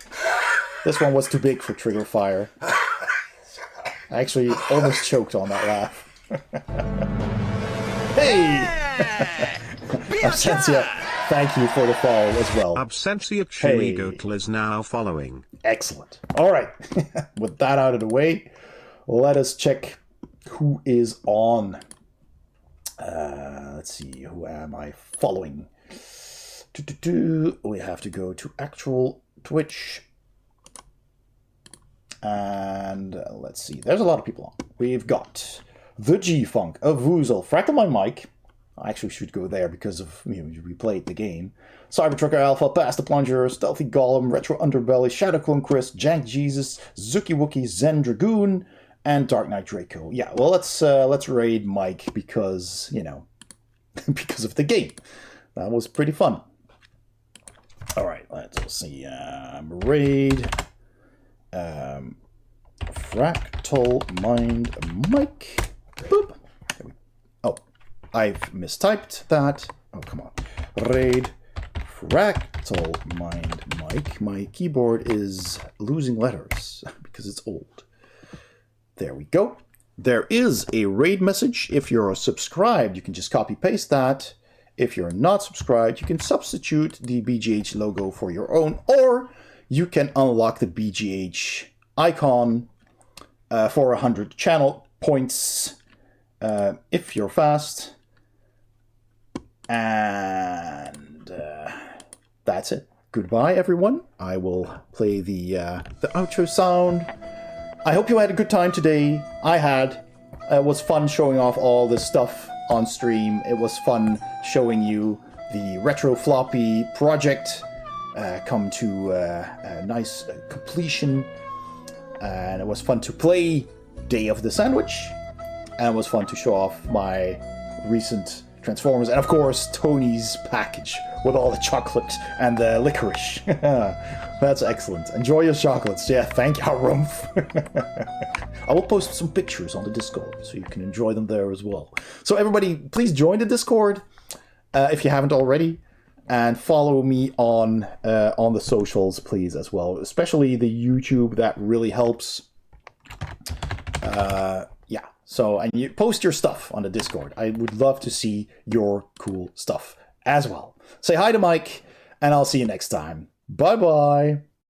This one was too big for trigger fire. I actually almost choked on that laugh. Hey! Absentia, thank you for the follow as well. Absentia Chirigotle is now following. Excellent. All right. With that out of the way, let us check who is on. Let's see. Who am I following? We have to go to actual Twitch. And let's see. There's a lot of people on. We've got the G-Funk, a Woozle, FractalMindMike. I actually should go there because of we played the game. Cybertrucker Alpha, Past the Plunger, Stealthy Golem, Retro Underbelly, Shadowclone Chris, Jank Jesus, Zuki Wookie, Zen Dragoon, and Dark Knight Draco. Yeah, well, let's raid Mike because because of the game. That was pretty fun. All right, let's see. Raid. FractalMindMike. Boop. Oh, I've mistyped that. Oh, come on. Raid FractalMindMike. My keyboard is losing letters because it's old. There we go. There is a raid message. If you're subscribed, you can just copy paste that. If you're not subscribed, you can substitute the BGH logo for your own, or you can unlock the BGH icon for 100 channel points if you're fast. And that's it. Goodbye, everyone. I will play the outro sound. I hope you had a good time today. I had. It was fun showing off all this stuff on stream. It was fun showing you the retro floppy project come to a nice completion. And it was fun to play Day of the Sandwich. And it was fun to show off my recent Transformers. And of course, Tony's package with all the chocolate and the licorice. That's excellent. Enjoy your chocolates. Yeah, thank you, Rumpf. I will post some pictures on the Discord so you can enjoy them there as well. So everybody, please join the Discord if you haven't already. And follow me on the socials, please, as well. Especially the YouTube, that really helps. Yeah, so, and you post your stuff on the Discord. I would love to see your cool stuff as well. Say hi to Mike, and I'll see you next time. Bye-bye.